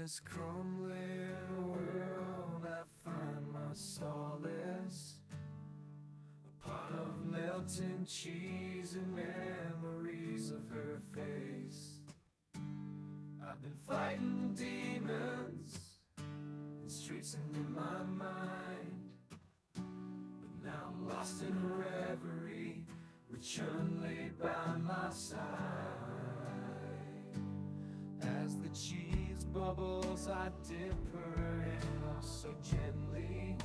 this crumbling world I find my solace, a pot of melting cheese and memories of her face. I've been fighting demons in streets and in my mind, but now I'm lost in a reverie, with churn laid by my side. As the cheese bubbles, I dip her in oh so gently.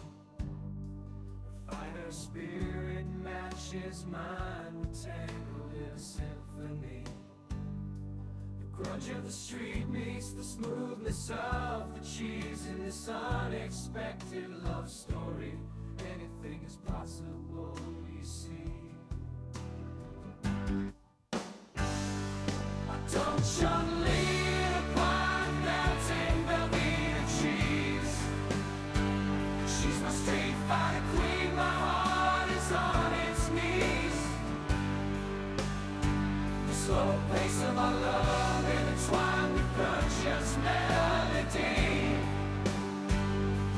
Her finer spirit matches mine, we tangle in a symphony. The grunge of the street meets the smoothness of the cheese in this unexpected love story. Anything is possible, we see. Don't chun lead upon melting Velveeta cheese. She's my street fighter queen, my heart is on its knees. The slow pace of our love intertwined with conscious melody.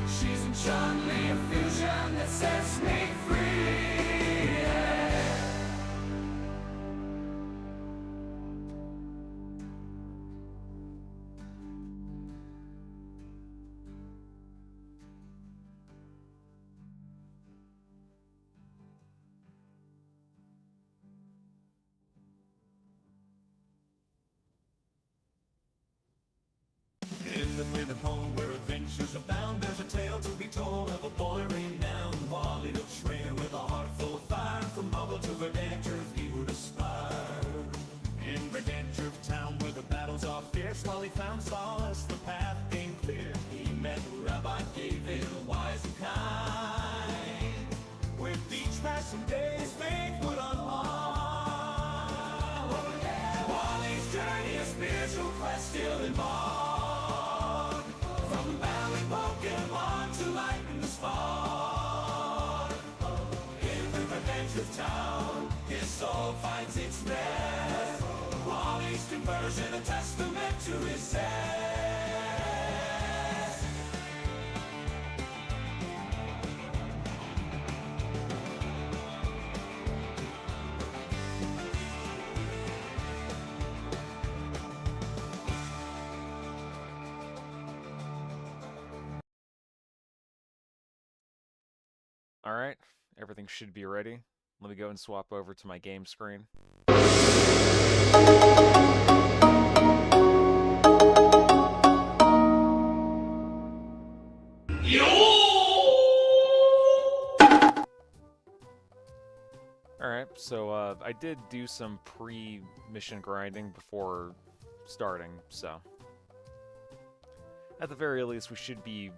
She's in Chun-Li, a fusion that sets me free. Yeah. In the living home where adventures abound, there's a tale to be told of a boy renowned. Wally the Schrader with a heart full of fire, from Muggle to Verdanturf he would aspire. In Verdanturf town where the battles are fierce, Wally found solace, the path became clear. He met Rabbi David, wise and kind. With each passing day his faith would unlock. Oh yeah. Wally's journey, a spiritual quest still involved. Pokemon to lighten the spark. In the Verdanturf town, his soul finds its rest. Wally's conversion, a testament to his zest. Alright, everything should be ready. Let me go and swap over to my game screen. Alright, so I did do some pre-mission grinding before starting, so at the very least we should be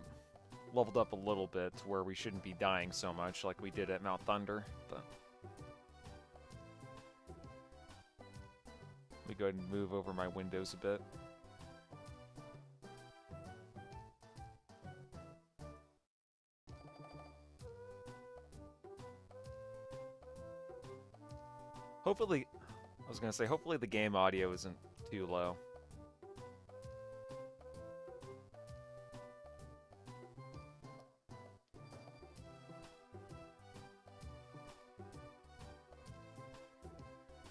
leveled up a little bit to where we shouldn't be dying so much like we did at Mount Thunder, but let me go ahead and move over my windows a bit. Hopefully, I was gonna say, hopefully the game audio isn't too low.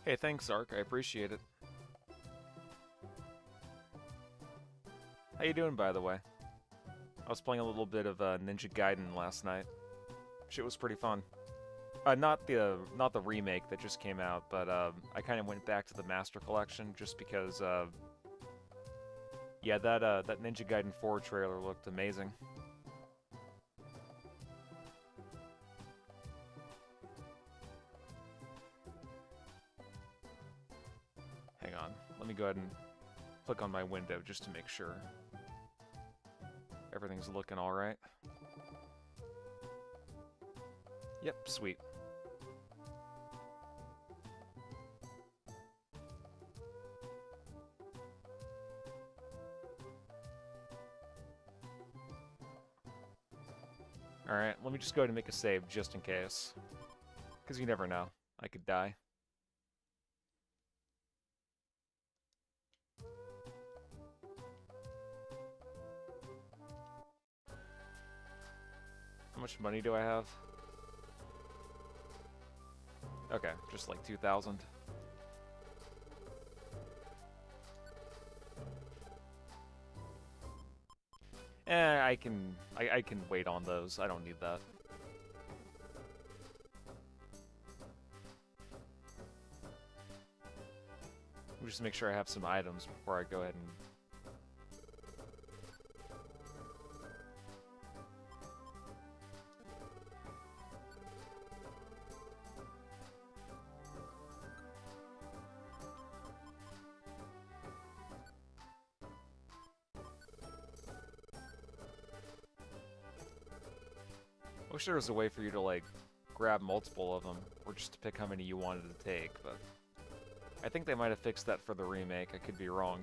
Hey, thanks, Ark. I appreciate it. How you doing, by the way? I was playing a little bit of Ninja Gaiden last night. Shit was pretty fun. Not the remake that just came out, but I kind of went back to the Master Collection just because, yeah, that Ninja Gaiden 4 trailer looked amazing. Hang on, let me go ahead and click on my window just to make sure everything's looking alright. Yep, sweet. Alright, let me just go ahead and make a save just in case. Because you never know. I could die. much money do I have? Okay, just like 2,000. I can wait on those. I don't need that. Let me just make sure I have some items before I go ahead and... I wish there was a way for you to, like, grab multiple of them, or just to pick how many you wanted to take, but... I think they might have fixed that for the remake, I could be wrong.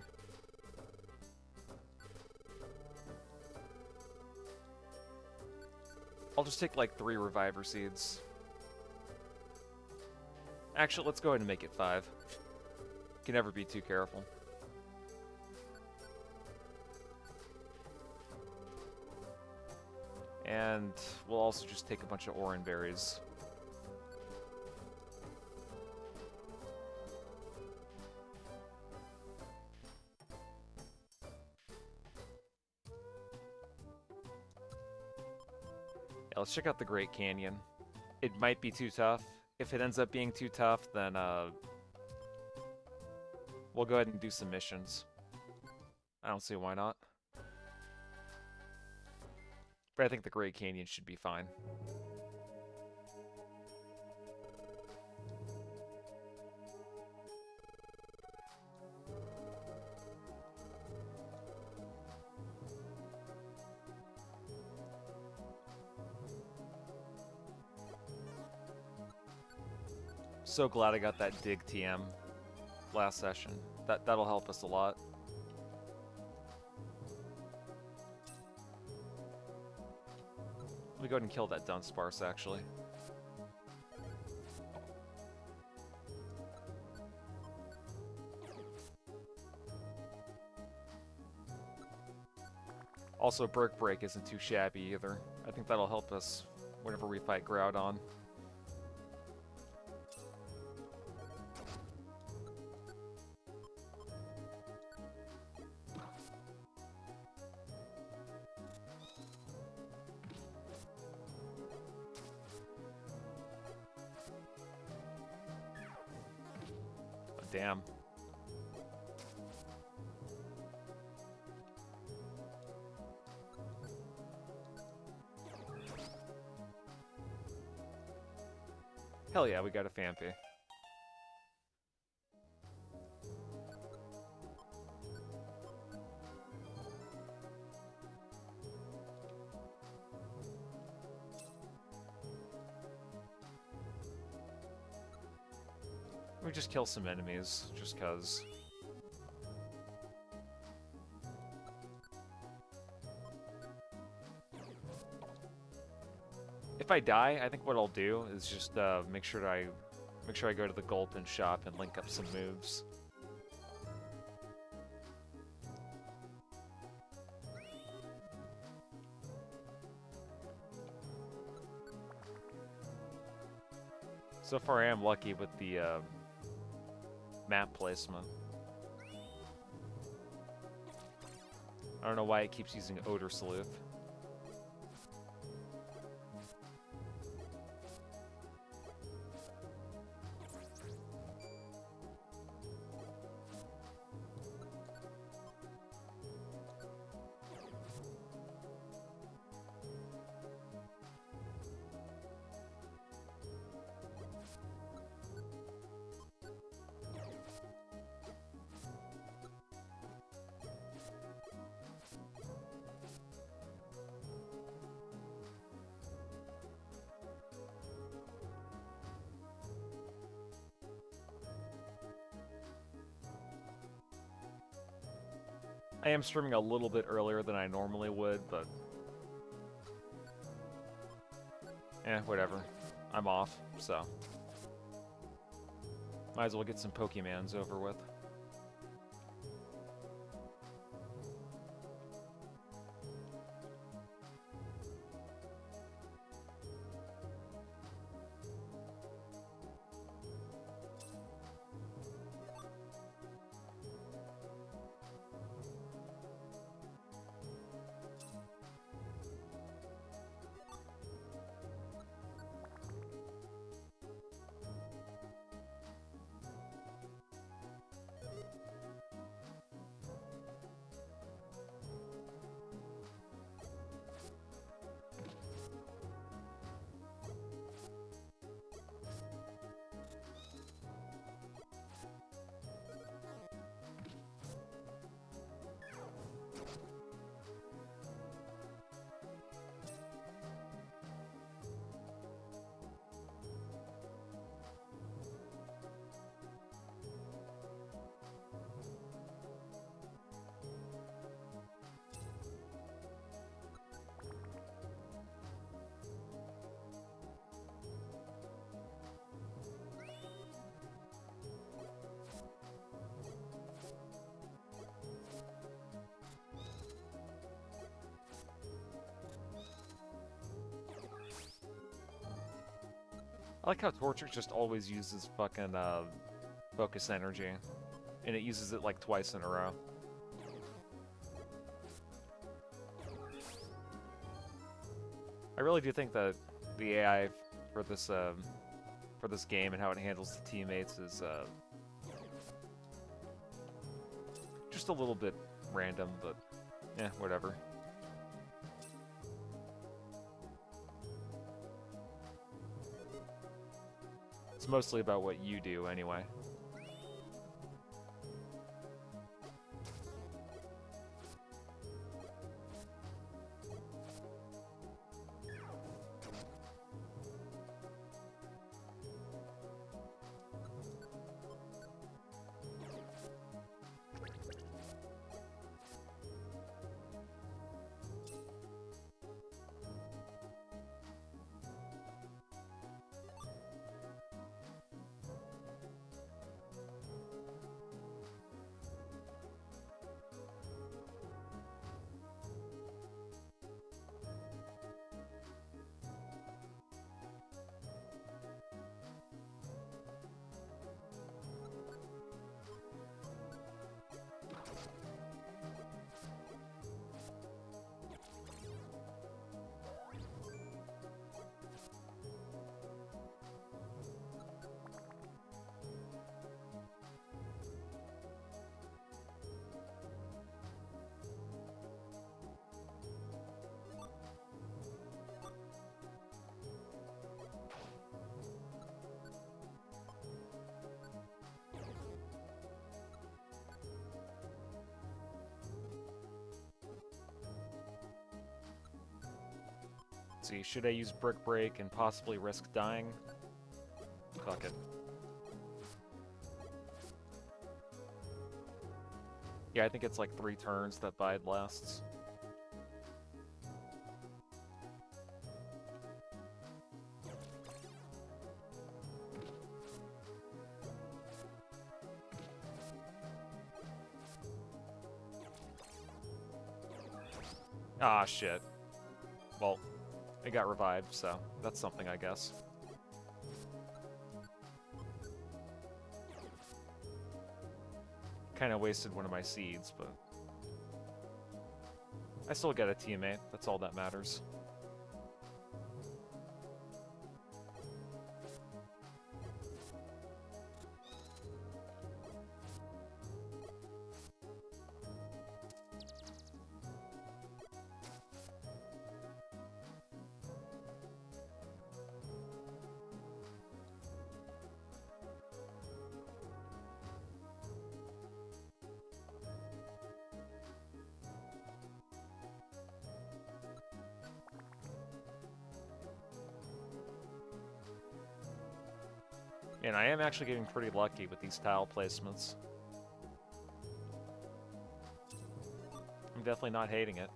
I'll just take, like, 3 Reviver Seeds. Actually, let's go ahead and make it 5. Can never be too careful. And we'll also just take a bunch of Oran Berries. Yeah, let's check out the Great Canyon. It might be too tough. If it ends up being too tough, then we'll go ahead and do some missions. I don't see why not. But I think the Great Canyon should be fine. So glad I got that dig TM last session. That'll help us a lot. Let me go ahead and kill that Dunsparce, actually. Also, Berk Break isn't too shabby either. I think that'll help us whenever we fight Groudon. Damn. Hell yeah, we got a Phanpy. We just kill some enemies, just cause. If I die, I think what I'll do is just make sure I go to the Gulpin shop and link up some moves. So far, I am lucky with the map placement. I don't know why it keeps using Odor Sleuth. I am streaming a little bit earlier than I normally would, but... whatever. I'm off, so... Might as well get some Pokemons over with. I like how Torchic just always uses fucking focus energy, and it uses it like twice in a row. I really do think that the AI for this game and how it handles the teammates is just a little bit random, but yeah, whatever. It's mostly about what you do anyway. Let's see, should I use Brick Break and possibly risk dying? Fuck it. Yeah, I think it's like 3 turns that Bide lasts. Ah, shit. Well, it got revived, so that's something, I guess. Kind of wasted one of my seeds, but I still get a teammate. That's all that matters. And I am actually getting pretty lucky with these tile placements. I'm definitely not hating it.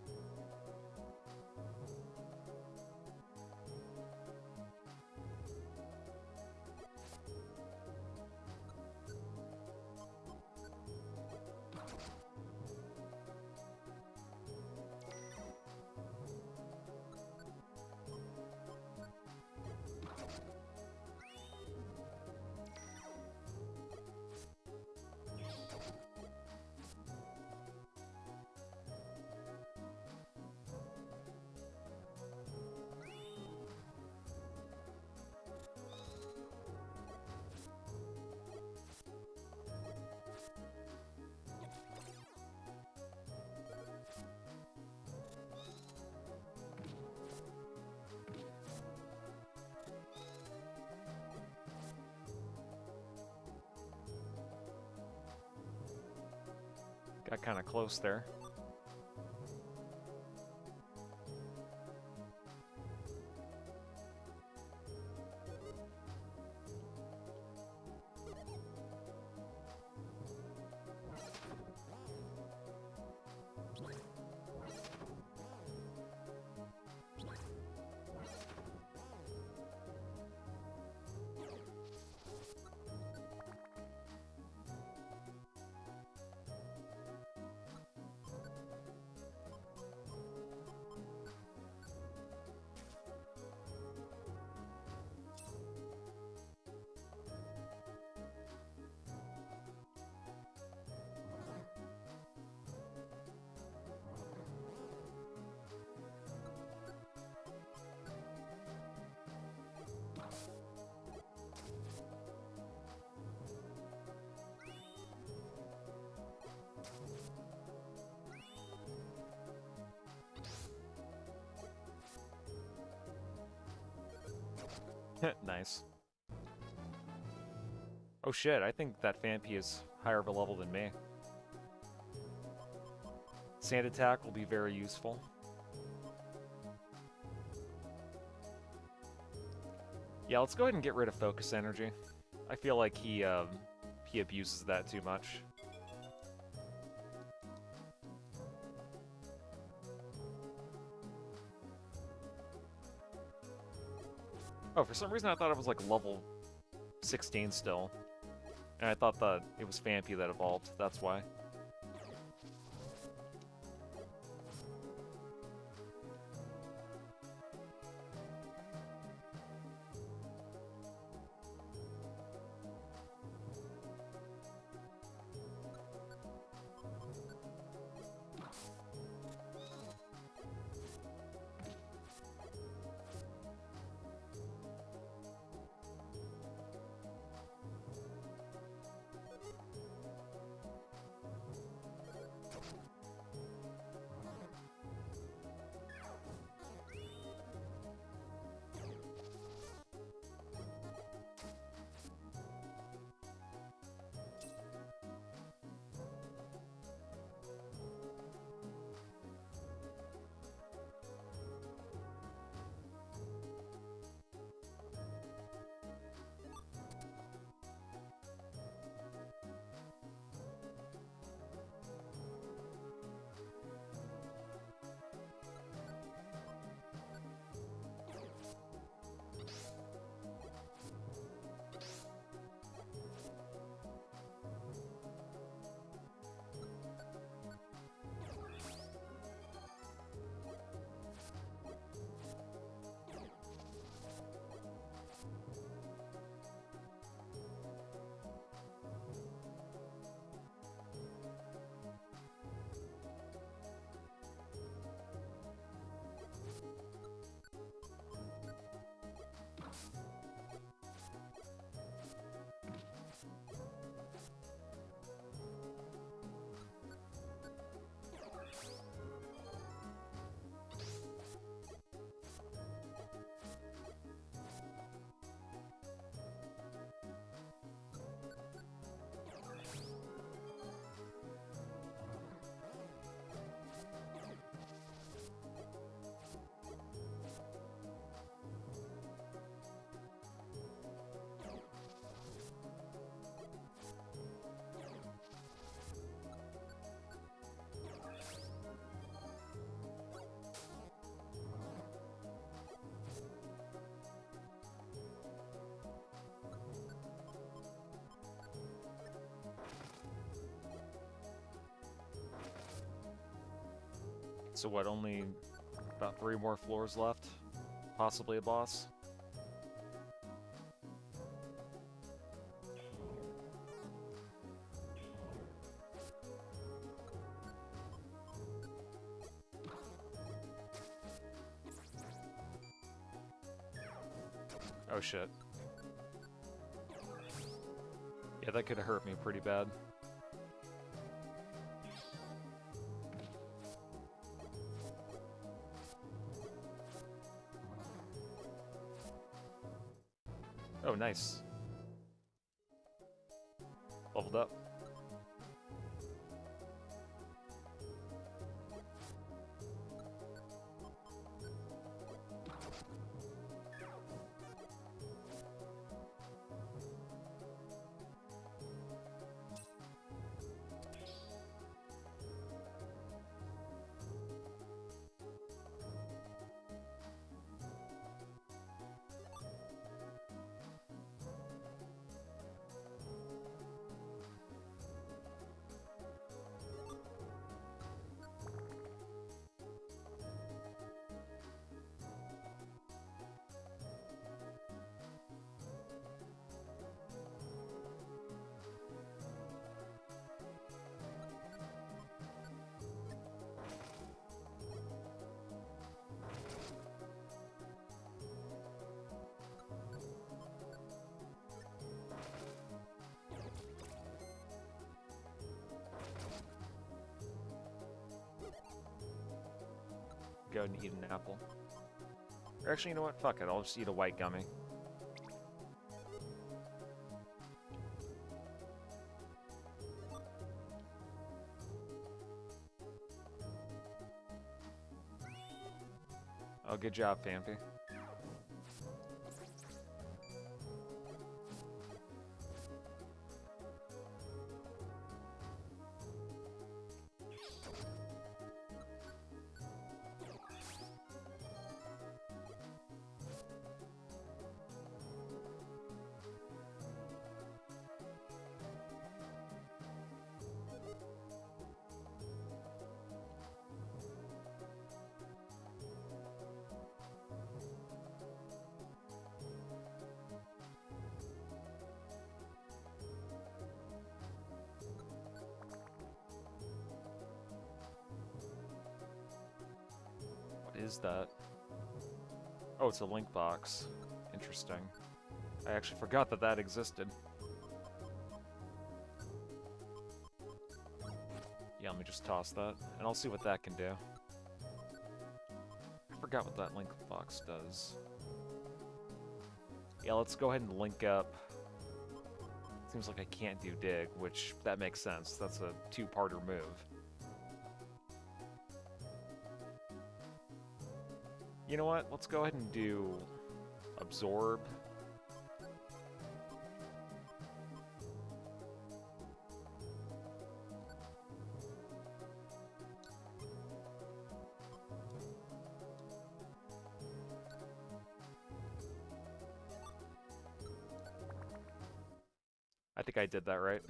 Got kind of close there. Nice. Oh shit, I think that Phanpy is higher of a level than me. Sand attack will be very useful. Yeah, let's go ahead and get rid of focus energy. I feel like he abuses that too much. Oh, for some reason I thought it was like level 16 still. And I thought that it was Phanpy that evolved, that's why. So what, only about 3 more floors left? Possibly a boss? Oh shit. Yeah, that could have hurt me pretty bad. Oh, nice. Leveled up. Go ahead and eat an apple. Or actually, you know what? Fuck it, I'll just eat a white gummy. Oh, good job, Fampy. What is that? Oh, it's a link box. Interesting. I actually forgot that that existed. Yeah, let me just toss that, and I'll see what that can do. I forgot what that link box does. Yeah, let's go ahead and link up. Seems like I can't do dig, which, that makes sense. That's a two-parter move. You know what? Let's go ahead and do absorb. I think I did that right.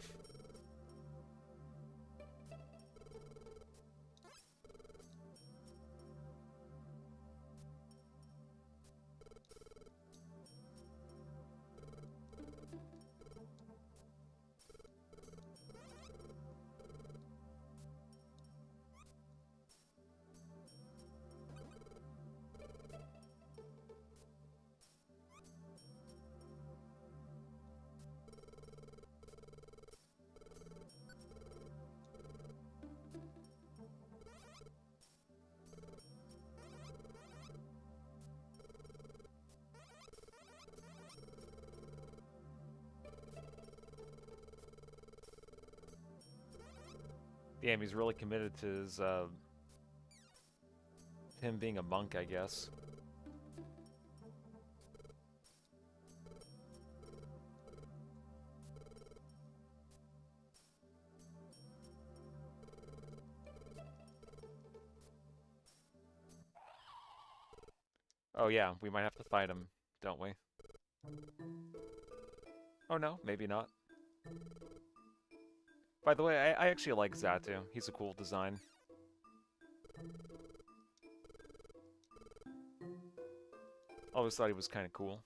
Damn, he's really committed to his, him being a monk, I guess. Oh yeah, we might have to fight him, don't we? Oh no, maybe not. By the way, I actually like Xatu. He's a cool design. Always thought he was kind of cool.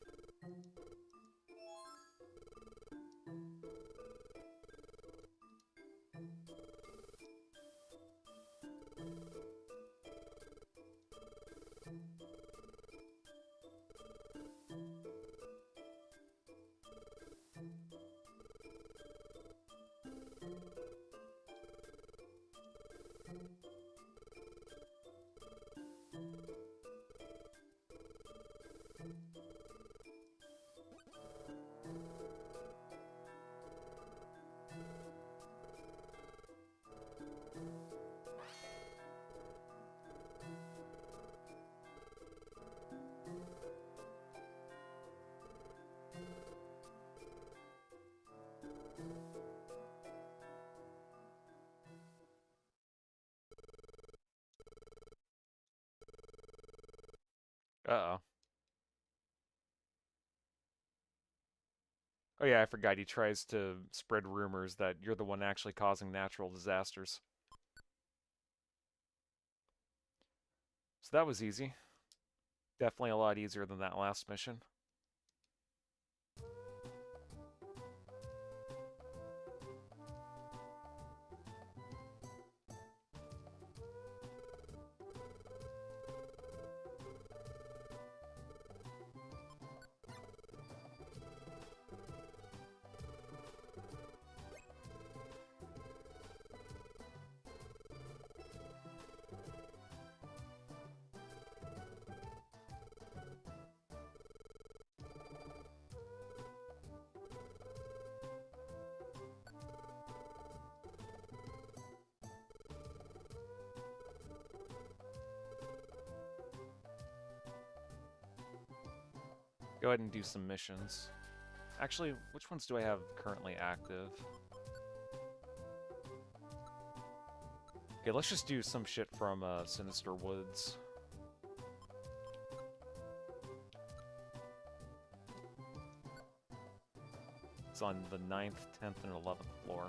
Uh-oh. Oh yeah, I forgot he tries to spread rumors that you're the one actually causing natural disasters. So that was easy. Definitely a lot easier than that last mission. Go ahead and do some missions. Actually, which ones do I have currently active? Okay, let's just do some shit from Sinister Woods. It's on the 9th, 10th, and 11th floor.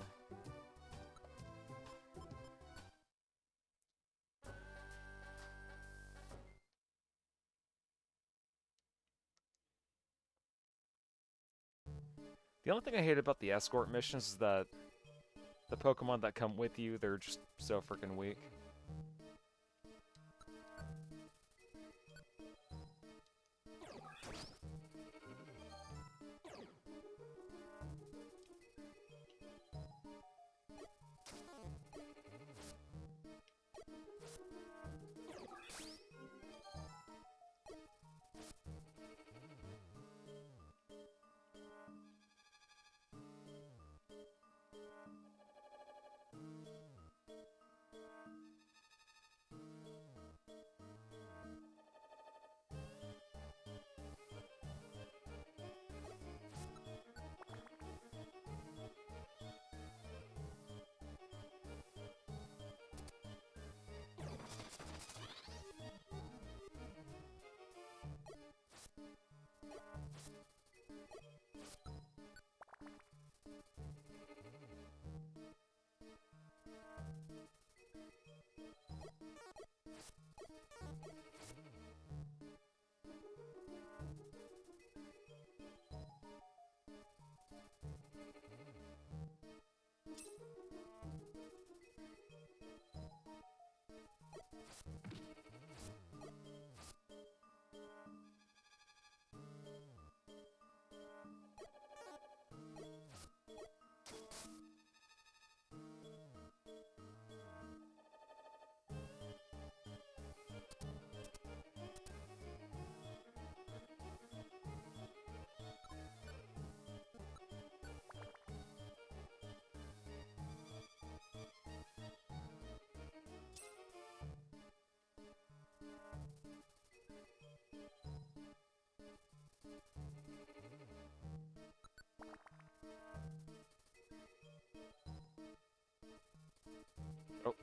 The only thing I hate about the escort missions is that the Pokemon that come with you, they're just so freaking weak. Oh.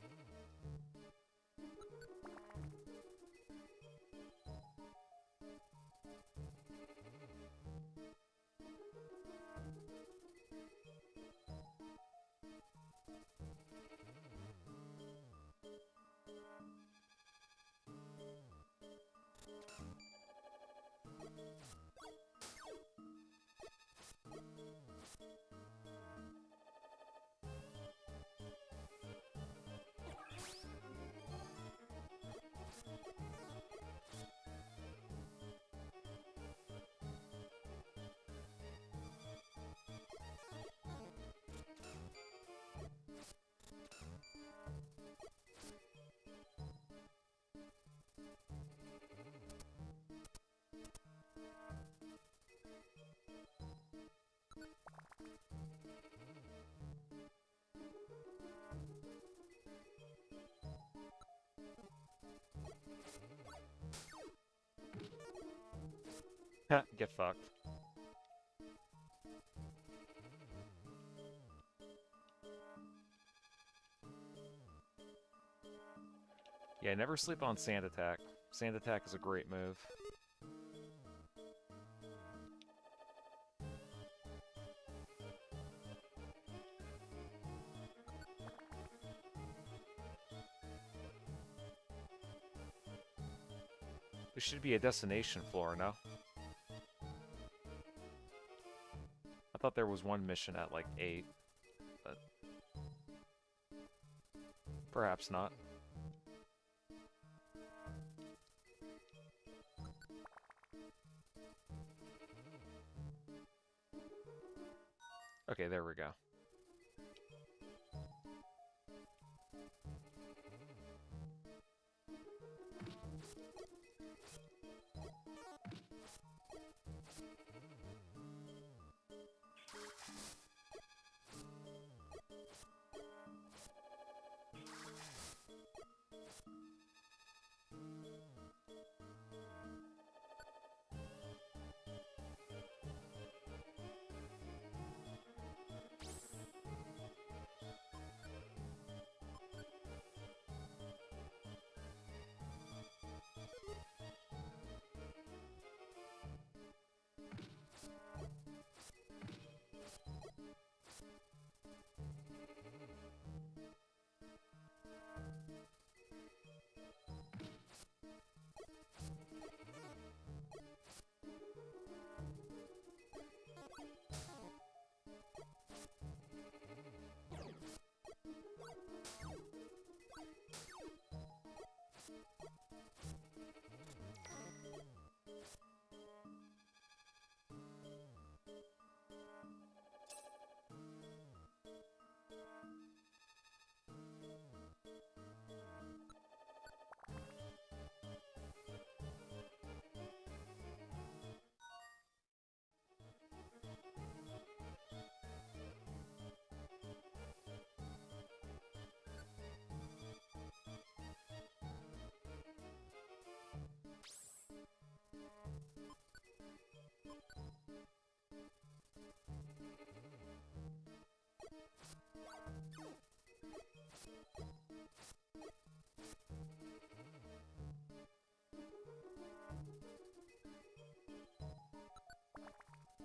Get fucked. Yeah, never sleep on Sand Attack. Sand Attack is a great move. This should be a destination floor, no? I thought there was one mission at like 8, but perhaps not. Okay, there we go.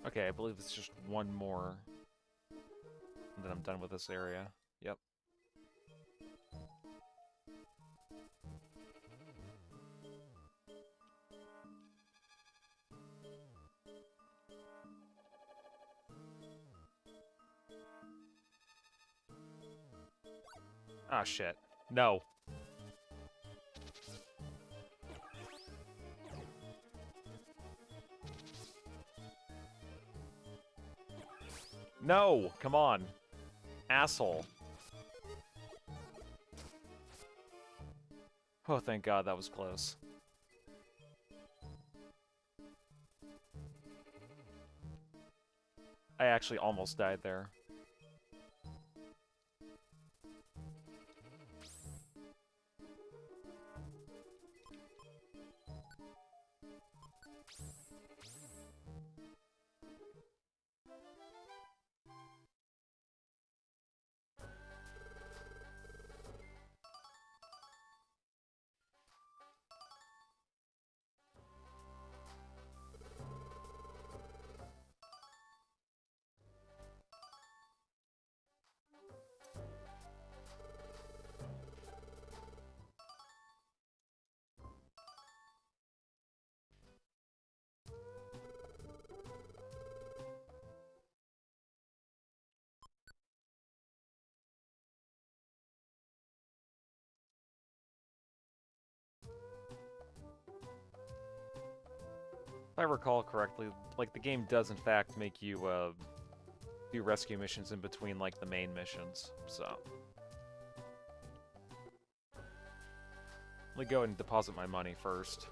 Okay, I believe it's just one more. And then I'm done with this area. Yep. Ah, shit. No. No! Come on. Asshole. Oh, thank God that was close. I actually almost died there. If I recall correctly, like, the game does in fact make you, do rescue missions in between, like, the main missions, so... Let me go and deposit my money first.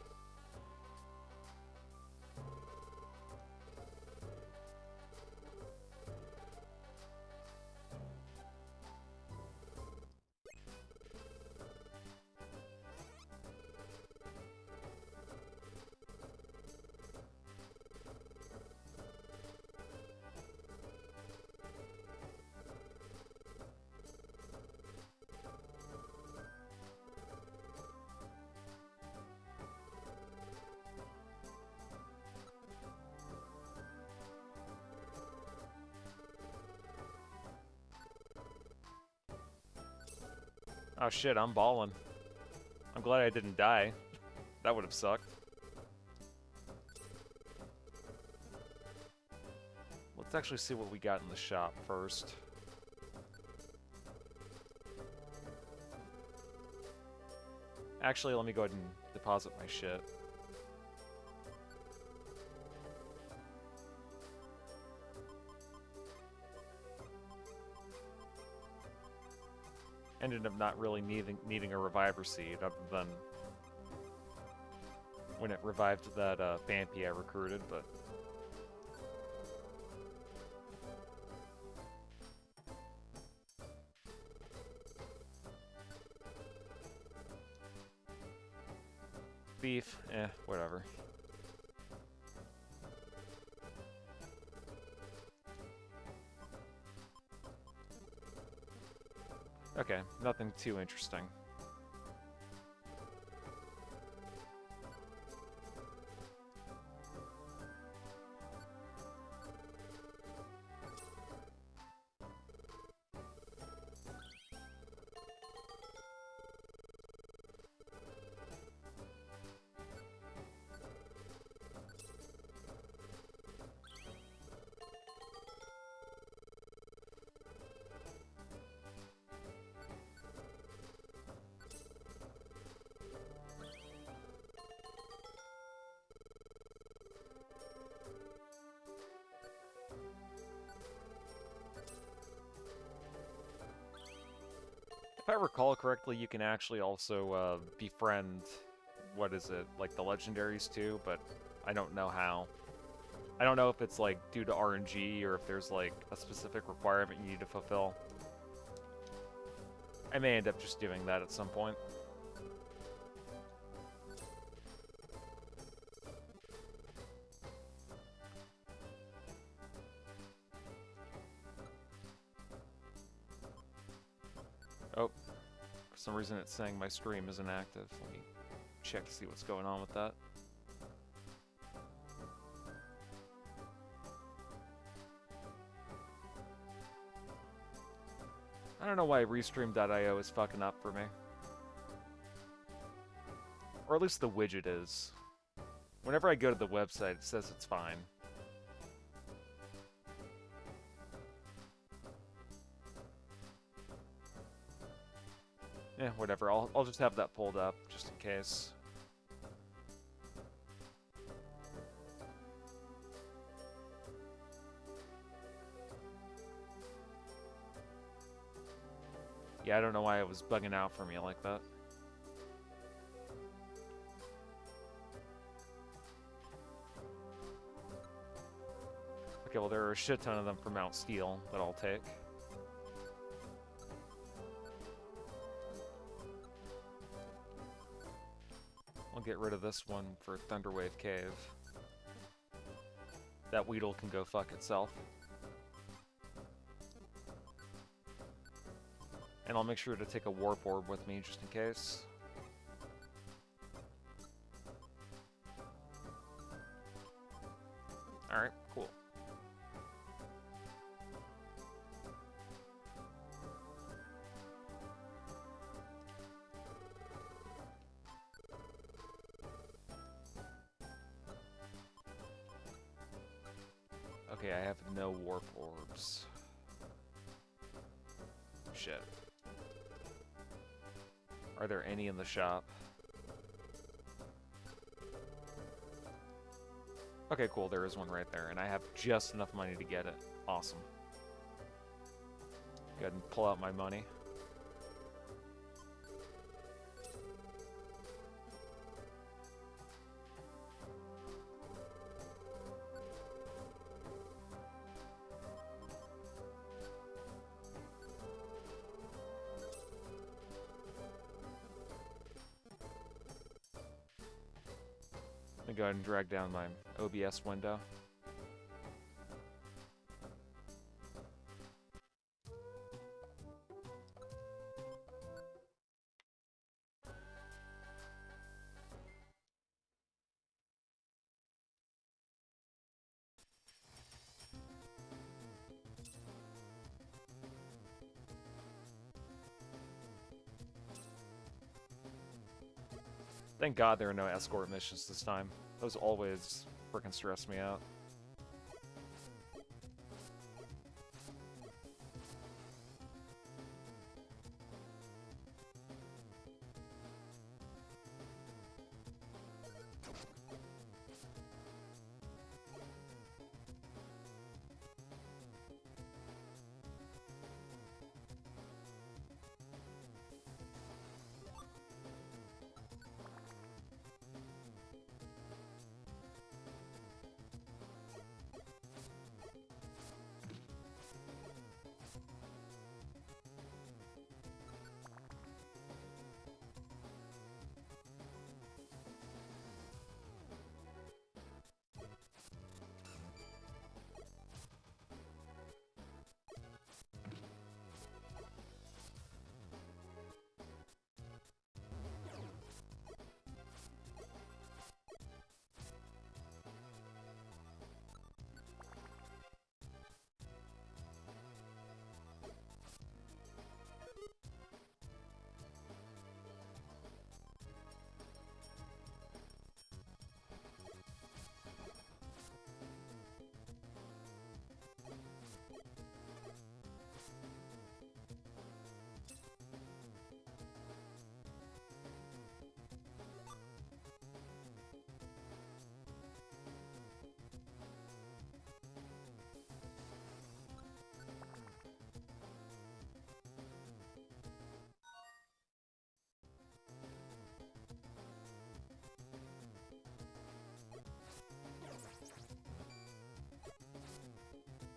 Oh shit, I'm balling. I'm glad I didn't die. That would have sucked. Let's actually see what we got in the shop first. Actually, let me go ahead and deposit my shit. Ended up not really needing a reviver seed, other than when it revived that Vampy I recruited, but... Beef, whatever. Okay, nothing too interesting. If I recall correctly, you can actually also befriend, what is it, like the legendaries too, but I don't know how. I don't know if it's like due to RNG or if there's like a specific requirement you need to fulfill. I may end up just doing that at some point. Oh, for some reason it's saying my stream isn't active. Let me check to see what's going on with that. I don't know why Restream.io is fucking up for me. Or at least the widget is. Whenever I go to the website, it says it's fine. Yeah, whatever. I'll just have that pulled up, just in case. Yeah, I don't know why it was bugging out for me like that. Okay, well there are a shit ton of them for Mount Steel that I'll take. I'll get rid of this one for Thunderwave Cave. That Weedle can go fuck itself. And I'll make sure to take a Warp Orb with me just in case. Alright, cool. Okay, I have no Warp Orbs. Shit. Are there any in the shop? Okay, cool, there is one right there, and I have just enough money to get it. Awesome. Go ahead and pull out my money. Let me go ahead and drag down my OBS window. Thank God there are no escort missions this time. Those always frickin' stress me out.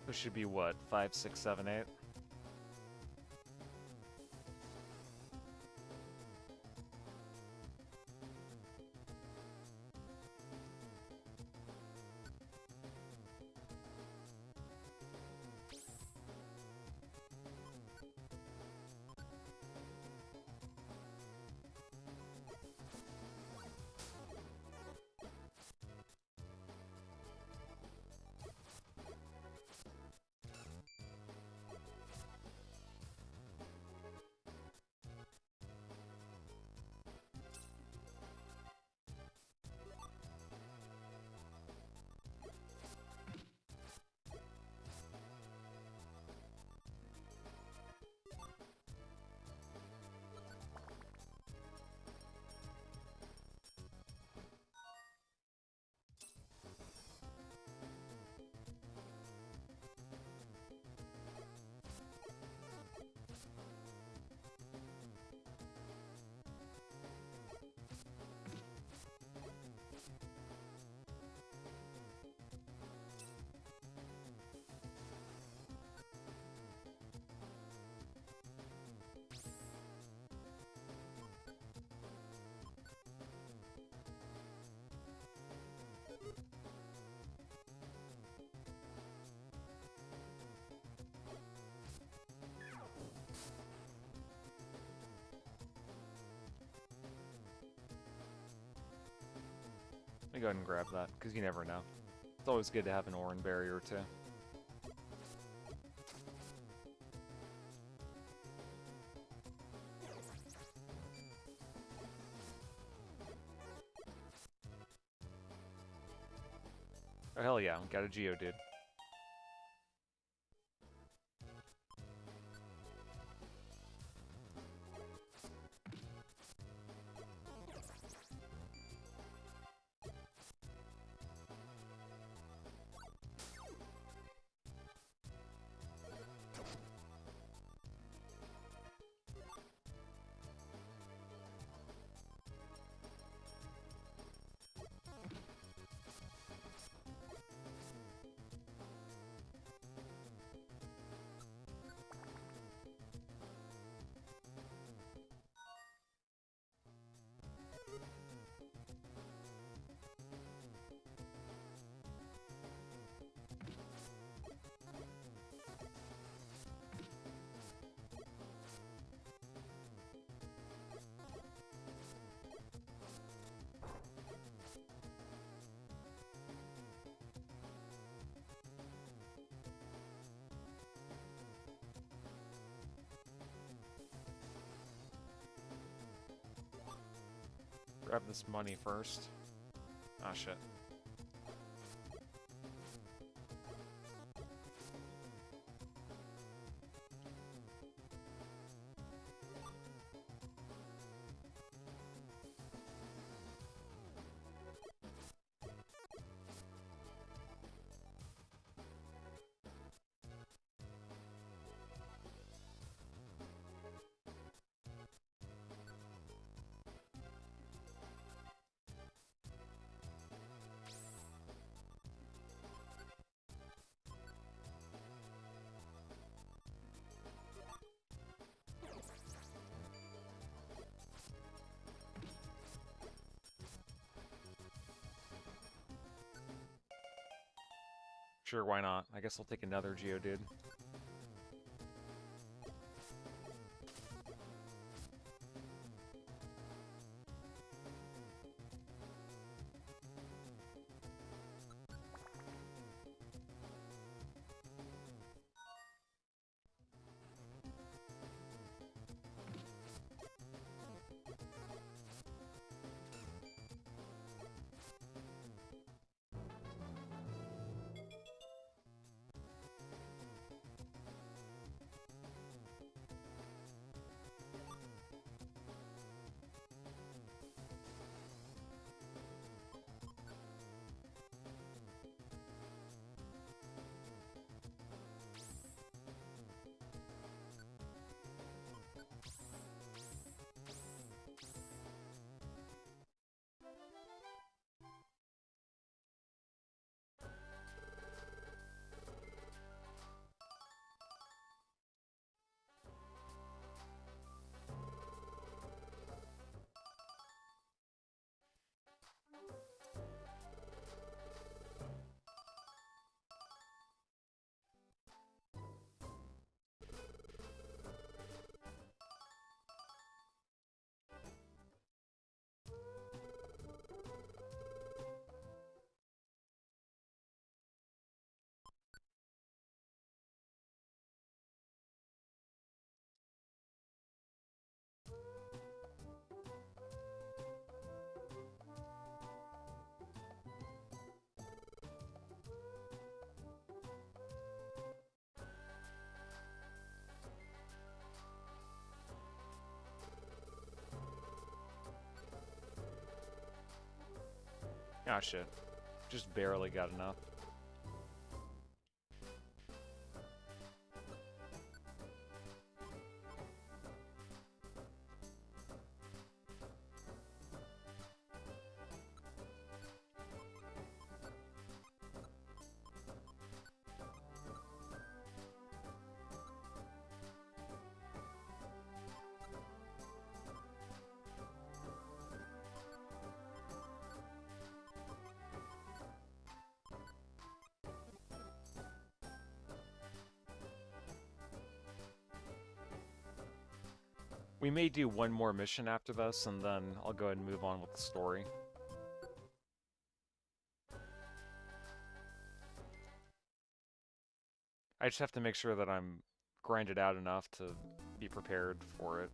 This should be what, 5, 6, 7, 8? go ahead and grab that, because you never know. It's always good to have an Oran Berry or two. Oh, hell yeah, got a Geodude. Grab this money first. Ah, shit. Sure, why not? I guess I'll take another Geodude. Ah, shit. Just barely got enough. We may do one more mission after this, and then I'll go ahead and move on with the story. I just have to make sure that I'm grinded out enough to be prepared for it.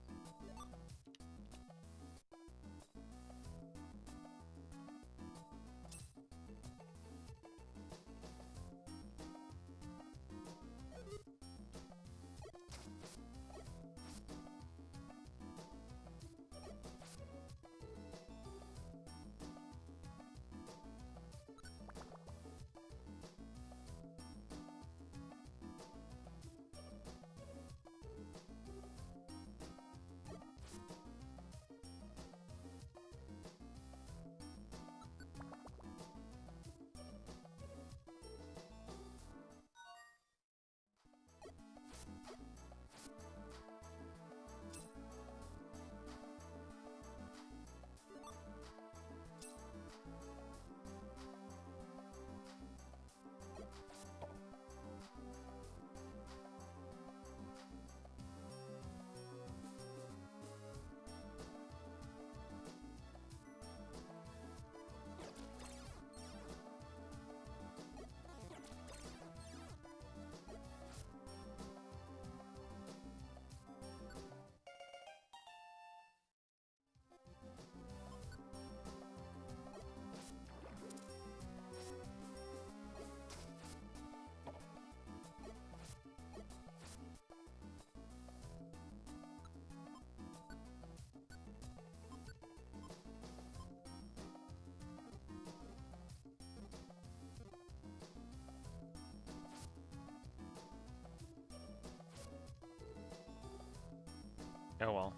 Oh well.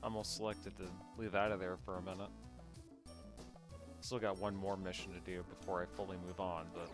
Almost selected to leave out of there for a minute. Still got one more mission to do before I fully move on, but...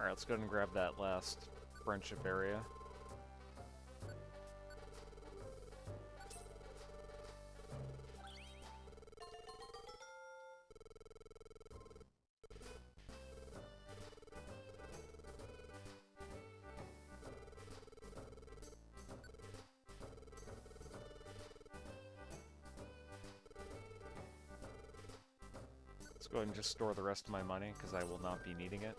Alright, let's go ahead and grab that last friendship area. Let's go ahead and just store the rest of my money, because I will not be needing it.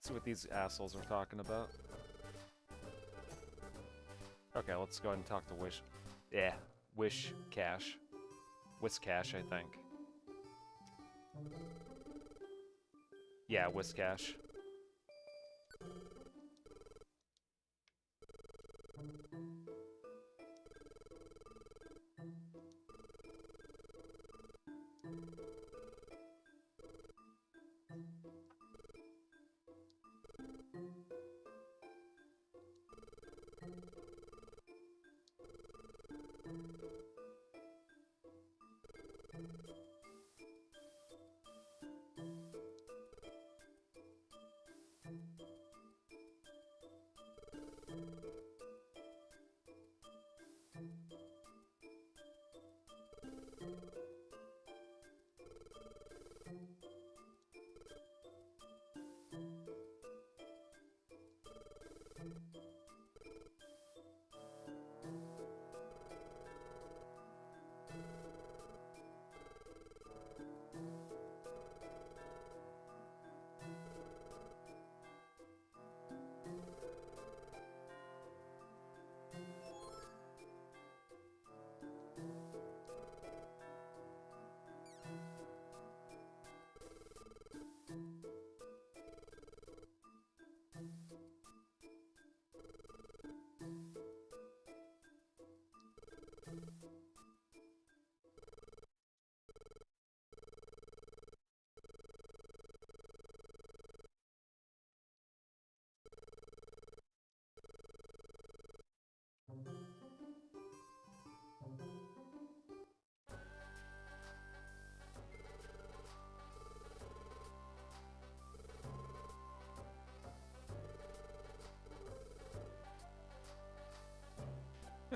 See what these assholes are talking about. Okay, let's go ahead and talk to Wish. Yeah, Wish Cash. Whiskash, I think. Yeah, Whiskash.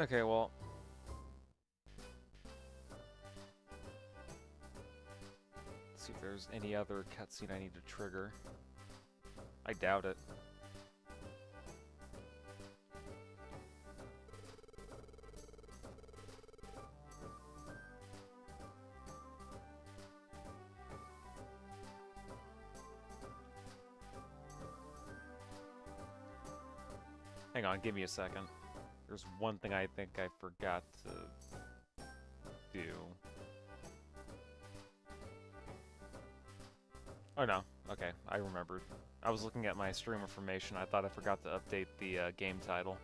Okay, well... let's see if there's any other cutscene I need to trigger. I doubt it. Hang on, give me a second. There's one thing I think I forgot to do. Oh no, okay, I remembered. I was looking at my stream information, I thought I forgot to update the game title.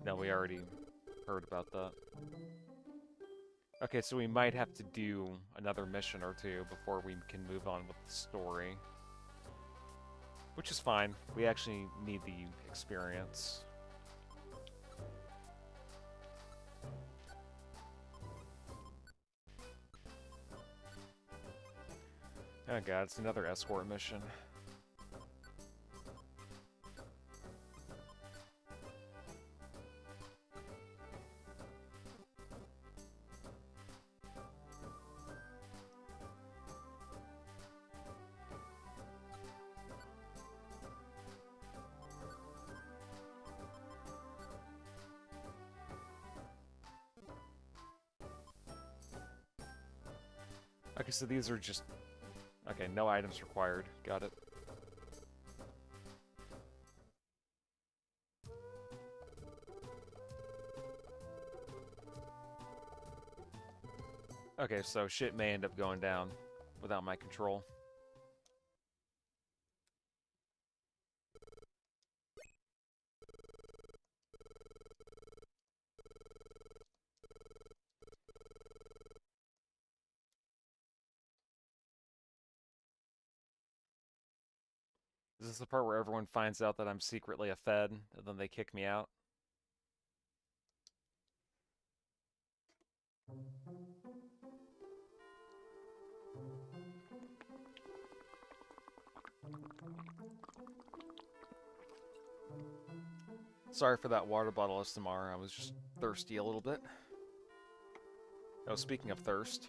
No, we already heard about that. Okay, so we might have to do another mission or two before we can move on with the story. Which is fine. We actually need the experience. Oh god, it's another escort mission. Okay, so these are just... okay, no items required. Got it. Okay, so shit may end up going down without my control. Is this the part where everyone finds out that I'm secretly a Fed, and then they kick me out? Sorry for that water bottle, SMR. I was just thirsty a little bit. Oh, speaking of thirst.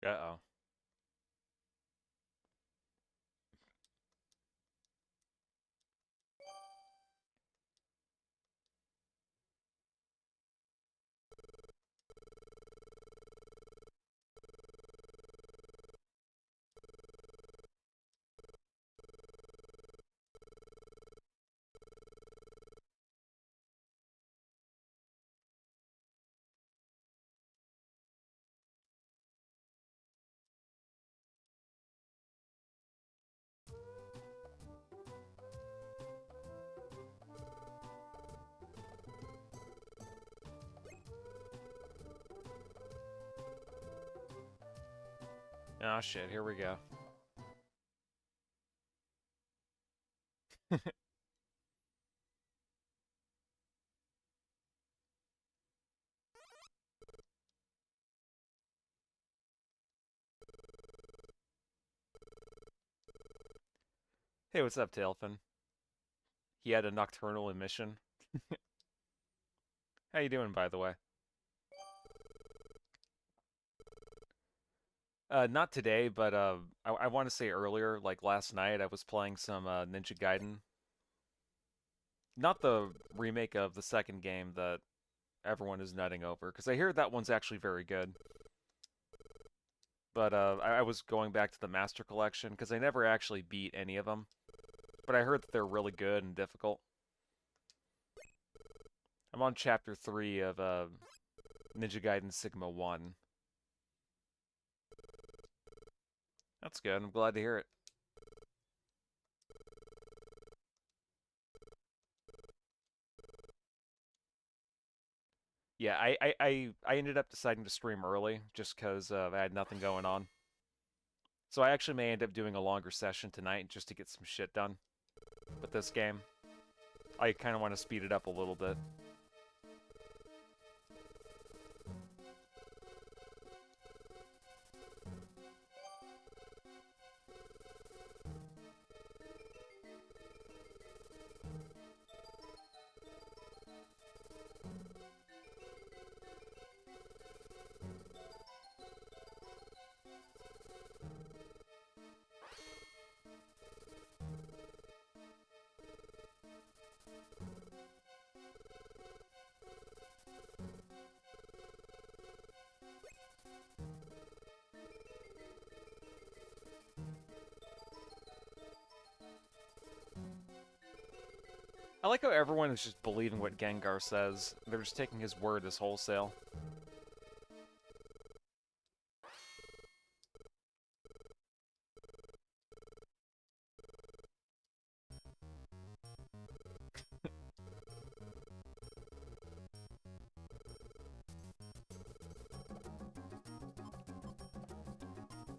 Uh-oh. Oh shit, here we go. Hey, what's up, Tailfin? He had a nocturnal emission. How you doing, by the way? Not today, but I want to say earlier, like last night, I was playing some Ninja Gaiden. Not the remake of the second game that everyone is nutting over, because I hear that one's actually very good. But I was going back to the Master Collection, because I never actually beat any of them. But I heard that they're really good and difficult. I'm on Chapter 3 of Ninja Gaiden Sigma 1. That's good, I'm glad to hear it. Yeah, I ended up deciding to stream early just because I had nothing going on. So I actually may end up doing a longer session tonight just to get some shit done with this game. I kind of want to speed it up a little bit. I like how everyone is just believing what Gengar says. They're just taking his word as wholesale.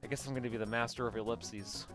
I guess I'm gonna be the master of ellipses.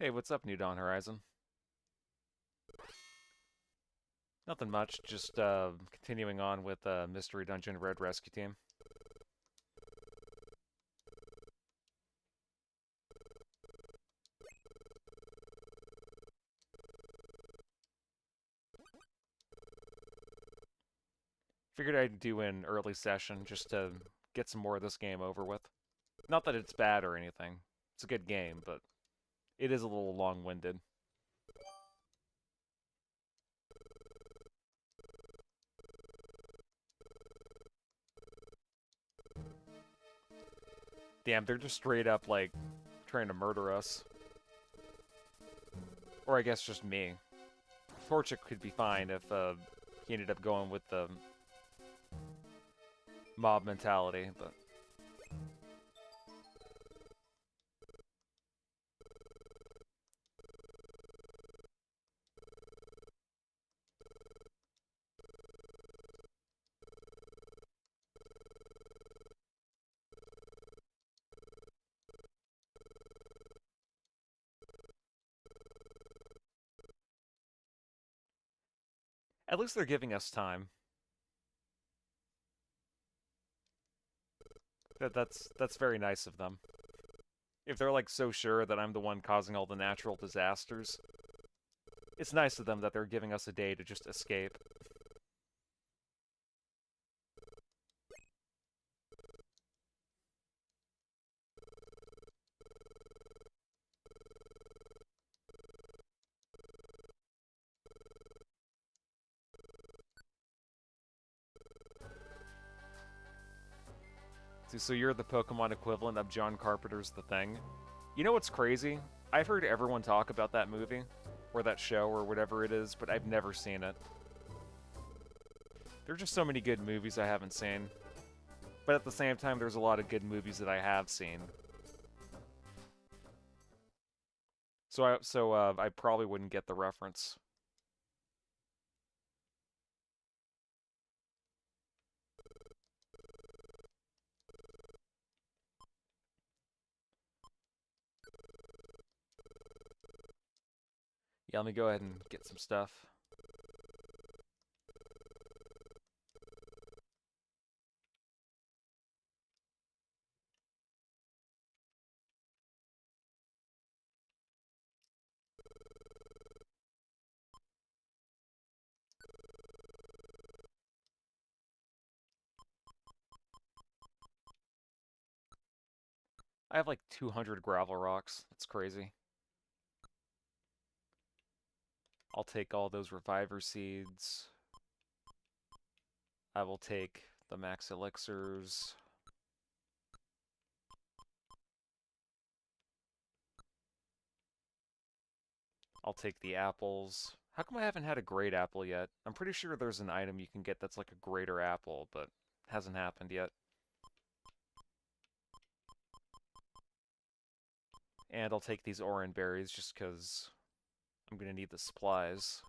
Hey, what's up, New Dawn Horizon? Nothing much, just continuing on with Mystery Dungeon Red Rescue Team. Figured I'd do an early session just to get some more of this game over with. Not that it's bad or anything. It's a good game, but it is a little long-winded. Damn, they're just straight up, like, trying to murder us. Or I guess just me. Torchic could be fine if he ended up going with the mob mentality, but... At least they're giving us time. That's very nice of them. If they're like so sure that I'm the one causing all the natural disasters, it's nice of them that they're giving us a day to just escape. So you're the Pokemon equivalent of John Carpenter's The Thing. You know what's crazy? I've heard everyone talk about that movie, or that show, or whatever it is, but I've never seen it. There are just so many good movies I haven't seen. But at the same time, there's a lot of good movies that I have seen. So I probably wouldn't get the reference. Yeah, let me go ahead and get some stuff. I have like 200 gravel rocks. That's crazy. I'll take all those reviver seeds. I will take the max elixirs. I'll take the apples. How come I haven't had a great apple yet? I'm pretty sure there's an item you can get that's like a greater apple, but hasn't happened yet. And I'll take these orange berries just because I'm going to need the supplies.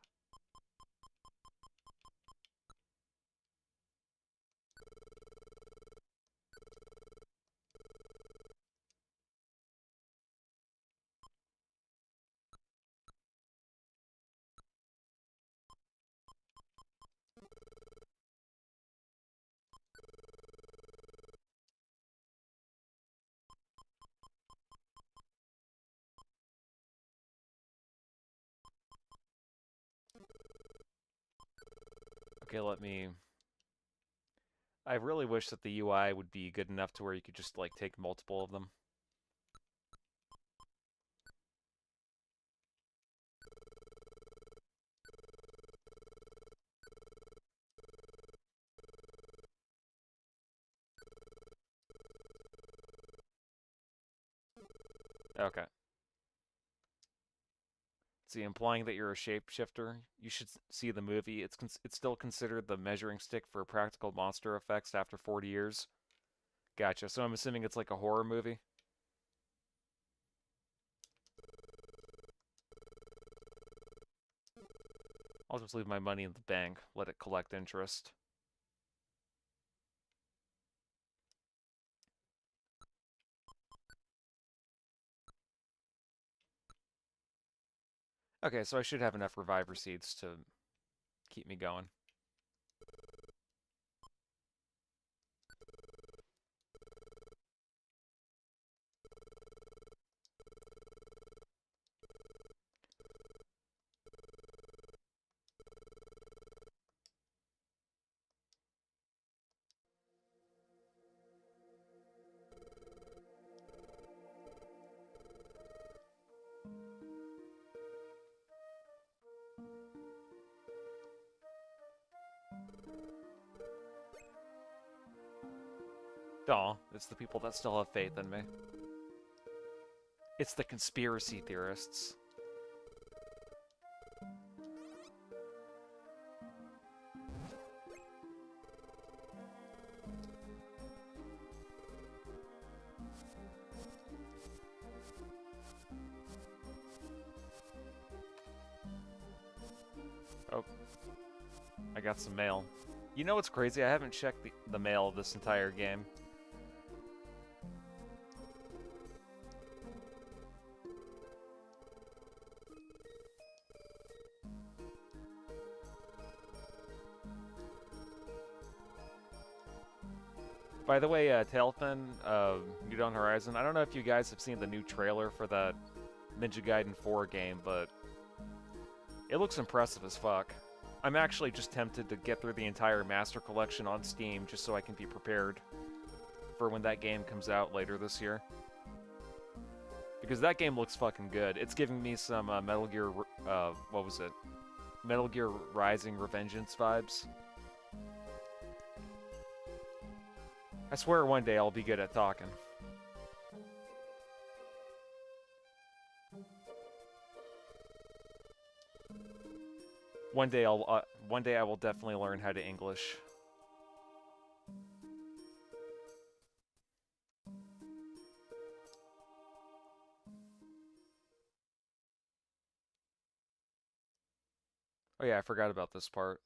Okay, let me... I really wish that the UI would be good enough to where you could just, like, take multiple of them. Okay. See, implying that you're a shapeshifter, you should see the movie. It's still considered the measuring stick for practical monster effects after 40 years. Gotcha. So I'm assuming it's like a horror movie? I'll just leave my money in the bank, let it collect interest. Okay, so I should have enough reviver seeds to keep me going. Aw, it's the people that still have faith in me. It's the conspiracy theorists. Oh, I got some mail. You know what's crazy? I haven't checked the mail this entire game. By the way, Tailfin, New Dawn Horizon, I don't know if you guys have seen the new trailer for that Ninja Gaiden 4 game, but it looks impressive as fuck. I'm actually just tempted to get through the entire Master Collection on Steam just so I can be prepared for when that game comes out later this year. Because that game looks fucking good. It's giving me some Metal Gear, what was it? Metal Gear Rising Revengeance vibes. I swear one day I'll be good at talking. One day I will definitely learn how to English. Oh yeah, I forgot about this part.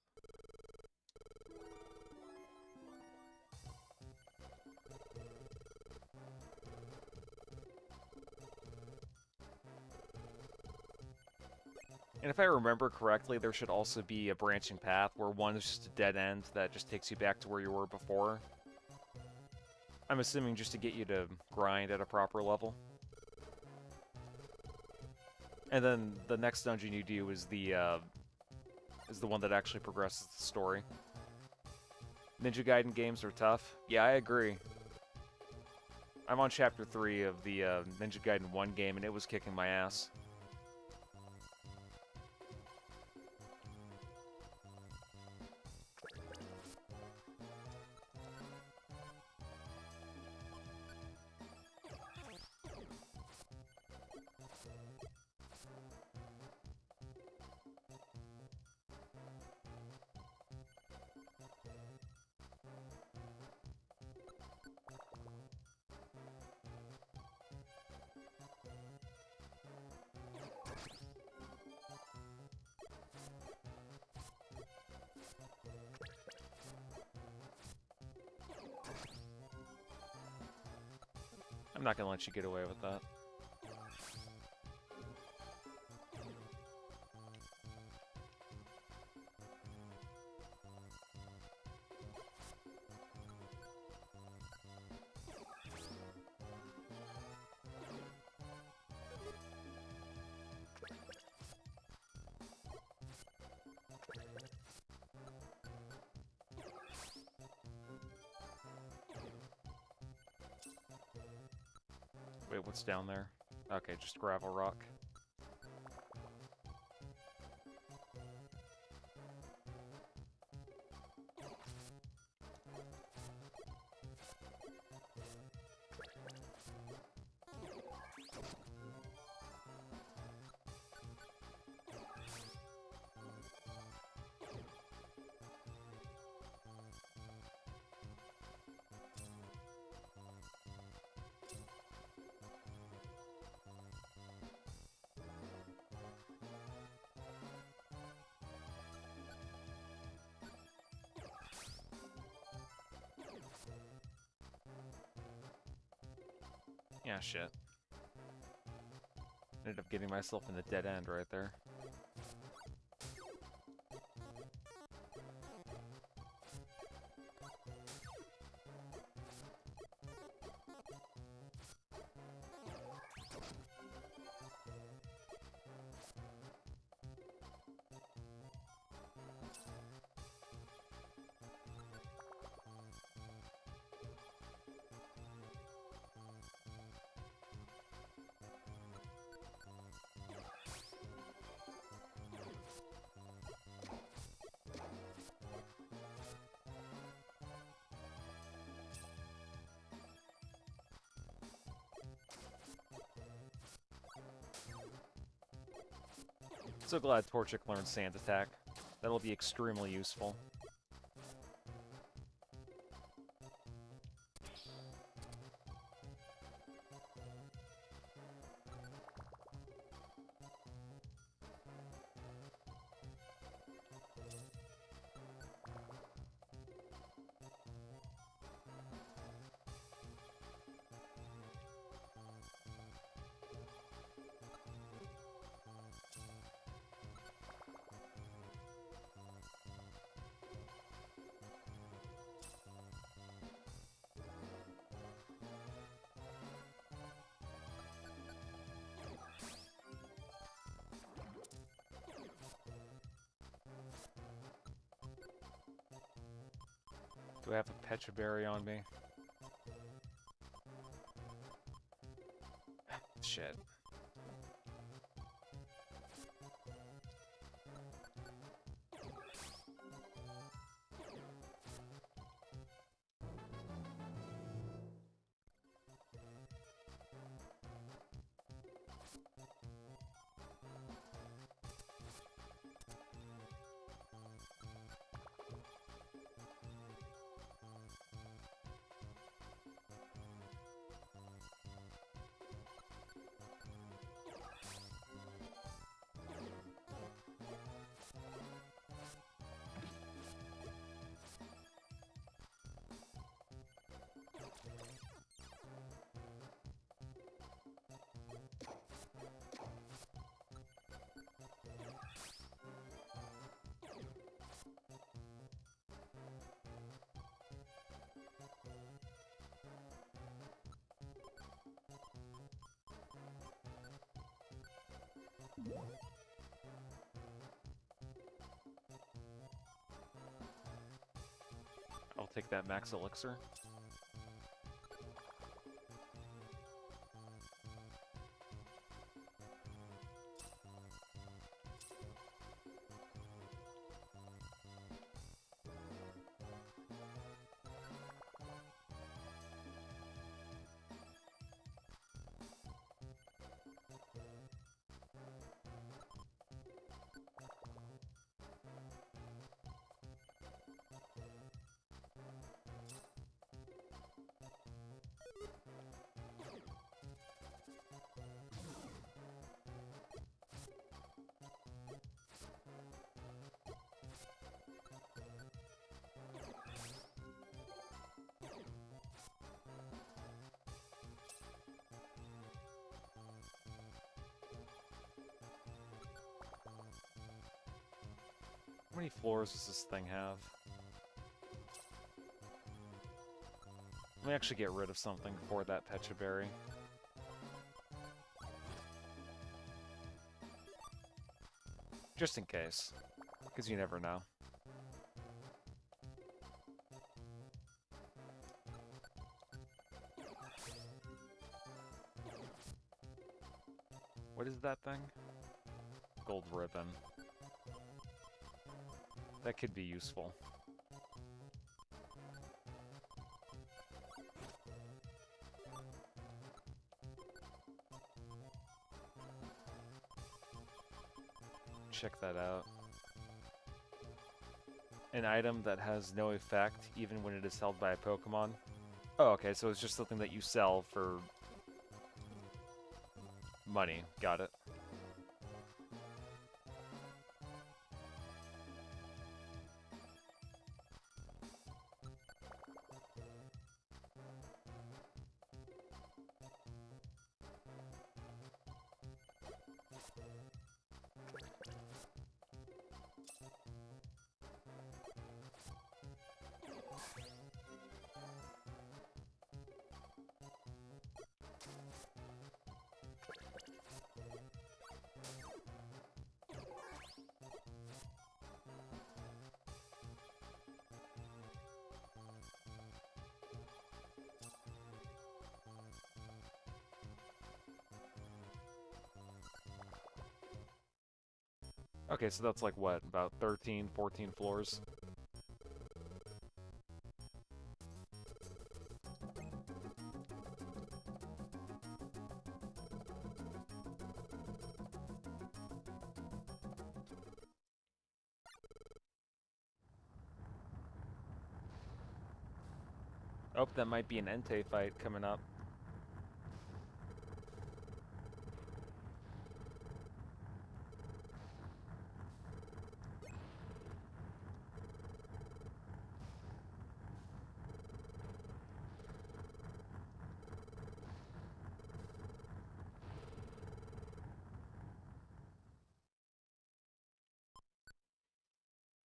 And if I remember correctly, there should also be a branching path where one is just a dead end that just takes you back to where you were before. I'm assuming just to get you to grind at a proper level. And then the next dungeon you do is the one that actually progresses the story. Ninja Gaiden games are tough. Yeah, I agree. I'm on chapter 3 of the Ninja Gaiden 1 game, and it was kicking my ass. I'm not gonna let you get away with that. Wait, what's down there? Okay, just gravel rock. Yeah, shit. Ended up getting myself in the dead end right there. So glad Torchic learned Sand Attack. That'll be extremely useful. Do I have a Pecha Berry on me? Shit. I'll take that max elixir. How many floors does this thing have? Let me actually get rid of something for that Pecha Berry. Just in case, because you never know. What is that thing? Gold ribbon. That could be useful. Check that out. An item that has no effect even when it is held by a Pokemon. Oh, okay, so it's just something that you sell for money. Got it. Okay, so that's like what, about 13, 14 floors? Oh, that might be an Entei fight coming up.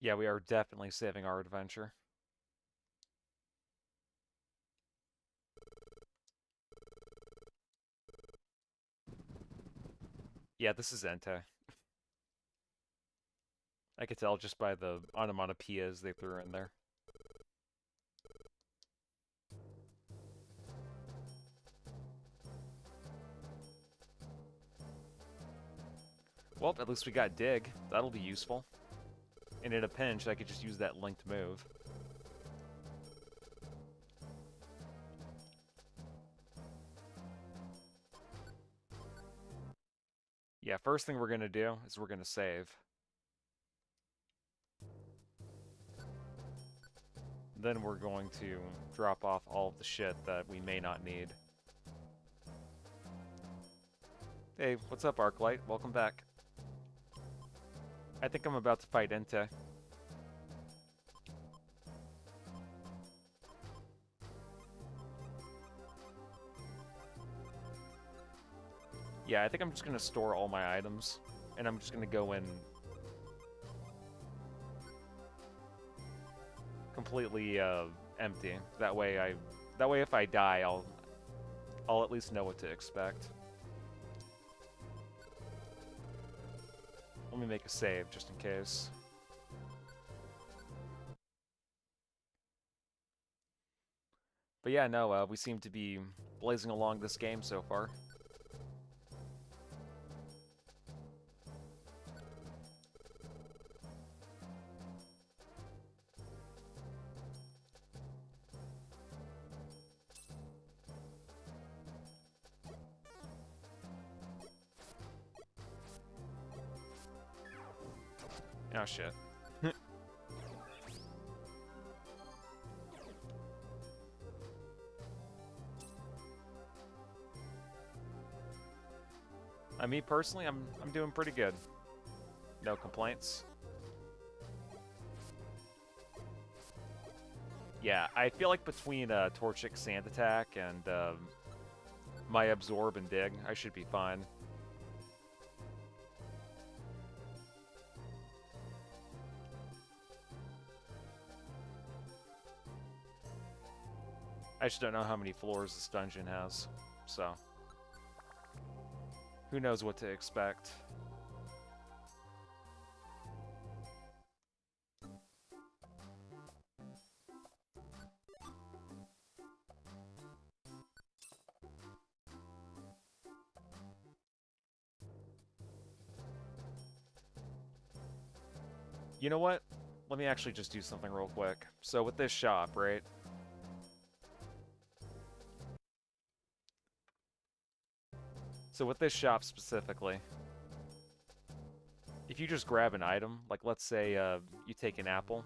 Yeah, we are definitely saving our adventure. Yeah, this is Entei. I could tell just by the onomatopoeias they threw in there. Well, at least we got Dig. That'll be useful. And in a pinch, I could just use that linked move. Yeah, first thing we're going to do is we're going to save. Then we're going to drop off all of the shit that we may not need. Hey, what's up, Arclight? Welcome back. I think I'm about to fight Entei. Yeah, I think I'm just going to store all my items, and I'm just going to go in completely empty. That way if I die, I'll at least know what to expect. Let me make a save just in case. But yeah, no, we seem to be blazing along this game so far. Oh shit. Me personally, I'm doing pretty good. No complaints. Yeah, I feel like between Torchic Sand Attack and my Absorb and Dig, I should be fine. I just don't know how many floors this dungeon has, so who knows what to expect. You know what? Let me actually just do something real quick. So with this shop, right? So with this shop specifically, if you just grab an item, like let's say you take an apple.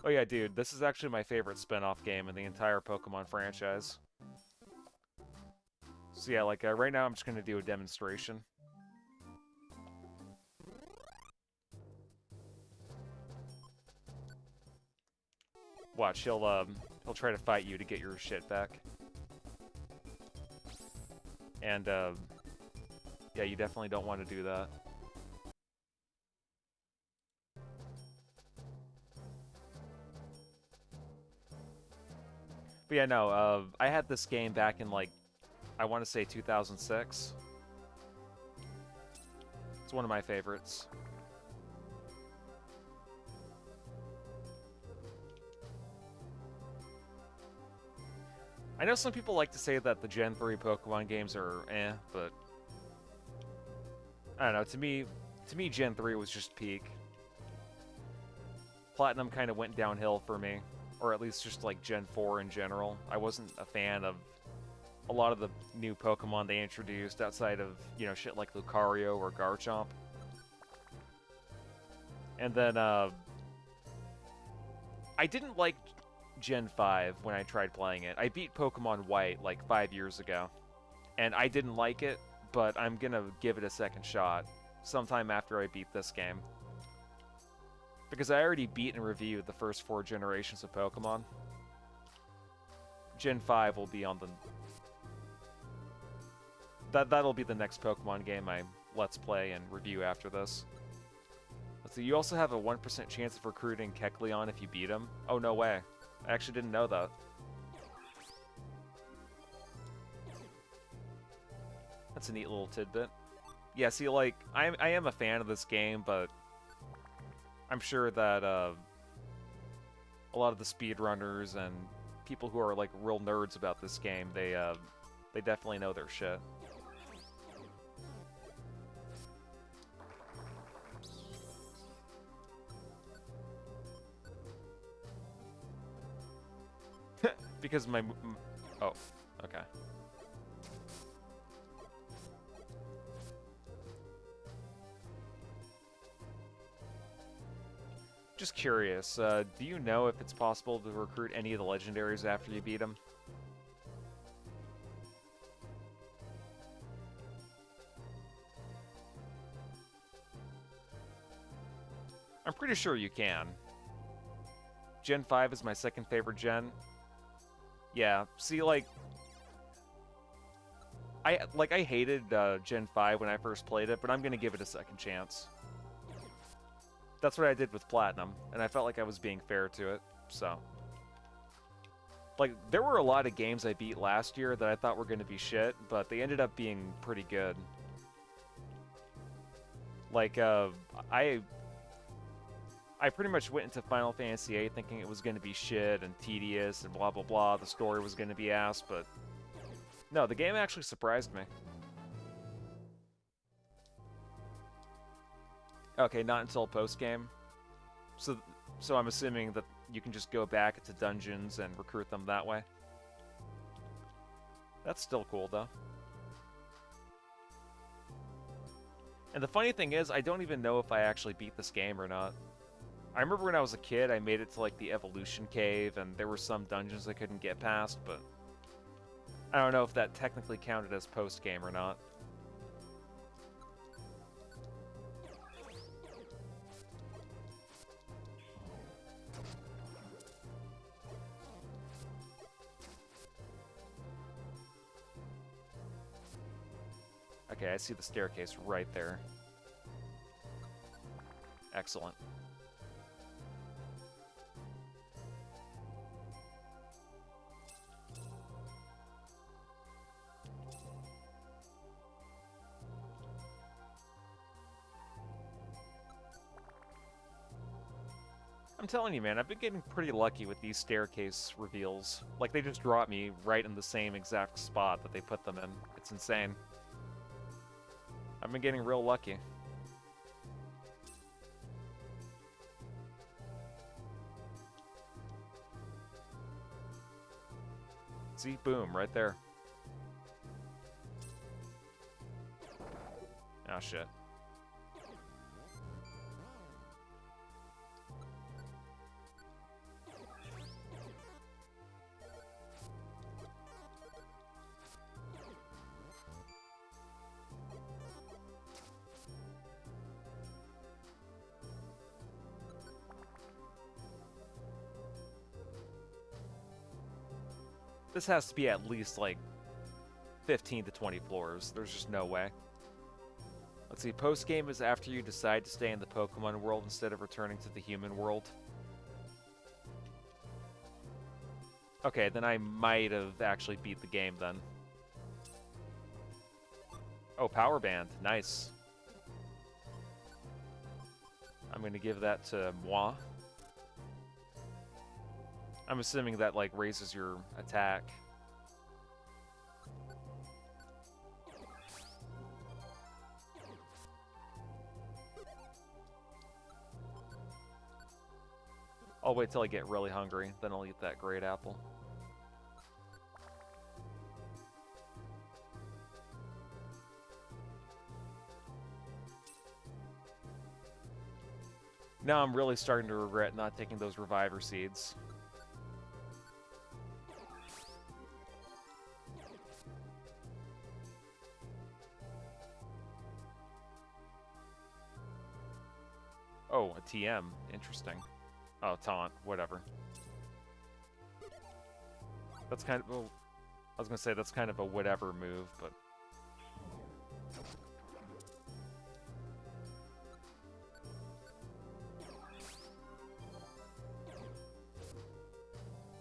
Oh yeah, dude, this is actually my favorite spin-off game in the entire Pokemon franchise. So yeah, like right now I'm just gonna do a demonstration. Watch, he'll try to fight you to get your shit back. And yeah, you definitely don't want to do that. But yeah, no, I had this game back in like, I want to say 2006. It's one of my favorites. I know some people like to say that the Gen 3 Pokemon games are eh, but I don't know, to me Gen 3 was just peak. Platinum kind of went downhill for me, or at least just like Gen 4 in general. I wasn't a fan of a lot of the new Pokemon they introduced outside of, you know, shit like Lucario or Garchomp. And then, I didn't like Gen 5 when I tried playing it. I beat Pokemon White like 5 years ago, and I didn't like it, but I'm gonna give it a second shot sometime after I beat this game. Because I already beat and reviewed the first 4 generations of Pokemon. Gen 5 will be on the... That'll be the next Pokemon game I Let's Play and review after this. Let's see, you also have a 1% chance of recruiting Kecleon if you beat him. Oh, no way. I actually didn't know that. That's a neat little tidbit. Yeah, see, like, I am a fan of this game, but I'm sure that a lot of the speedrunners and people who are, like, real nerds about this game, they definitely know their shit. Because my... Oh, okay. Just curious, do you know if it's possible to recruit any of the legendaries after you beat them? I'm pretty sure you can. Gen 5 is my second favorite gen. Yeah, see, like... I hated Gen 5 when I first played it, but I'm gonna give it a second chance. That's what I did with Platinum, and I felt like I was being fair to it, so... Like, there were a lot of games I beat last year that I thought were gonna be shit, but they ended up being pretty good. Like, I pretty much went into Final Fantasy VIII thinking it was gonna be shit and tedious and blah blah blah, the story was gonna be ass, but... No, the game actually surprised me. Okay, not until post-game. So I'm assuming that you can just go back to dungeons and recruit them that way. That's still cool, though. And the funny thing is, I don't even know if I actually beat this game or not. I remember when I was a kid, I made it to, like, the Evolution Cave, and there were some dungeons I couldn't get past, but... I don't know if that technically counted as post-game or not. Okay, I see the staircase right there. Excellent. I'm telling you, man, I've been getting pretty lucky with these staircase reveals. Like, they just drop me right in the same exact spot that they put them in. It's insane. I've been getting real lucky. See? Boom, right there. Oh, shit. This has to be at least, like, 15 to 20 floors. There's just no way. Let's see, post-game is after you decide to stay in the Pokemon world instead of returning to the human world. Okay, then I might have actually beat the game then. Oh, Power Band. Nice. I'm gonna give that to moi. I'm assuming that, like, raises your attack. I'll wait till I get really hungry, then I'll eat that great apple. Now I'm really starting to regret not taking those reviver seeds. Oh, a TM. Interesting. Oh, taunt. Whatever. That's kind of... Well, I was gonna say that's kind of a whatever move, but...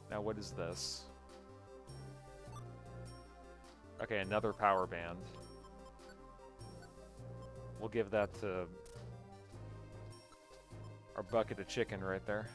Now what is this? Okay, another power band. We'll give that to our bucket of chicken right there.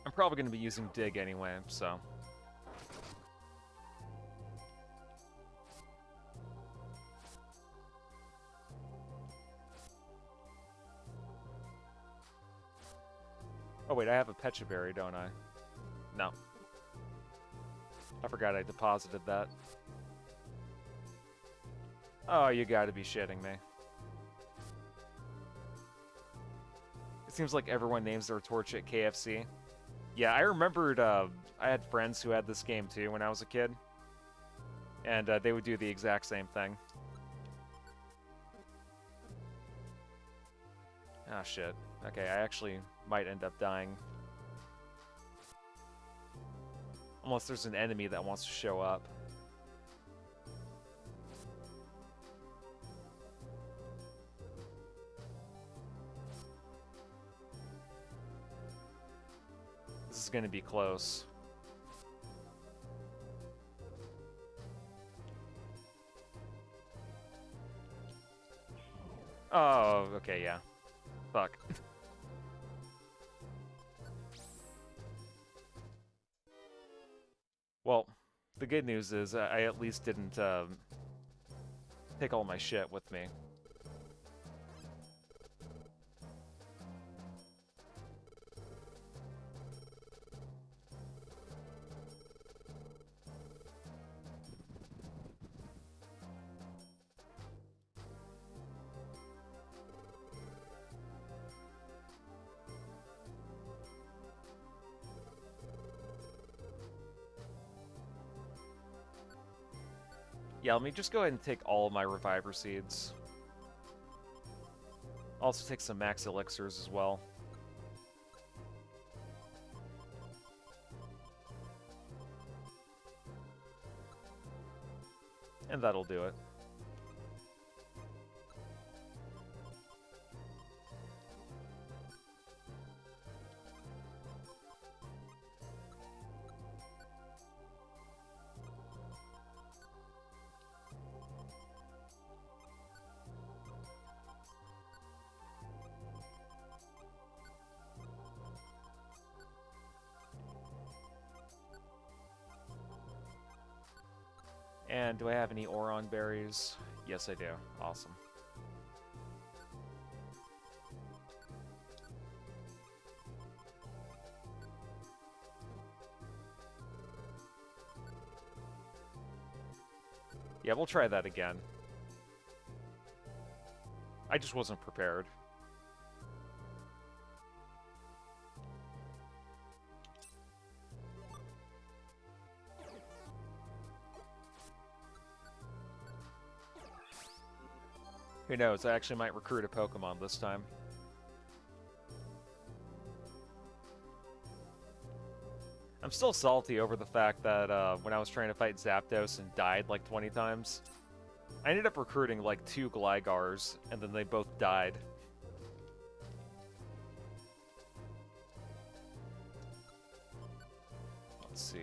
I'm probably going to be using Dig anyway, so... Oh wait, I have a Pecha Berry, don't I? No. I forgot I deposited that. Oh, you gotta be shitting me. It seems like everyone names their torch at KFC. Yeah, I remembered, I had friends who had this game too when I was a kid. And they would do the exact same thing. Ah, shit. Okay, I actually might end up dying. Unless there's an enemy that wants to show up. This is gonna be close. Oh, okay, yeah. Fuck. Well, the good news is I at least didn't take all my shit with me. Yeah, let me just go ahead and take all of my Reviver Seeds. Also take some Max Elixirs as well. And that'll do it. And do I have any Oron berries? Yes, I do. Awesome. Yeah, we'll try that again. I just wasn't prepared. Who knows, I actually might recruit a Pokemon this time. I'm still salty over the fact that when I was trying to fight Zapdos and died like 20 times, I ended up recruiting like 2 Glygars, and then they both died. Let's see.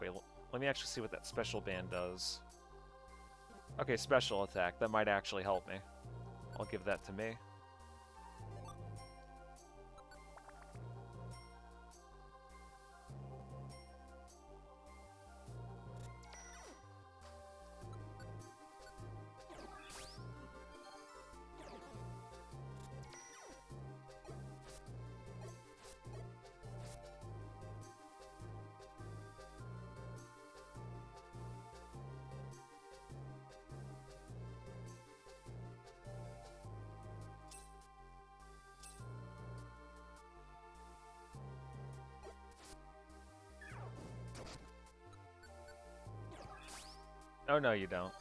Wait, let me actually see what that special band does. Okay, special attack. That might actually help me. I'll give that to me. Oh, no, you don't.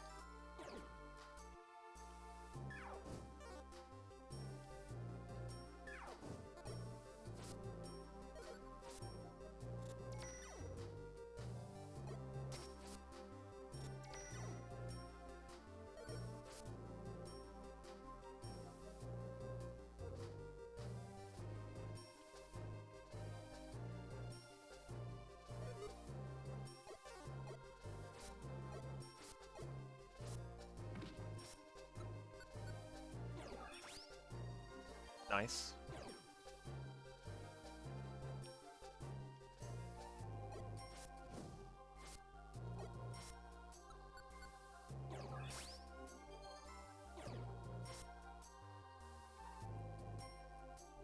Nice.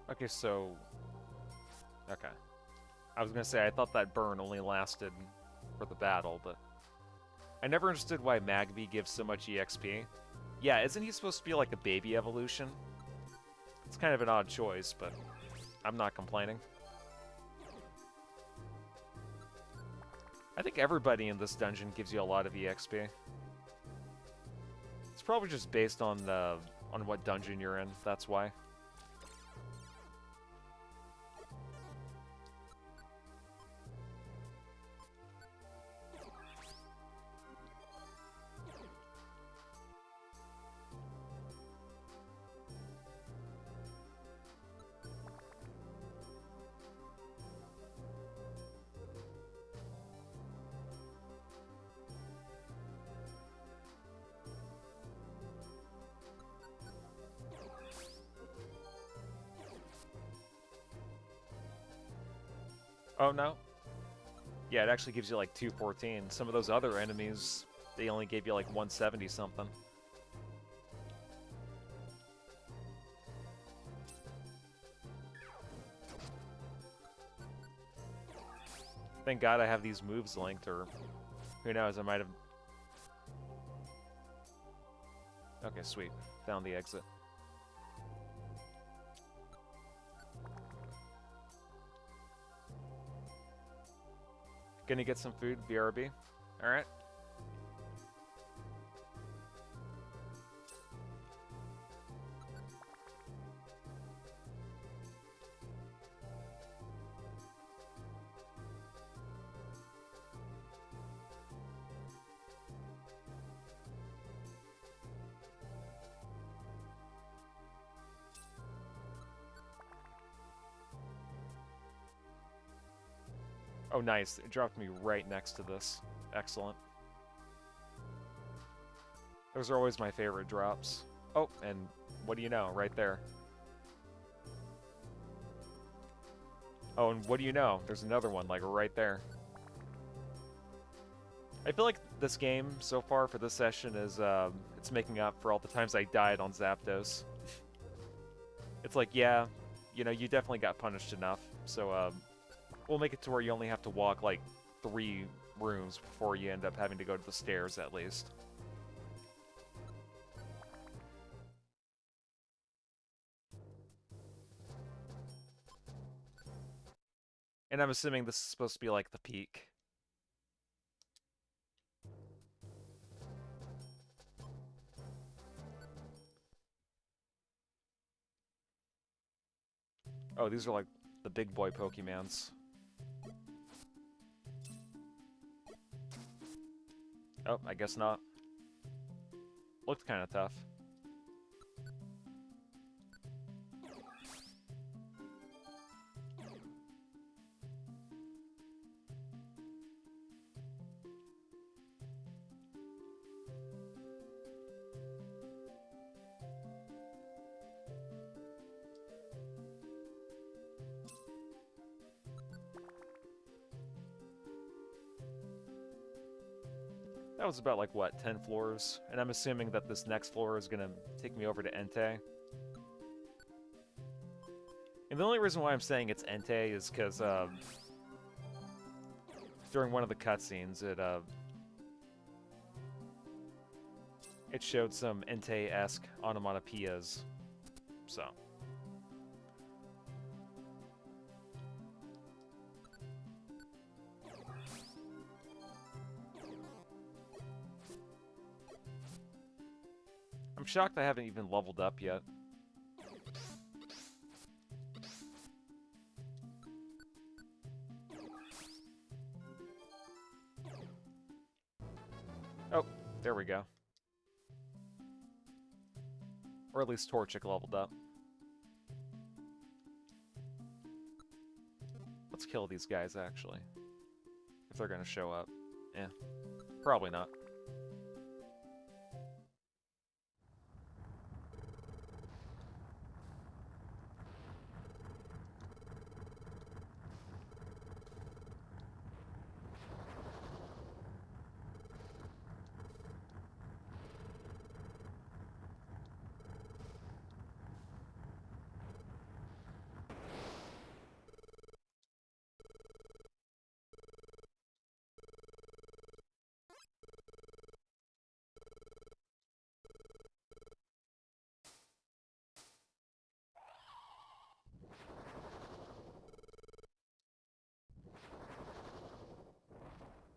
Okay, so... Okay. I was gonna say, I thought that burn only lasted for the battle, but... I never understood why Magby gives so much EXP. Yeah, isn't he supposed to be like a baby evolution? It's kind of an odd choice, but I'm not complaining. I think everybody in this dungeon gives you a lot of EXP. It's probably just based on what dungeon you're in, that's why. Oh, no? Yeah, it actually gives you like 214. Some of those other enemies, they only gave you like 170 something. Thank God I have these moves linked, or who knows, I might have... Okay, sweet. Found the exit. Gonna get some food, BRB. Alright. Oh, nice. It dropped me right next to this. Excellent. Those are always my favorite drops. Oh, and what do you know? Right there. Oh, and what do you know? There's another one, like, right there. I feel like this game, so far for this session, is, it's making up for all the times I died on Zapdos. It's like, yeah, you know, you definitely got punished enough, so, we'll make it to where you only have to walk, like, 3 rooms before you end up having to go to the stairs, at least. And I'm assuming this is supposed to be, like, the peak. Oh, these are, like, the big boy Pokemons. Oh, I guess not. Looked kind of tough. That was about, like, what, 10 floors? And I'm assuming that this next floor is gonna take me over to Entei. And the only reason why I'm saying it's Entei is because, during one of the cutscenes, it showed some Entei-esque onomatopoeias, so... I'm shocked I haven't even leveled up yet. Oh, there we go. Or at least Torchic leveled up. Let's kill these guys, actually. If they're gonna show up. Yeah. Probably not.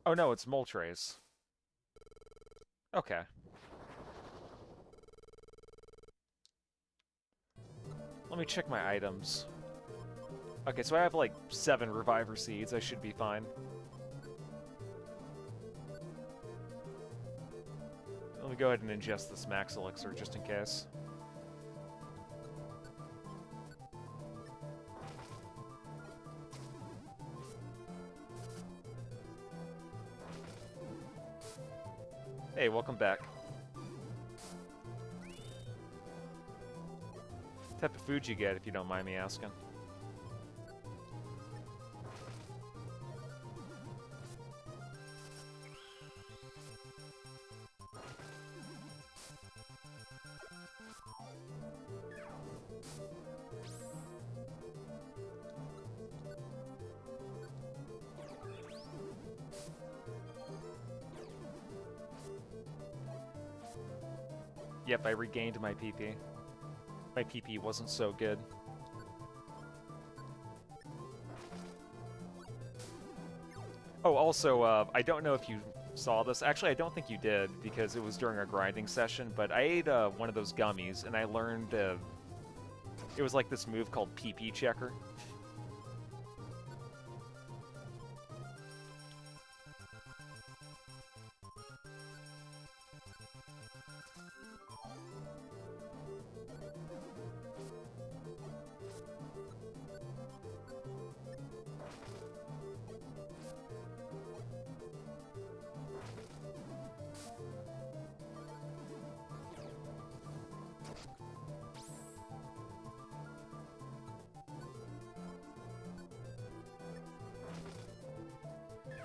Oh no, it's Moltres. Okay. Let me check my items. Okay, so I have like 7 Reviver Seeds. I should be fine. Let me go ahead and ingest this Max Elixir just in case. Hey, welcome back. What type of food you get, if you don't mind me asking? Yep, I regained my PP. My PP wasn't so good. Oh, also, I don't know if you saw this. Actually, I don't think you did, because it was during a grinding session, but I ate one of those gummies, and I learned it was like this move called PP Checker.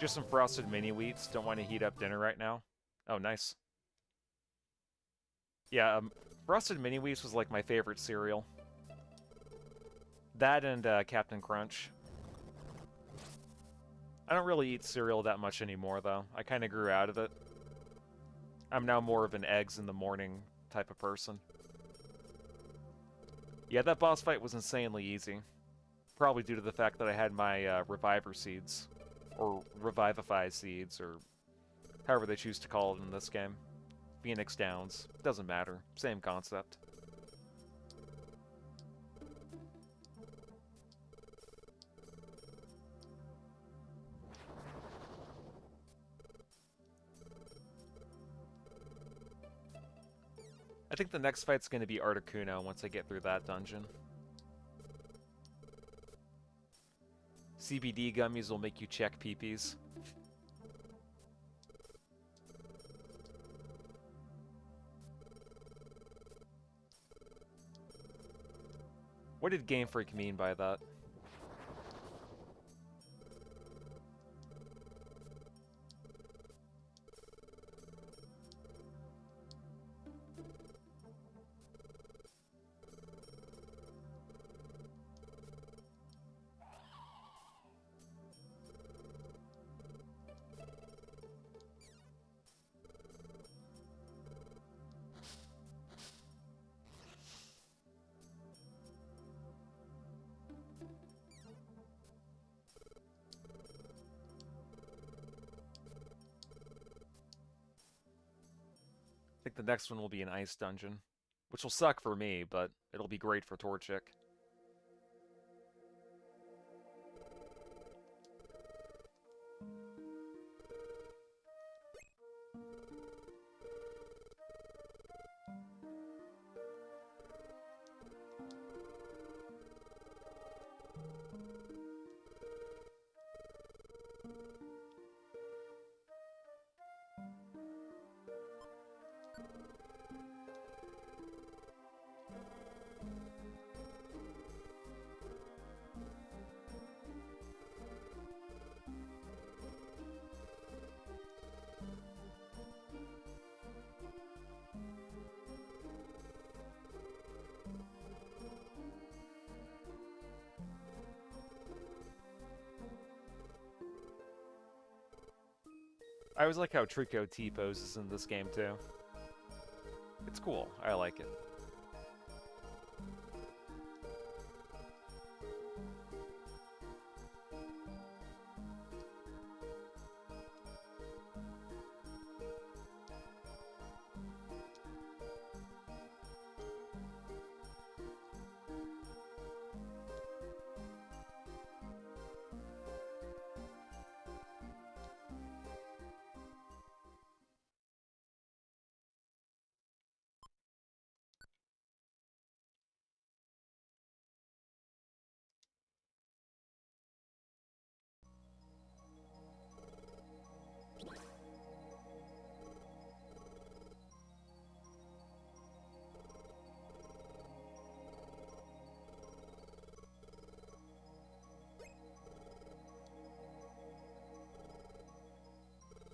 Just some frosted mini wheats. Don't want to heat up dinner right now. Oh, nice. Yeah, frosted mini wheats was like my favorite cereal. That and Captain Crunch. I don't really eat cereal that much anymore, though. I kind of grew out of it. I'm now more of an eggs in the morning type of person. Yeah, that boss fight was insanely easy. Probably due to the fact that I had my Reviver Seeds. Or Revivify Seeds, or however they choose to call it in this game. Phoenix Downs. Doesn't matter. Same concept. I think the next fight's going to be Articuno once I get through that dungeon. CBD gummies will make you check peepees. What did Game Freak mean by that? think the next one will be an ice dungeon, which will suck for me, but it'll be great for Torchic. I always like how Trico T-poses in this game, too. It's cool. I like it.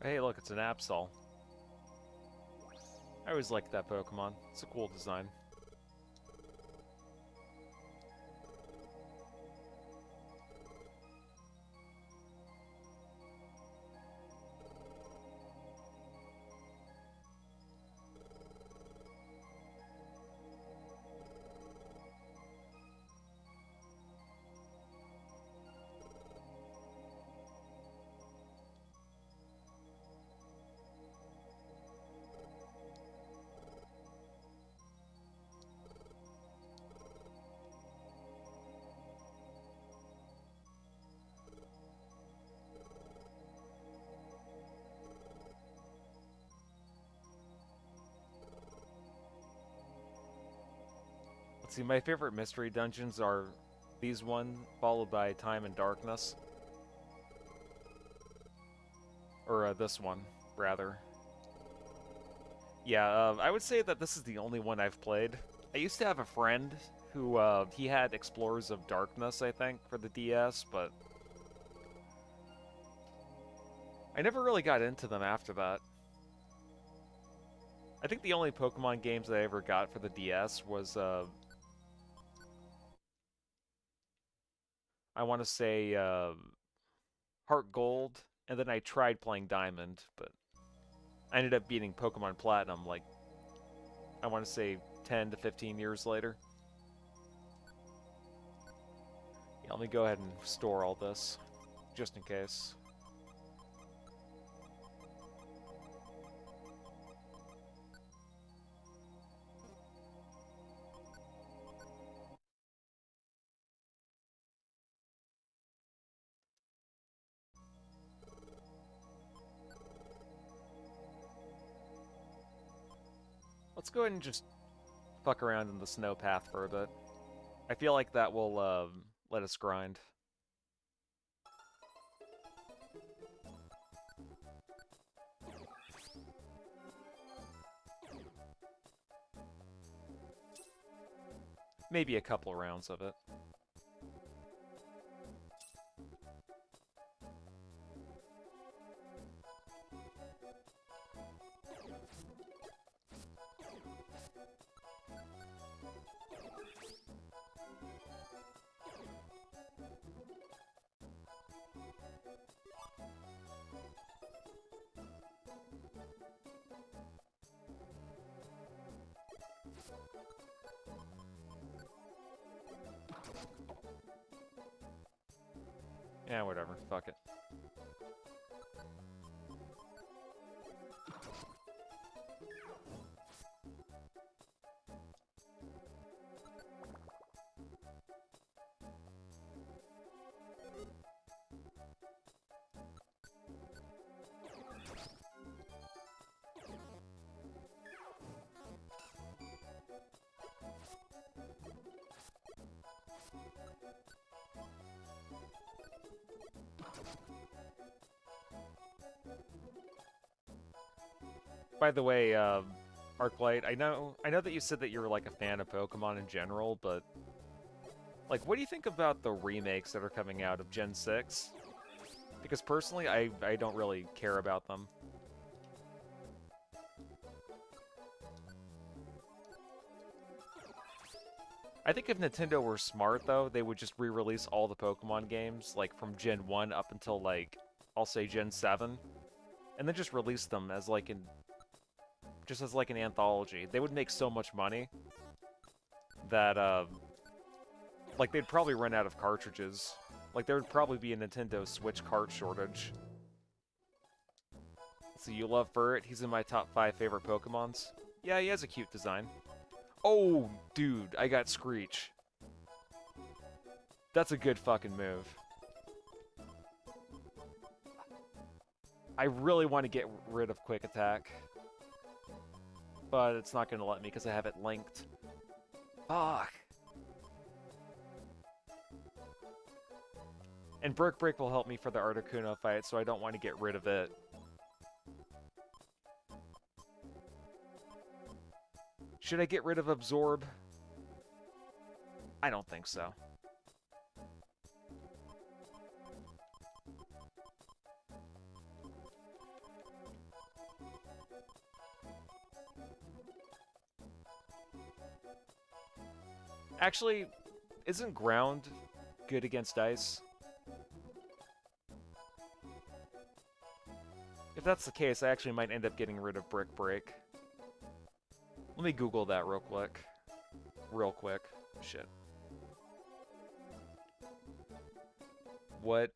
Hey, look, it's an Absol. I always liked that Pokemon. It's a cool design. Let's see, my favorite mystery dungeons are these one, followed by Time and Darkness. Or this one, rather. Yeah, I would say that this is the only one I've played. I used to have a friend who, he had Explorers of Darkness, I think, for the DS, but I never really got into them after that. I think the only Pokemon games I ever got for the DS was, I want to say, Heart Gold, and then I tried playing Diamond, but I ended up beating Pokemon Platinum, like, I want to say 10 to 15 years later. Yeah, let me go ahead and store all this, just in case. Let's go ahead and just fuck around in the snow path for a bit. I feel like that will, let us grind. Maybe a couple rounds of it. Yeah, whatever. Fuck it. By the way, Arclight, I know that you said that you're like a fan of Pokemon in general, but like, what do you think about the remakes that are coming out of Gen 6? Because personally, I don't really care about them. I think if Nintendo were smart, though, they would just re-release all the Pokemon games, like, from Gen 1 up until, like, I'll say Gen 7, and then just release them as, like, just as, like, an anthology. They would make so much money that, like, they'd probably run out of cartridges. Like, there would probably be a Nintendo Switch cart shortage. So you love Furret? He's in my top 5 favorite Pokemons. Yeah, he has a cute design. Oh, dude, I got Screech. That's a good fucking move. I really want to get rid of Quick Attack. But it's not going to let me because I have it linked. Fuck. And Brick Break will help me for the Articuno fight, so I don't want to get rid of it. Should I get rid of Absorb? I don't think so. Actually, isn't Ground good against Ice? If that's the case, I actually might end up getting rid of Brick Break. Let me Google that real quick. Shit. What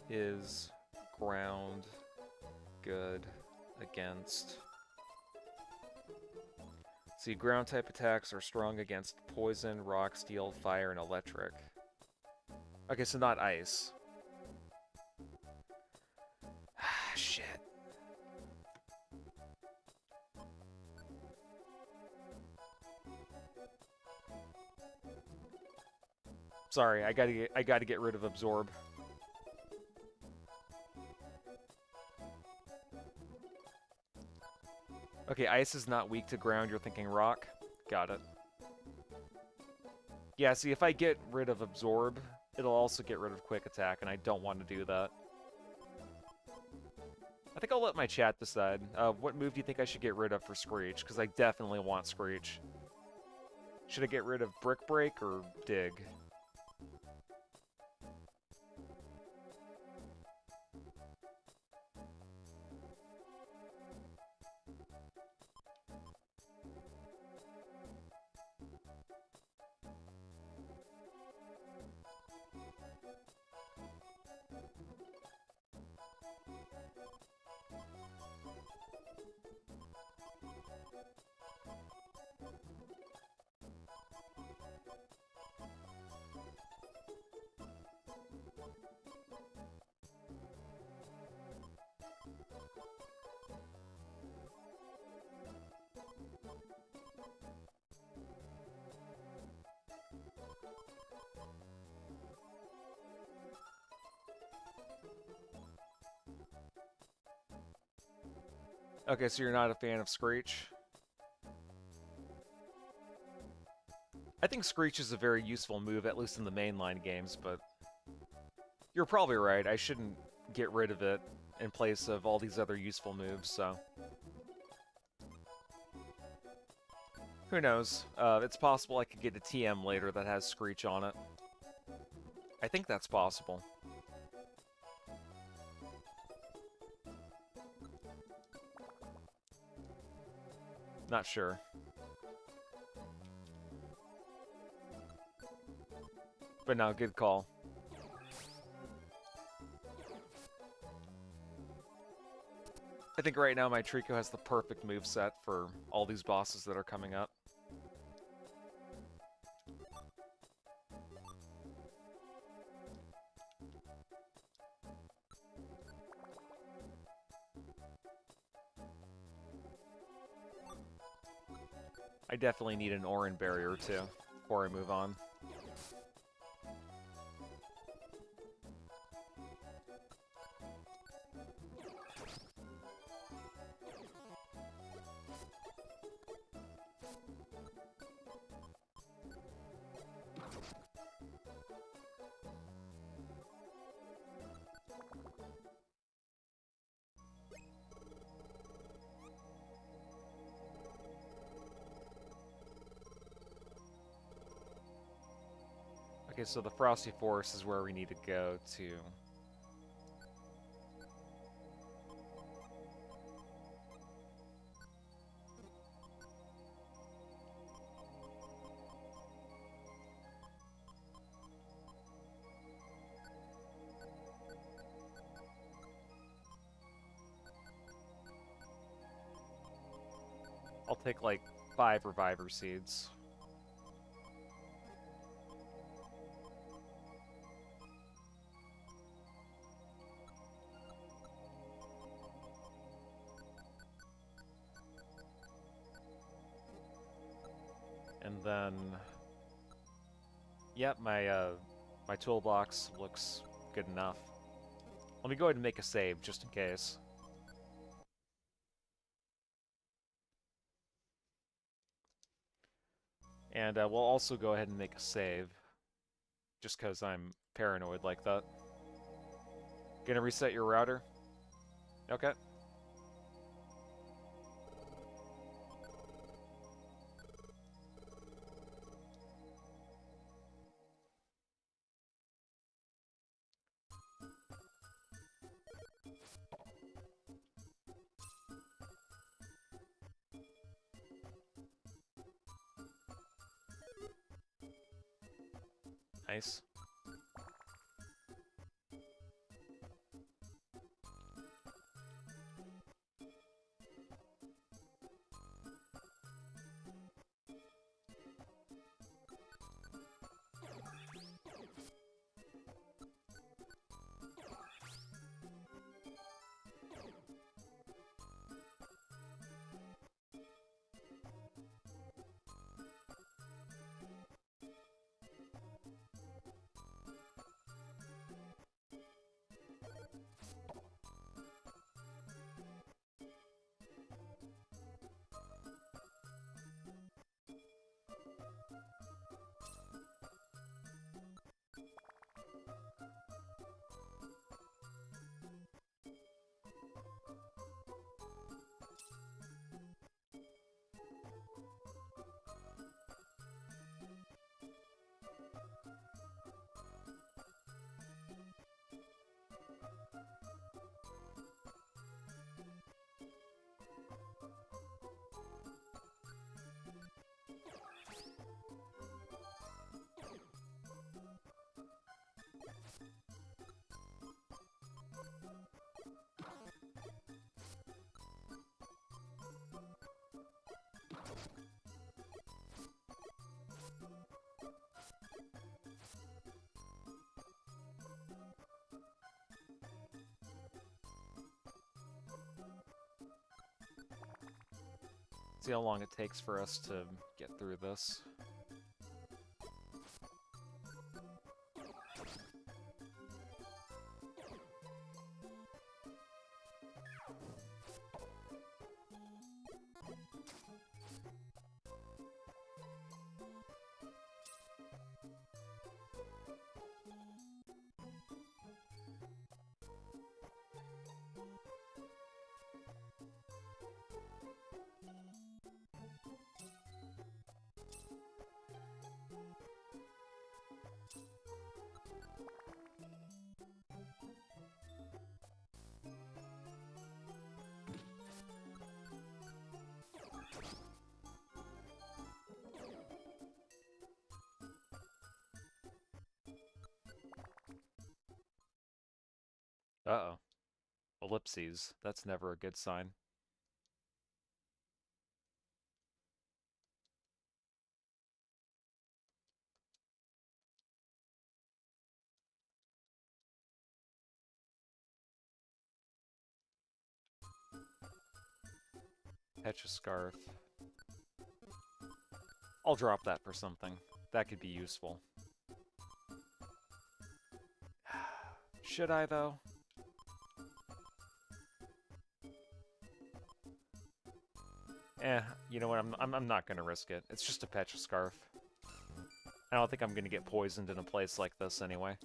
is Ground good against? See, ground type attacks are strong against poison, rock, steel, fire, and electric. Okay, so not ice. Shit. Sorry, I gotta get rid of Absorb. Okay, ice is not weak to ground, you're thinking rock? Got it. Yeah, see, if I get rid of Absorb, it'll also get rid of Quick Attack, and I don't want to do that. I think I'll let my chat decide. What move do you think I should get rid of for Screech? Because I definitely want Screech. Should I get rid of Brick Break or Dig? Okay, so you're not a fan of Screech? I think Screech is a very useful move, at least in the mainline games, but you're probably right. I shouldn't get rid of it in place of all these other useful moves, so... Who knows? It's possible I could get a TM later that has Screech on it. I think that's possible. Not sure. But no, good call. I think right now my Trico has the perfect moveset for all these bosses that are coming up. I definitely need an Oran Berry or two before I move on. Okay, so the Frosty Forest is where we need to go to. I'll take like 5 Reviver Seeds. And then, yep, my toolbox looks good enough. Let me go ahead and make a save, just in case. And we'll also go ahead and make a save, just because I'm paranoid like that. Gonna reset your router? Okay. Nice. See how long it takes for us to get through this. Uh-oh. Ellipses. That's never a good sign. Catch a scarf. I'll drop that for something. That could be useful. Should I, though? You know what? I'm not gonna risk it. It's just a Petra Scarf. I don't think I'm gonna get poisoned in a place like this anyway.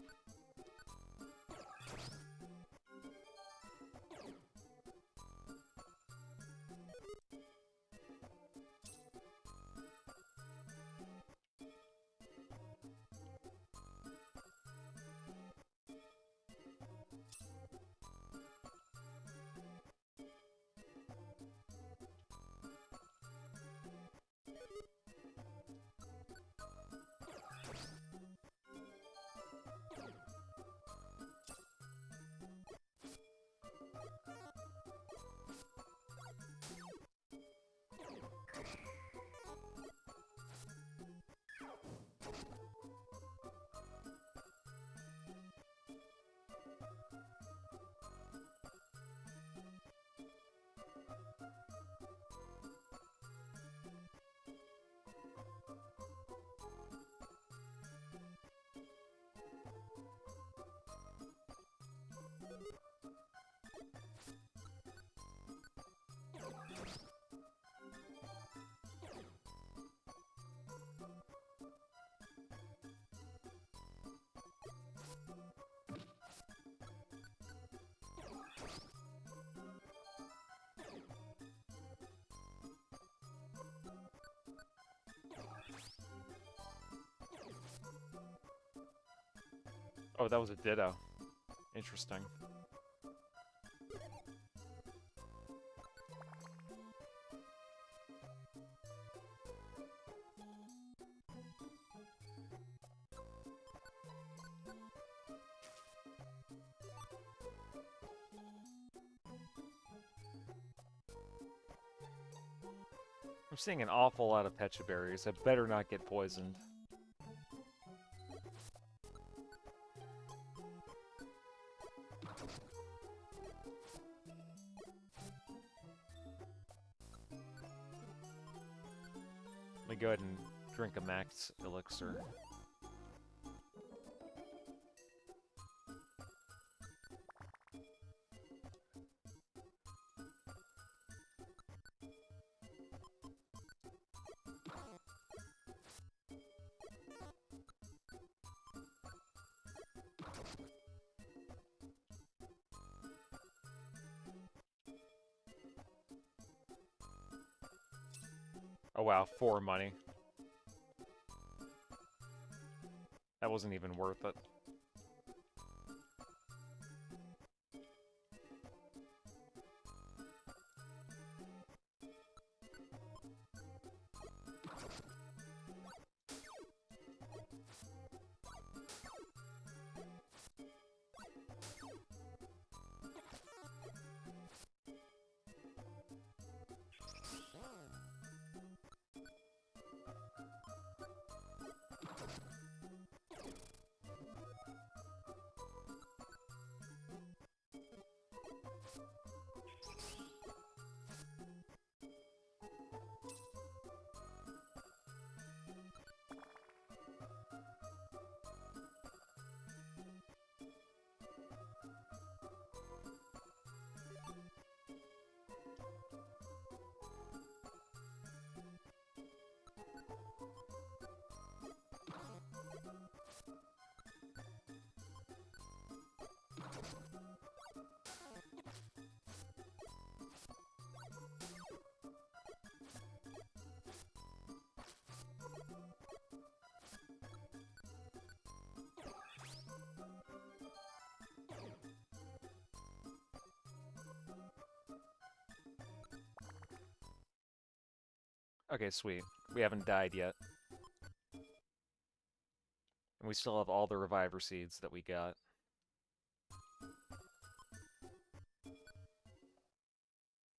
Oh, that was a Ditto. Interesting. I'm seeing an awful lot of Pecha Berries. I better not get poisoned. Let me go ahead and drink a max elixir. Oh wow, 4 money. That wasn't even worth it. Okay, sweet. We haven't died yet. And we still have all the Reviver Seeds that we got.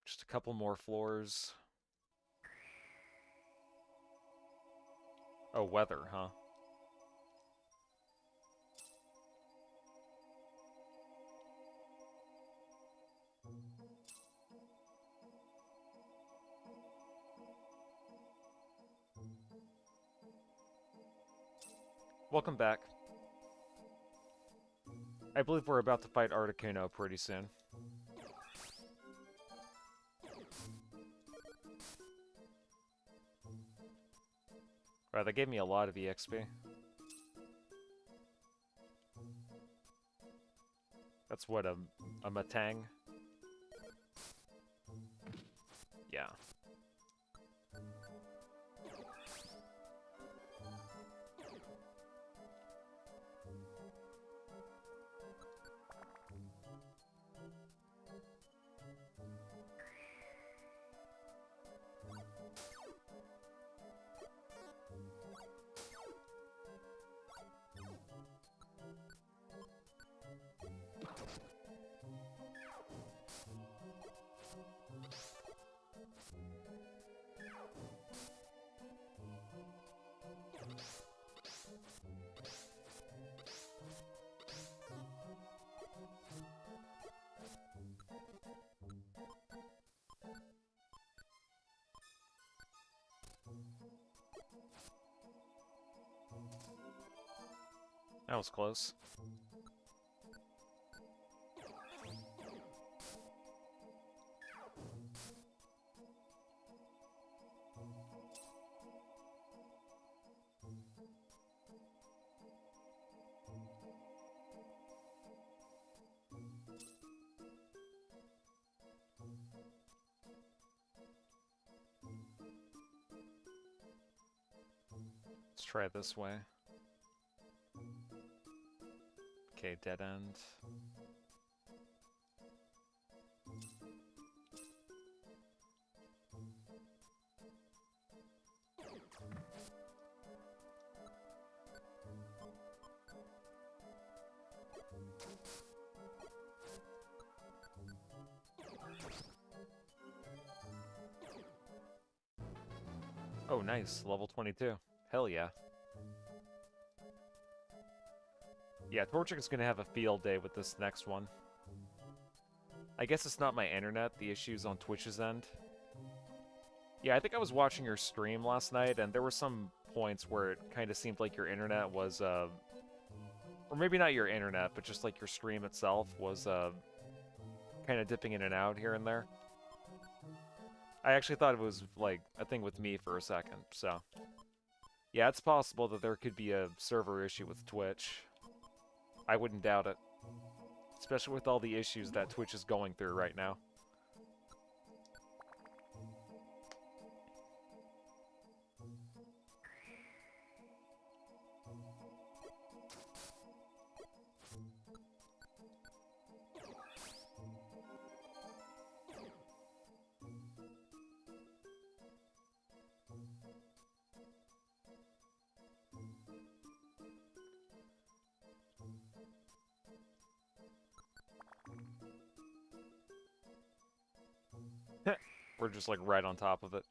Just a couple more floors. Oh, weather, huh? Welcome back. I believe we're about to fight Articuno pretty soon. Right, that gave me a lot of EXP. That's what, a Matang? Yeah. That was close. try this way. Okay, dead end. Oh, nice. Level 22. Hell yeah. Yeah, Torchic's gonna have a field day with this next one. I guess it's not my internet, the issue's on Twitch's end. Yeah, I think I was watching your stream last night, and there were some points where it kind of seemed like your internet was, or maybe not your internet, but just like your stream itself was, kind of dipping in and out here and there. I actually thought it was, like, a thing with me for a second, so... Yeah, it's possible that there could be a server issue with Twitch. I wouldn't doubt it. Especially with all the issues that Twitch is going through right now. We're just, like, right on top of it.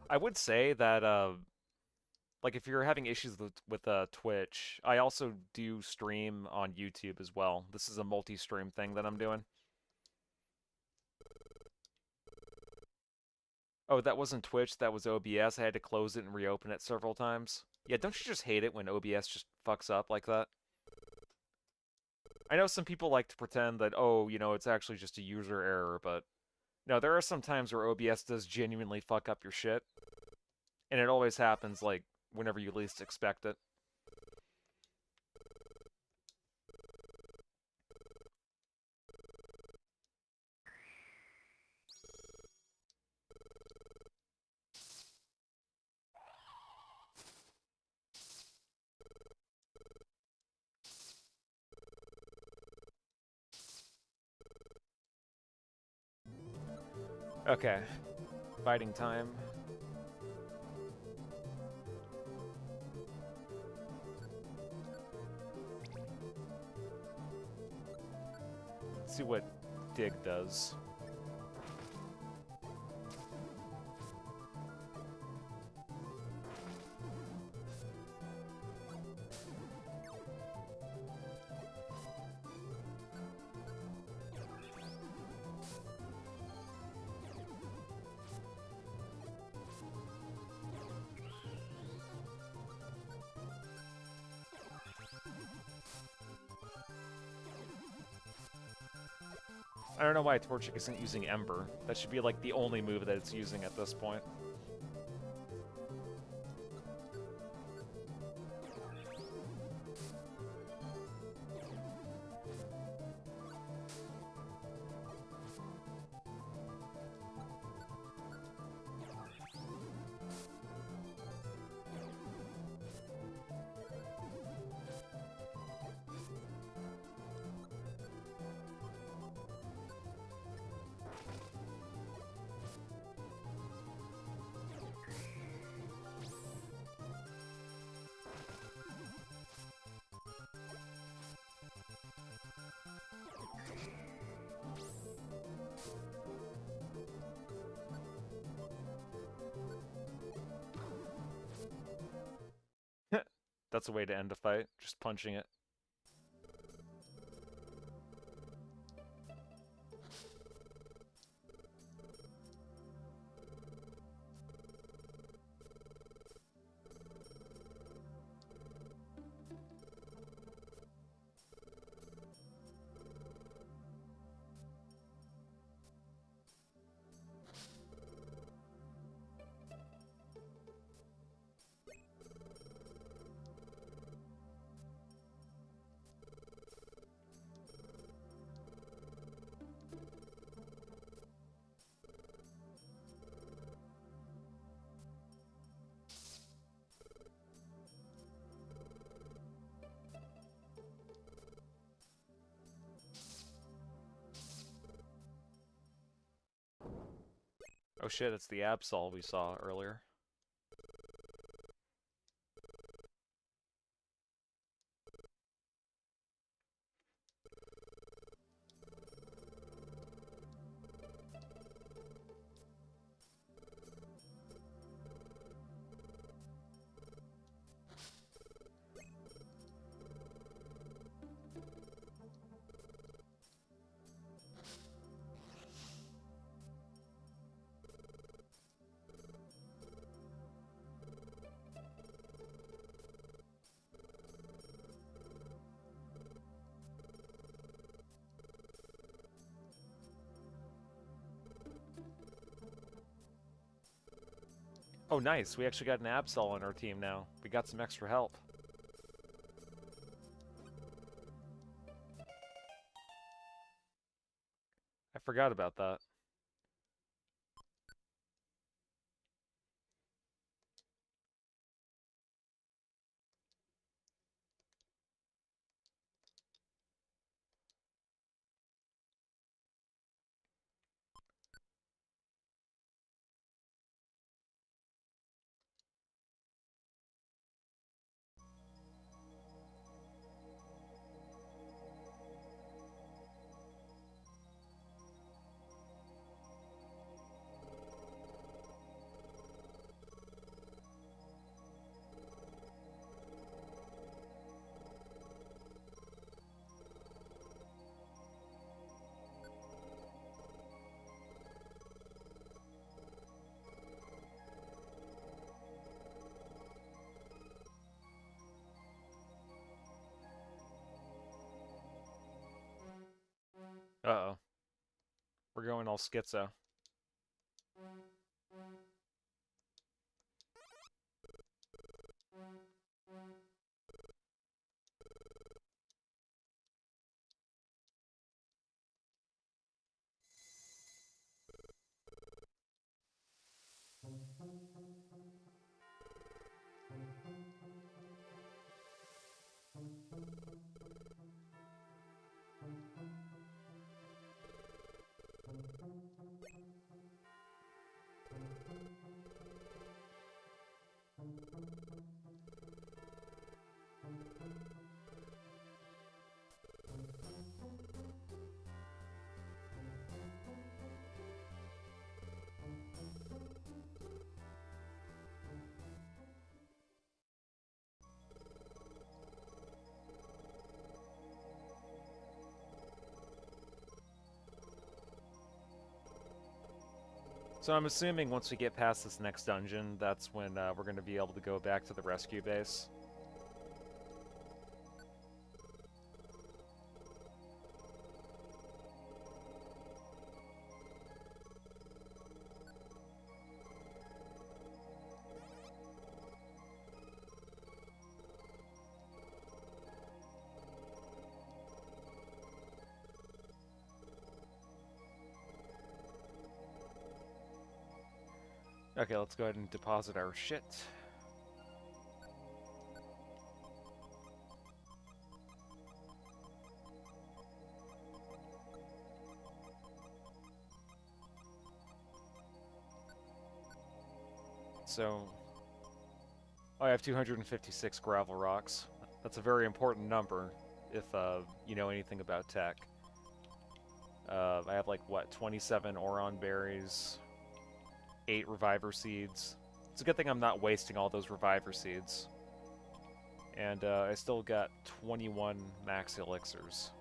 I would say that, like, if you're having issues with Twitch, I also do stream on YouTube as well. This is a multi-stream thing that I'm doing. Oh, that wasn't Twitch, that was OBS. I had to close it and reopen it several times. Yeah, don't you just hate it when OBS just fucks up like that? I know some people like to pretend that, oh, you know, it's actually just a user error, but... No, there are some times where OBS does genuinely fuck up your shit. And it always happens, like, whenever you least expect it. Okay. Fighting time. Let's see what Dig does. I don't know why Torchic isn't using Ember. That should be like the only move that it's using at this point. That's a way to end a fight, just punching it. Oh shit, it's the Absol we saw earlier. Oh, nice. We actually got an Absol on our team now. We got some extra help. I forgot about that. Uh-oh. We're going all schizo. So I'm assuming once we get past this next dungeon, that's when we're going to be able to go back to the rescue base. Okay, let's go ahead and deposit our shit. So, I have 256 gravel rocks. That's a very important number if you know anything about tech. I have like, what, 27 Oron berries, 8 reviver seeds. It's a good thing I'm not wasting all those reviver seeds. And I still got 21 max elixirs.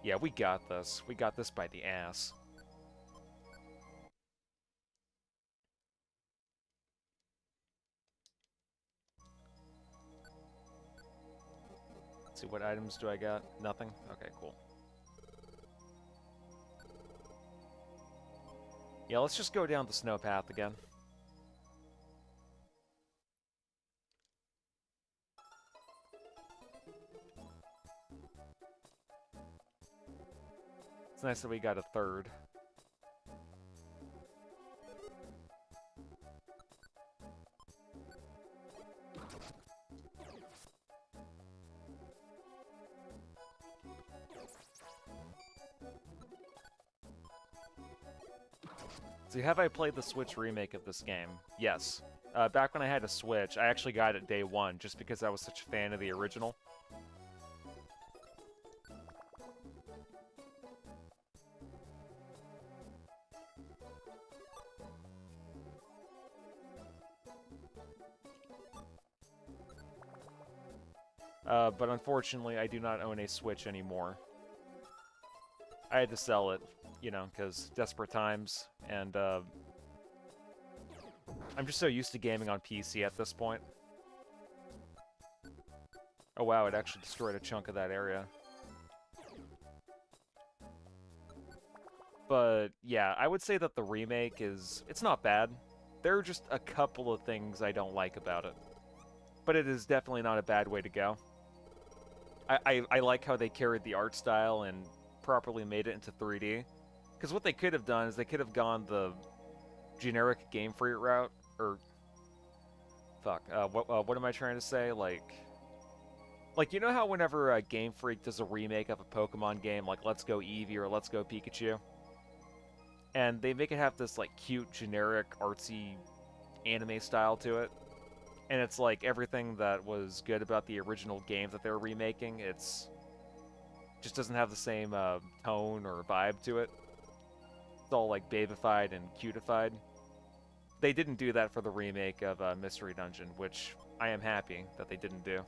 Yeah, we got this. We got this by the ass. Let's see, what items do I got? Nothing? Okay, cool. Yeah, let's just go down the snow path again. It's nice that we got a third. So have I played the Switch remake of this game? Yes. Back when I had a Switch, I actually got it day one, just because I was such a fan of the original. But unfortunately, I do not own a Switch anymore. I had to sell it, you know, because desperate times, and I'm just so used to gaming on PC at this point. Oh wow, it actually destroyed a chunk of that area. But yeah, I would say that the remake it's not bad. There are just a couple of things I don't like about it. But it is definitely not a bad way to go. I like how they carried the art style and properly made it into 3D. Because what they could have done is they could have gone the generic Game Freak route, or fuck, what am I trying to say? Like you know how whenever Game Freak does a remake of a Pokemon game, like Let's Go Eevee or Let's Go Pikachu, and they make it have this like cute, generic, artsy anime style to it, and it's like everything that was good about the original game that they're remaking, it's just doesn't have the same tone or vibe to it. It's all like babified and cutified. They didn't do that for the remake of Mystery Dungeon, which I am happy that they didn't do.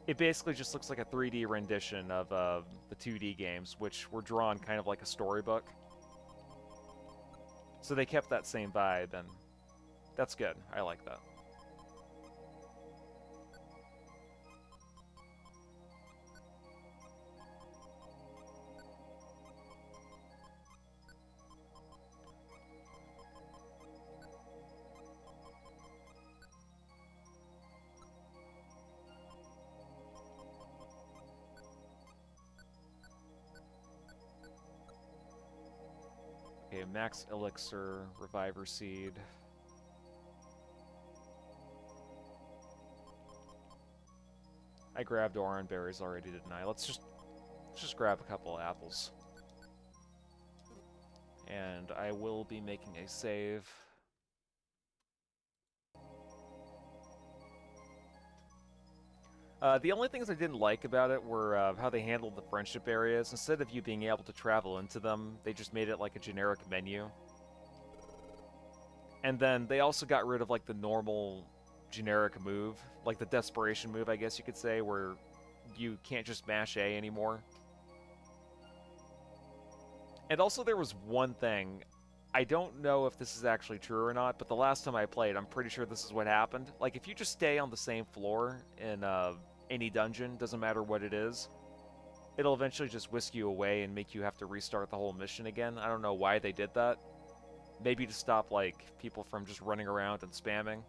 It basically just looks like a 3D rendition of the 2D games, which were drawn kind of like a storybook. So they kept that same vibe, and that's good. I like that. Okay, Max Elixir, Reviver Seed. I grabbed Oran Berries already, didn't I? Let's just grab a couple of apples. And I will be making a save. The only things I didn't like about it were how they handled the friendship areas. Instead of you being able to travel into them, they just made it like a generic menu. And then they also got rid of like the normal generic move, like the desperation move, I guess you could say, where you can't just mash A anymore. And also there was one thing, I don't know if this is actually true or not, but the last time I played, I'm pretty sure this is what happened. Like, if you just stay on the same floor in any dungeon, doesn't matter what it is, it'll eventually just whisk you away and make you have to restart the whole mission again. I don't know why they did that. Maybe to stop, like, people from just running around and spamming,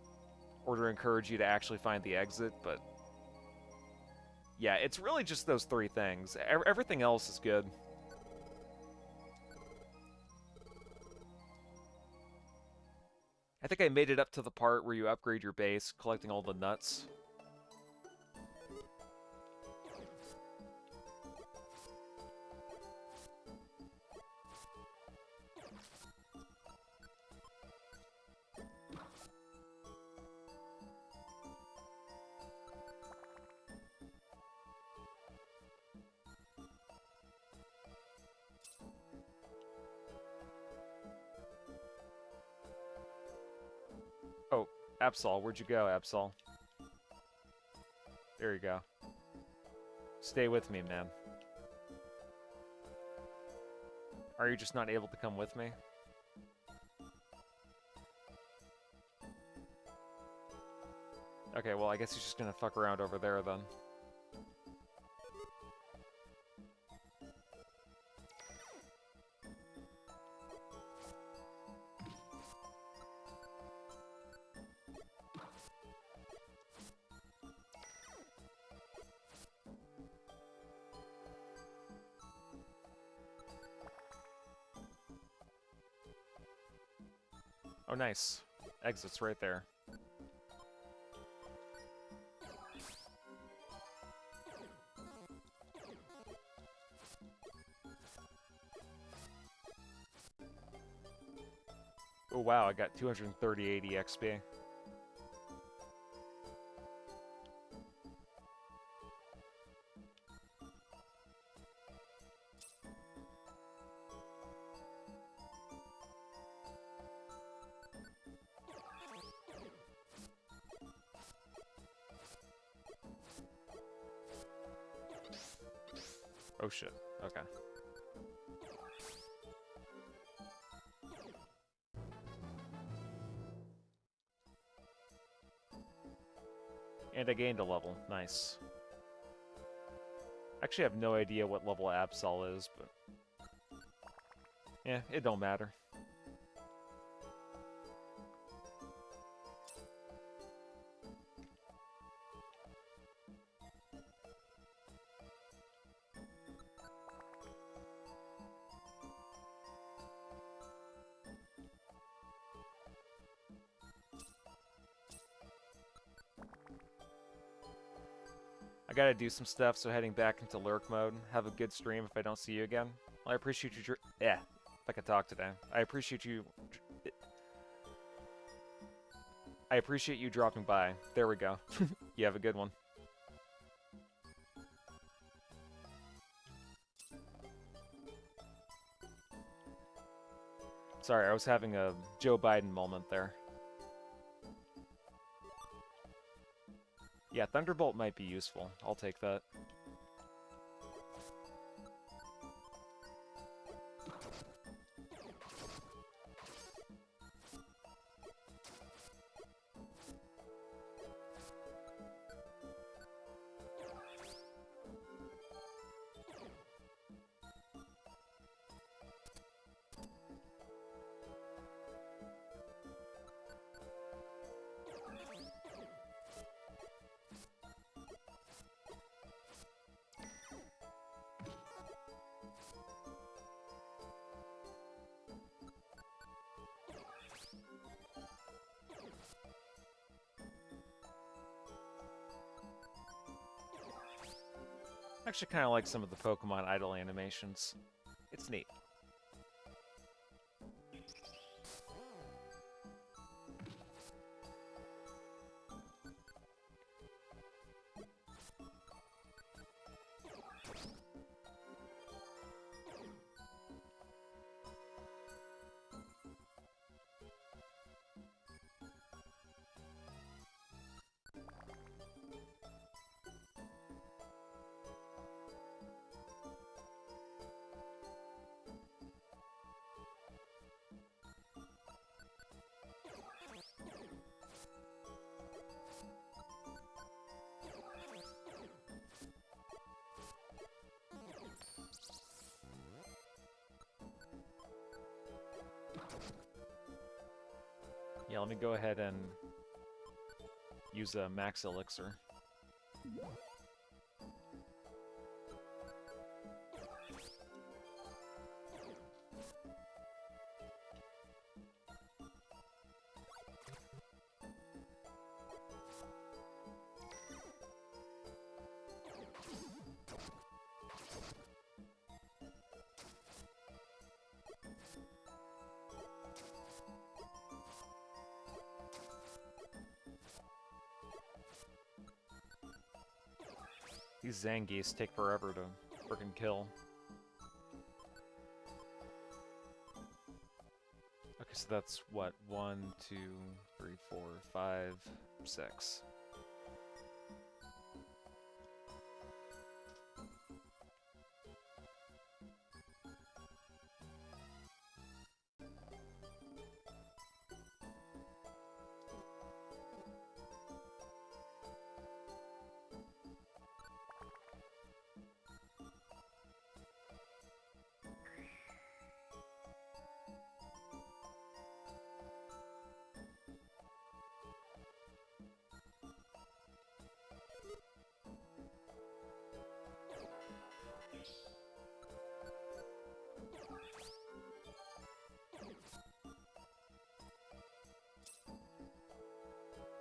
or to encourage you to actually find the exit, but yeah, it's really just those three things. Everything else is good. I think I made it up to the part where you upgrade your base, collecting all the nuts. Oh, Absol, where'd you go, Absol? There you go. Stay with me, man. Are you just not able to come with me? Okay, well, I guess he's just gonna fuck around over there, then. Oh, nice. Exit's right there. Oh wow, I got 230 XP. Oh shit, okay. And I gained a level, nice. Actually, I have no idea what level Absol is, but... yeah, it don't matter. I gotta do some stuff, so heading back into lurk mode. Have a good stream if I don't see you again. Well, I appreciate you. Yeah, if I could talk today. I appreciate you. I appreciate you dropping by. There we go. You have a good one. Sorry, I was having a Joe Biden moment there. Yeah, Thunderbolt might be useful. I'll take that. I actually kind of like some of the Pokemon Idol animations. It's neat. Yeah, let me go ahead and use a Max Elixir. These Zangiefs take forever to frickin' kill. Okay, so that's what? 1, 2, 3, 4, 5, 6.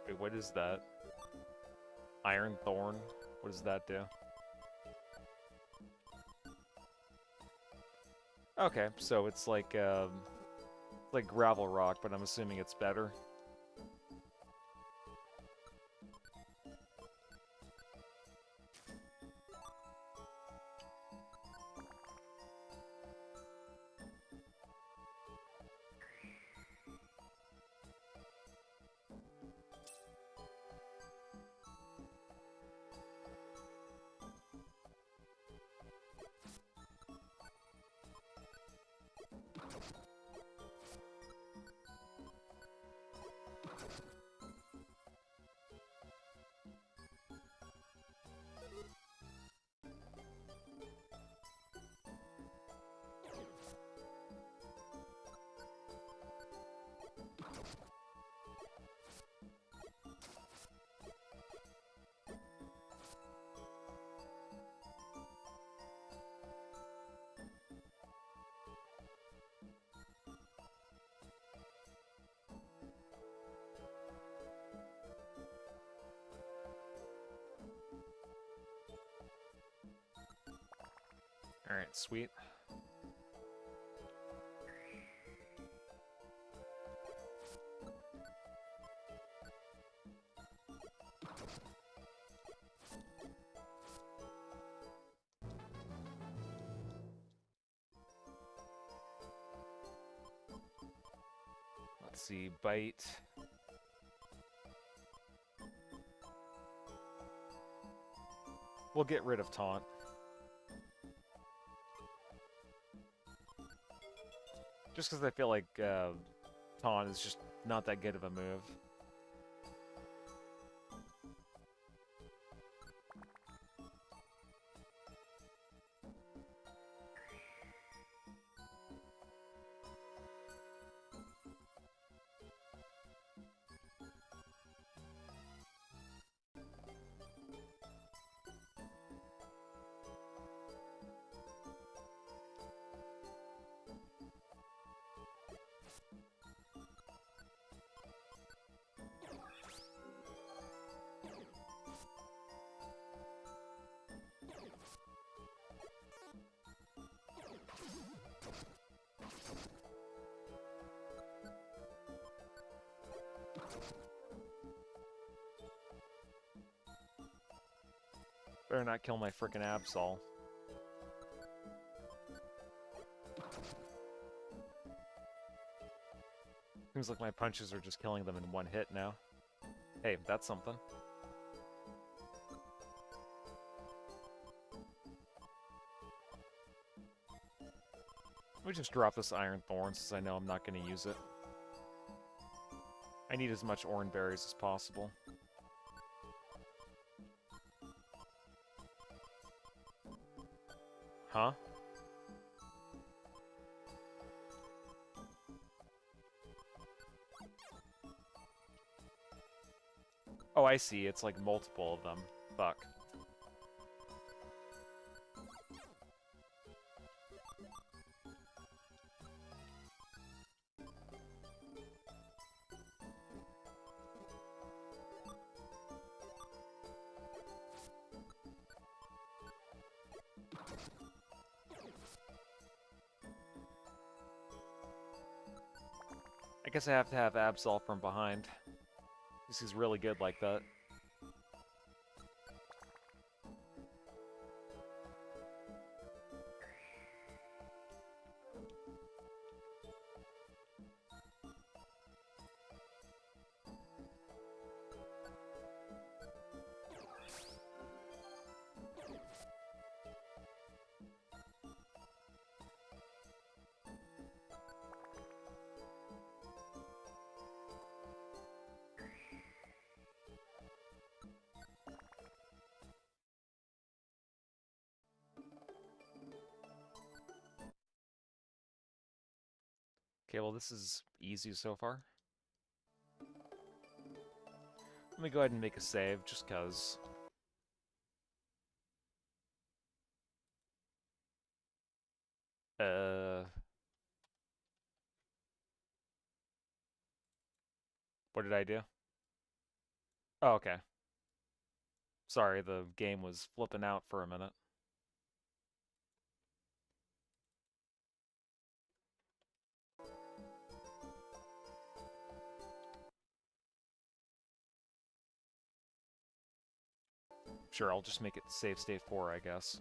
Wait, what is that? Iron Thorn? What does that do? Okay, so it's like Like gravel rock, but I'm assuming it's better. Alright, sweet. Let's see, bite. We'll get rid of taunt. Just because I feel like taunt is just not that good of a move. Better not kill my frickin' Absol. Seems like my punches are just killing them in one hit now. Hey, that's something. Let me just drop this Iron Thorn since I know I'm not going to use it. I need as much Oran Berries as possible. Huh? Oh, I see. It's like multiple of them. Fuck. I guess I have to have Absol from behind. This is really good like that. Okay, well this is easy so far. Let me go ahead and make a save, just cause. What did I do? Oh, okay. Sorry, the game was flipping out for a minute. Sure, I'll just make it save state 4, I guess.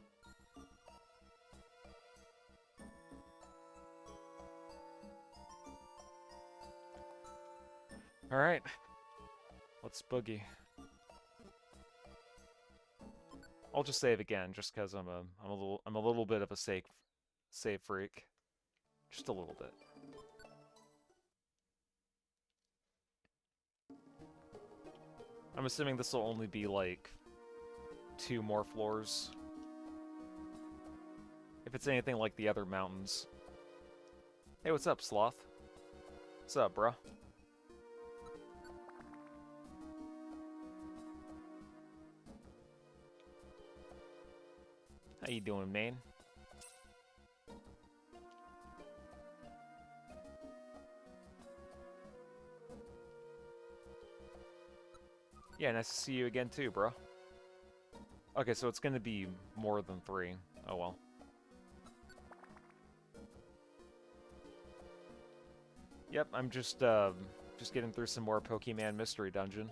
Alright. Let's boogie. I'll just save again, just because I'm a little bit of a save freak. Just a little bit. I'm assuming this will only be like 2 more floors. If it's anything like the other mountains. Hey, what's up, Sloth? What's up, bruh? How you doing, man? Yeah, nice to see you again too, bro. Okay, so it's gonna be more than 3. Oh well. Yep, I'm just getting through some more Pokemon Mystery Dungeon.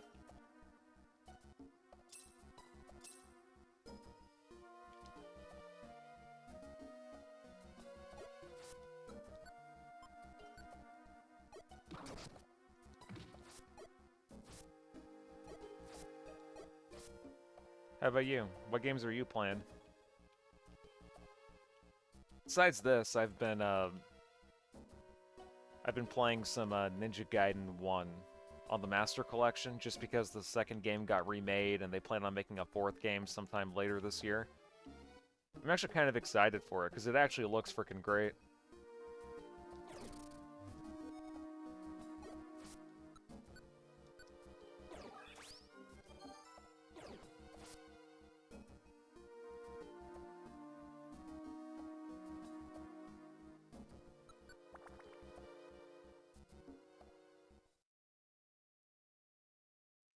How about you? What games are you playing? Besides this, I've been playing some Ninja Gaiden 1 on the Master Collection, just because the second game got remade and they plan on making a 4th game sometime later this year. I'm actually kind of excited for it, because it actually looks freaking great.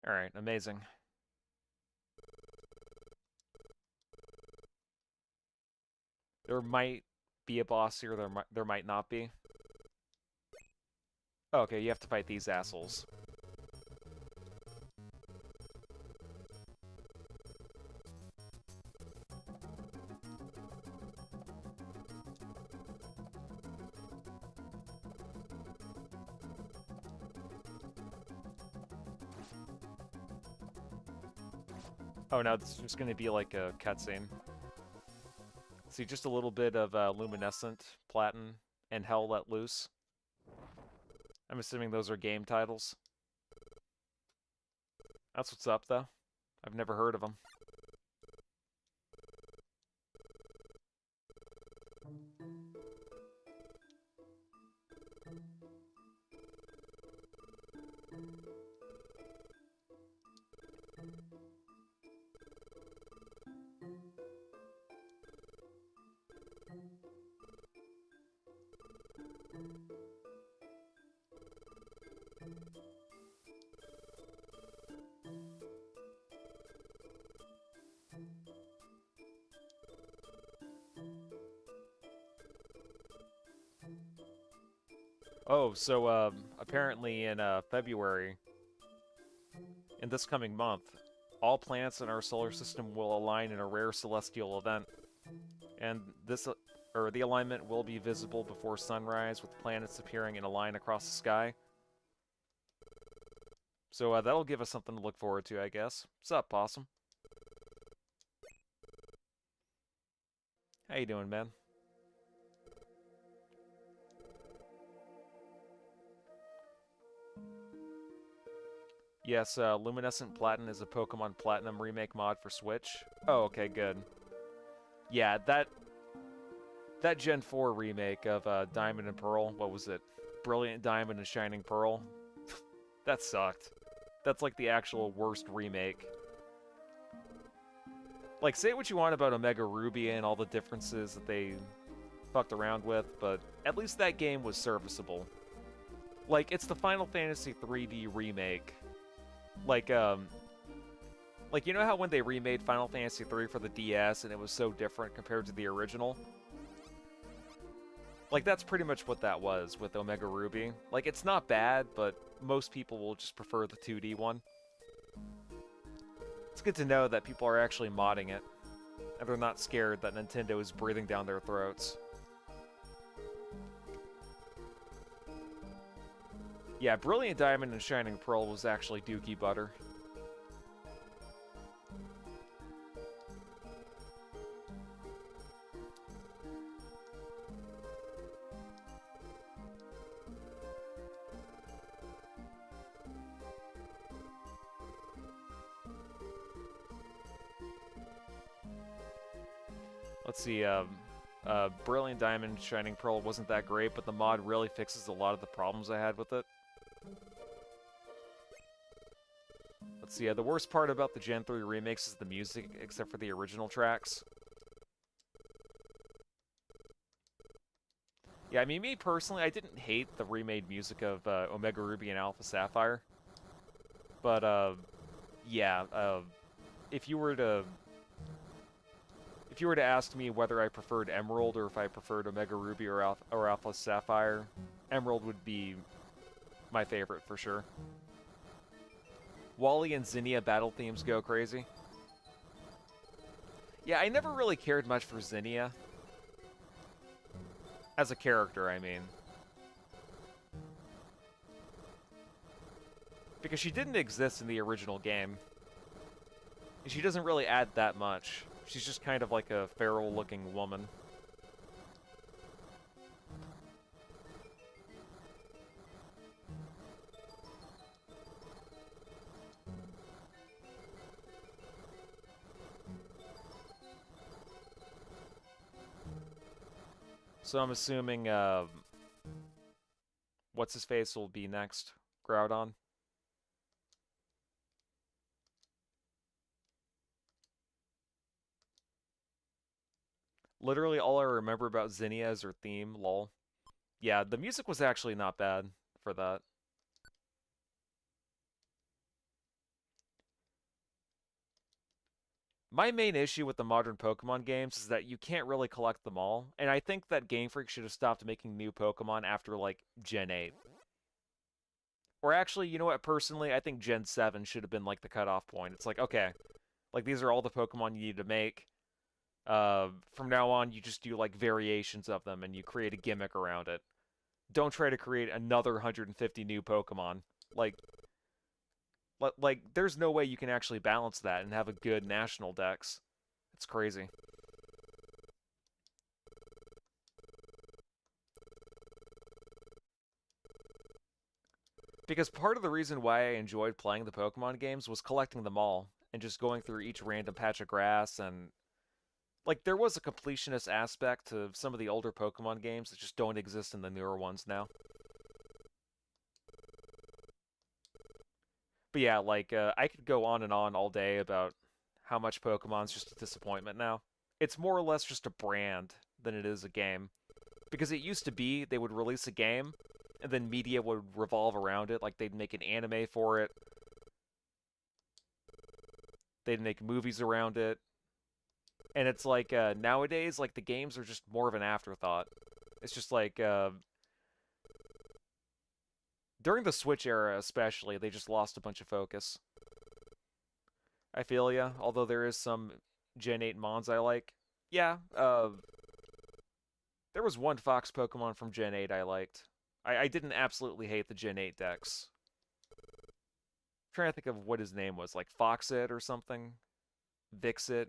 Alright, amazing. There might be a boss here, there might not be. Oh, okay, you have to fight these assholes. Oh, no, this is just going to be like a cutscene. See, just a little bit of Luminescent, Platin, and Hell Let Loose. I'm assuming those are game titles. That's what's up, though. I've never heard of them. Oh, so apparently in February, in this coming month, all planets in our solar system will align in a rare celestial event. And the alignment will be visible before sunrise, with planets appearing in a line across the sky. So that'll give us something to look forward to, I guess. What's up, Possum? How you doing, man? Yes, Luminescent Platin is a Pokemon Platinum remake mod for Switch. Oh, okay, good. Yeah, that Gen 4 remake of Diamond and Pearl, what was it? Brilliant Diamond and Shining Pearl? That sucked. That's like the actual worst remake. Like, say what you want about Omega Ruby and all the differences that they fucked around with, but at least that game was serviceable. Like, it's the Final Fantasy 3D remake. Like, you know how when they remade Final Fantasy 3 for the DS and it was so different compared to the original? Like, that's pretty much what that was with Omega Ruby. Like, it's not bad, but most people will just prefer the 2D one. It's good to know that people are actually modding it, and they're not scared that Nintendo is breathing down their throats. Yeah, Brilliant Diamond and Shining Pearl was actually Dookie Butter. Let's see, Brilliant Diamond, Shining Pearl wasn't that great, but the mod really fixes a lot of the problems I had with it. Let's see, the worst part about the Gen 3 remakes is the music, except for the original tracks. Yeah, I mean, me personally, I didn't hate the remade music of Omega Ruby and Alpha Sapphire. But, yeah, if you were to ask me whether I preferred Emerald or if I preferred Omega Ruby or Alpha Sapphire, Emerald would be my favorite for sure. Wally and Zinnia battle themes go crazy. Yeah, I never really cared much for Zinnia. As a character, I mean. Because she didn't exist in the original game. She doesn't really add that much. She's just kind of like a feral-looking woman. So I'm assuming, what's-his-face will be next? Groudon? Literally all I remember about Zinnia is her theme, lol. Yeah, the music was actually not bad for that. My main issue with the modern Pokemon games is that you can't really collect them all, and I think that Game Freak should have stopped making new Pokemon after, like, Gen 8. Or actually, you know what, personally, I think Gen 7 should have been, like, the cutoff point. It's like, okay, like, these are all the Pokemon you need to make. From now on, you just do, like, variations of them, and you create a gimmick around it. Don't try to create another 150 new Pokemon. Like, there's no way you can actually balance that and have a good national dex. It's crazy. Because part of the reason why I enjoyed playing the Pokemon games was collecting them all, and just going through each random patch of grass, and... like, there was a completionist aspect to some of the older Pokemon games that just don't exist in the newer ones now. But yeah, like, I could go on and on all day about how much Pokemon's just a disappointment now. It's more or less just a brand than it is a game. Because it used to be they would release a game, and then media would revolve around it, like they'd make an anime for it. They'd make movies around it. And it's like, nowadays, like, the games are just more of an afterthought. It's just like, during the Switch era, especially, they just lost a bunch of focus. I feel ya, although there is some Gen 8 mons I like. Yeah, there was one Fox Pokemon from Gen 8 I liked. I didn't absolutely hate the Gen 8 decks. I'm trying to think of what his name was, like Foxit or something? Vixit?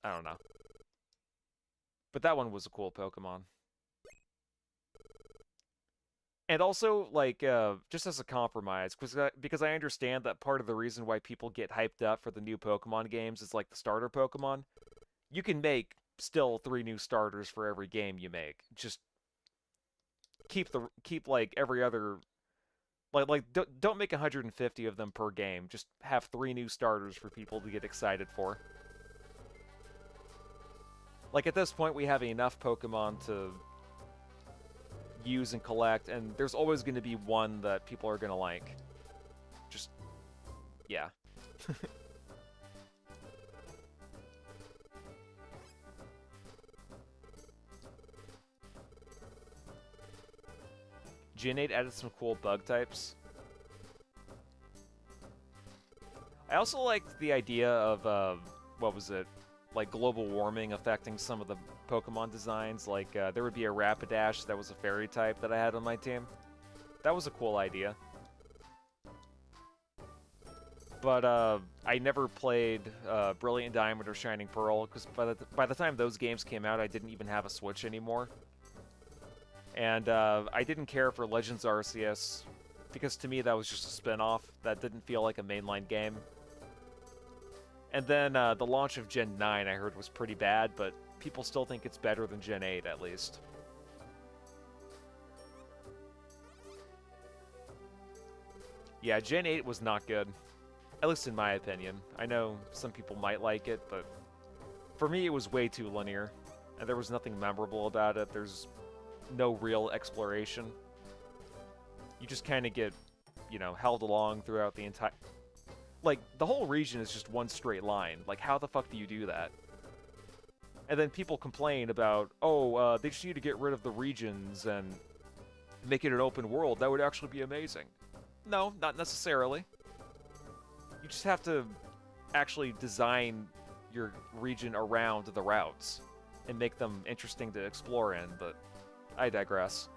I don't know. But that one was a cool Pokemon. And also, like, just as a compromise, because I understand that part of the reason why people get hyped up for the new Pokemon games is, like, the starter Pokemon. You can make still 3 new starters for every game you make. Just keep like every other, like don't make 150 of them per game. Just have 3 new starters for people to get excited for. Like, at this point, we have enough Pokemon to use and collect, and there's always going to be one that people are going to like. Just, yeah. Gen 8 added some cool bug types. I also liked the idea of, what was it? Like global warming affecting some of the Pokemon designs. Like, there would be a Rapidash that was a fairy type that I had on my team. That was a cool idea. But, I never played, Brilliant Diamond or Shining Pearl, because by the time those games came out, I didn't even have a Switch anymore. And, I didn't care for Legends Arceus, because to me that was just a spin-off. That didn't feel like a mainline game. And then the launch of Gen 9 I heard was pretty bad, but people still think it's better than Gen 8 at least. Yeah, Gen 8 was not good. At least in my opinion. I know some people might like it, but for me it was way too linear. And there was nothing memorable about it. There's no real exploration. You just kind of get, you know, held along throughout the entire... Like, the whole region is just one straight line. Like, how the fuck do you do that? And then people complain about, oh, they just need to get rid of the regions and make it an open world. That would actually be amazing. No, not necessarily. You just have to actually design your region around the routes and make them interesting to explore in, but I digress.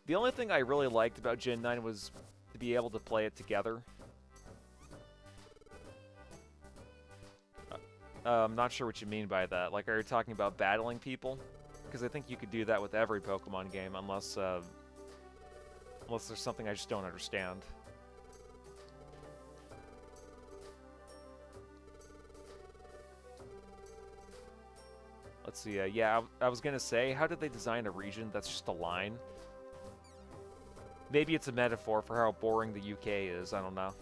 The only thing I really liked about Gen 9 was to be able to play it together. I'm not sure what you mean by that. Like, are you talking about battling people? Because I think you could do that with every Pokemon game, unless there's something I just don't understand. Let's see, yeah, I was gonna say, how did they design a region that's just a line? Maybe it's a metaphor for how boring the UK is, I don't know.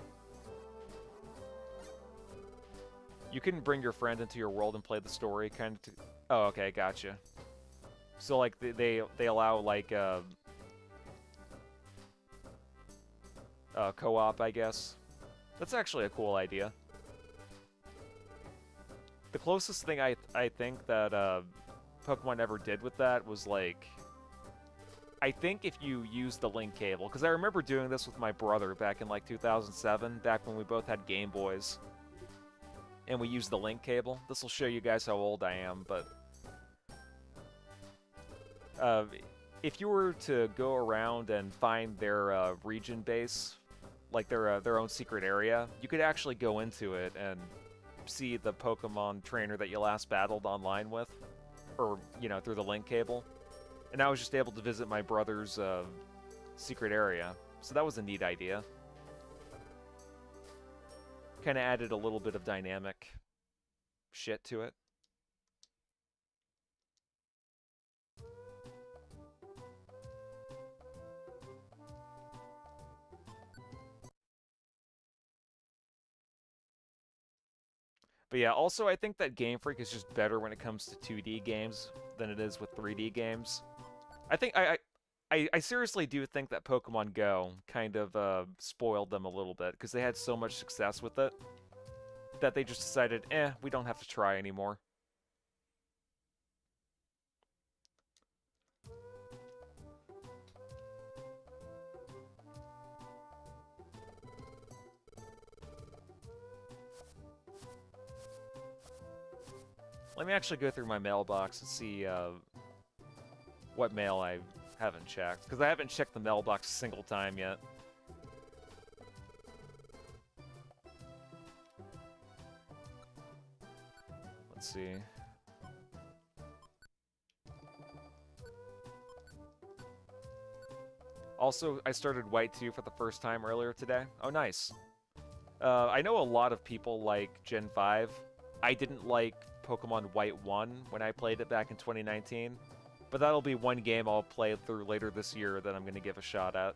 You can bring your friend into your world and play the story, kind of. Oh, okay, gotcha. So, like, they allow, like, co-op, I guess. That's actually a cool idea. The closest thing I think that Pokemon ever did with that was, like... I think if you use the link cable, because I remember doing this with my brother back in, like, 2007, back when we both had Game Boys. And we used the link cable. This will show you guys how old I am, but... if you were to go around and find their region base, like their own secret area, you could actually go into it and see the Pokemon trainer that you last battled online with, or, you know, through the link cable. And I was just able to visit my brother's secret area, so that was a neat idea. Kind of added a little bit of dynamic shit to it. But yeah, also I think that Game Freak is just better when it comes to 2D games than it is with 3D games. I think I seriously do think that Pokemon Go kind of spoiled them a little bit, because they had so much success with it that they just decided, we don't have to try anymore. Let me actually go through my mailbox and see what mail I haven't checked, because I haven't checked the mailbox a single time yet. Let's see. Also, I started White 2 for the first time earlier today. Oh, nice. I know a lot of people like Gen 5. I didn't like Pokemon White 1 when I played it back in 2019. But that'll be one game I'll play through later this year that I'm going to give a shot at.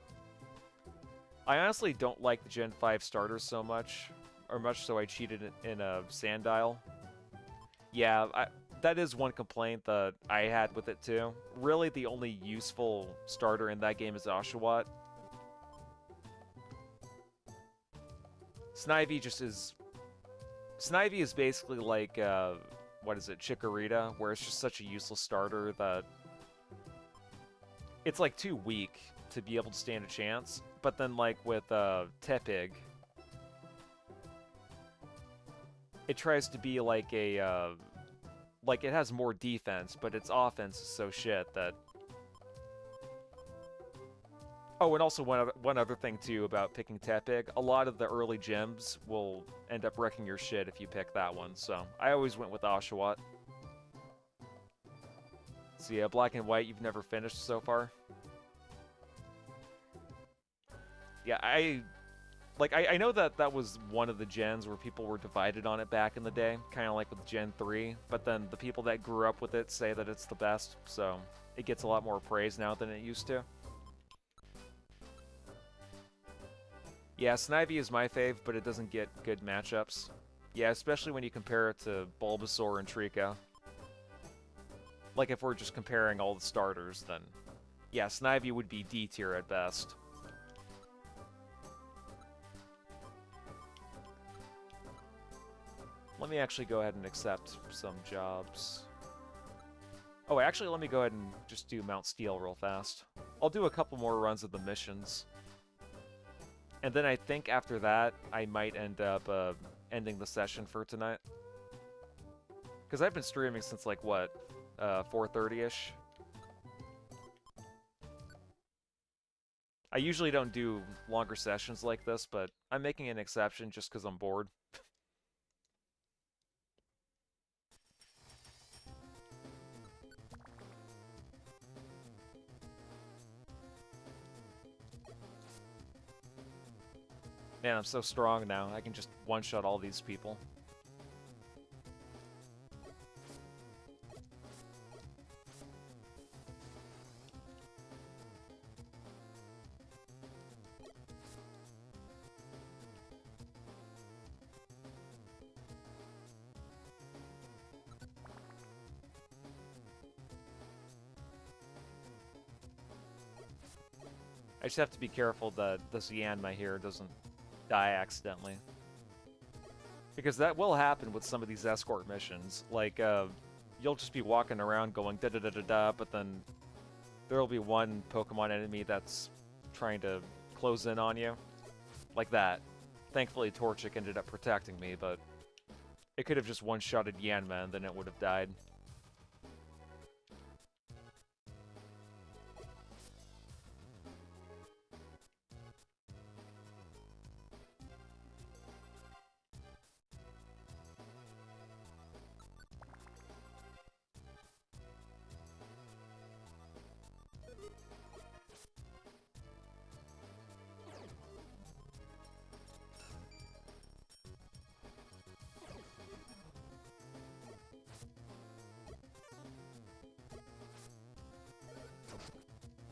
I honestly don't like the Gen 5 starters so much, or much so I cheated in a Sandile. Yeah, that is one complaint that I had with it too. Really, the only useful starter in that game is Oshawott. Snivy just is... Snivy is basically like, what is it, Chikorita, where it's just such a useless starter that it's like too weak to be able to stand a chance. But then like with Tepig, it tries to be like a like it has more defense, but its offense is so shit that. Oh, and also one other thing too about picking Tepig, a lot of the early gyms will end up wrecking your shit if you pick that one. So I always went with Oshawott. So yeah, Black and White, you've never finished so far. Yeah, I know that was one of the gens where people were divided on it back in the day, kind of like with Gen 3, but then the people that grew up with it say that it's the best, so it gets a lot more praise now than it used to. Yeah, Snivy is my fave, but it doesn't get good matchups. Yeah, especially when you compare it to Bulbasaur and Trico. Like, if we're just comparing all the starters, then... yeah, Snivy would be D tier at best. Let me actually go ahead and accept some jobs. Oh, actually, let me go ahead and just do Mount Steel real fast. I'll do a couple more runs of the missions. And then I think after that, I might end up ending the session for tonight. Because I've been streaming since, like, what, 4:30-ish? I usually don't do longer sessions like this, but I'm making an exception just because I'm bored. Man, I'm so strong now. I can just one-shot all these people. I just have to be careful that this Yanma here doesn't die accidentally. Because that will happen with some of these escort missions. Like, you'll just be walking around going da-da-da-da-da, but then there'll be one Pokemon enemy that's trying to close in on you. Like that. Thankfully, Torchic ended up protecting me, but it could have just one-shotted Yanma and then it would have died.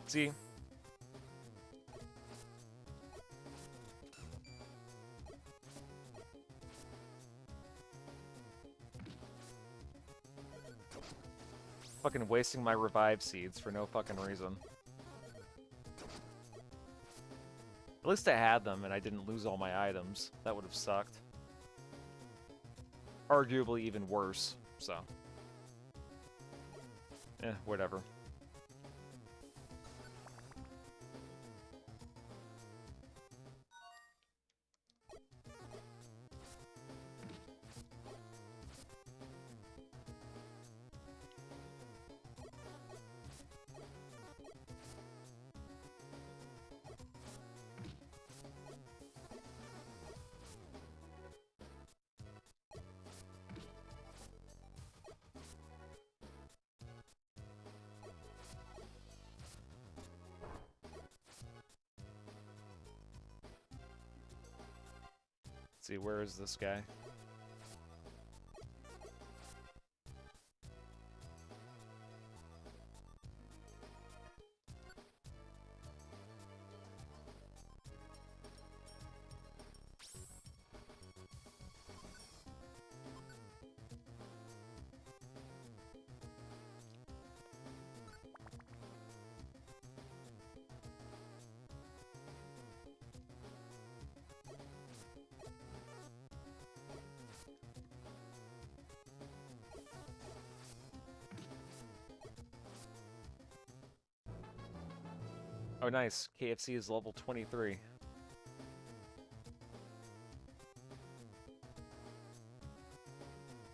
See? Fucking wasting my revive seeds for no fucking reason. At least I had them and I didn't lose all my items. That would have sucked. Arguably even worse, so. Whatever. Let's see, where is this guy? Oh, nice. KFC is level 23.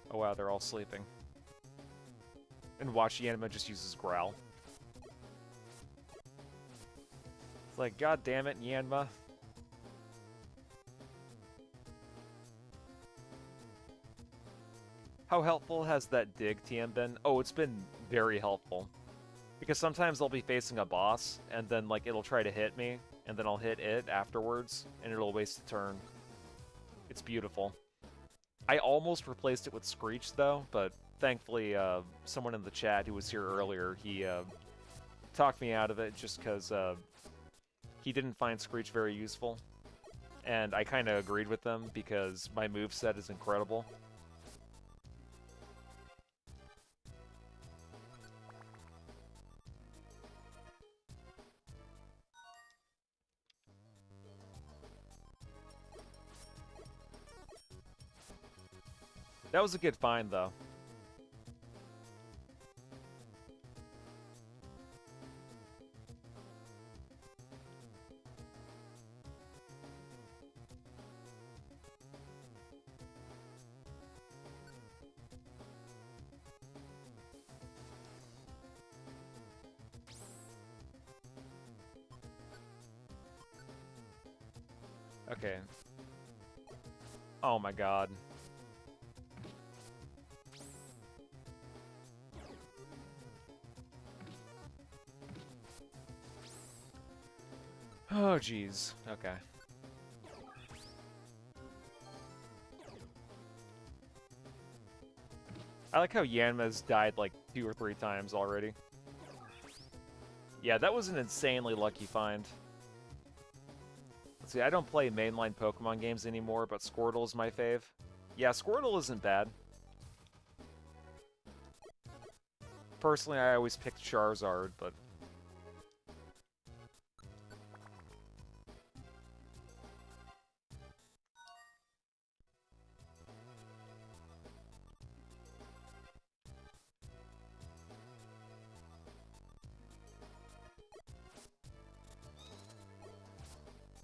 Oh wow, they're all sleeping. And watch Yanma just uses Growl. It's like, god damn it, Yanma. How helpful has that dig TM been? Oh, it's been very helpful. Because sometimes I'll be facing a boss, and then like it'll try to hit me, and then I'll hit it afterwards, and it'll waste a turn. It's beautiful. I almost replaced it with Screech though, but thankfully someone in the chat who was here earlier, he talked me out of it just because he didn't find Screech very useful. And I kind of agreed with them because my moveset is incredible. That was a good find, though. Okay. Oh my god. Oh, jeez. Okay. I like how Yanma's died like 2 or 3 times already. Yeah, that was an insanely lucky find. Let's see, I don't play mainline Pokemon games anymore, but Squirtle is my fave. Yeah, Squirtle isn't bad. Personally, I always picked Charizard, but...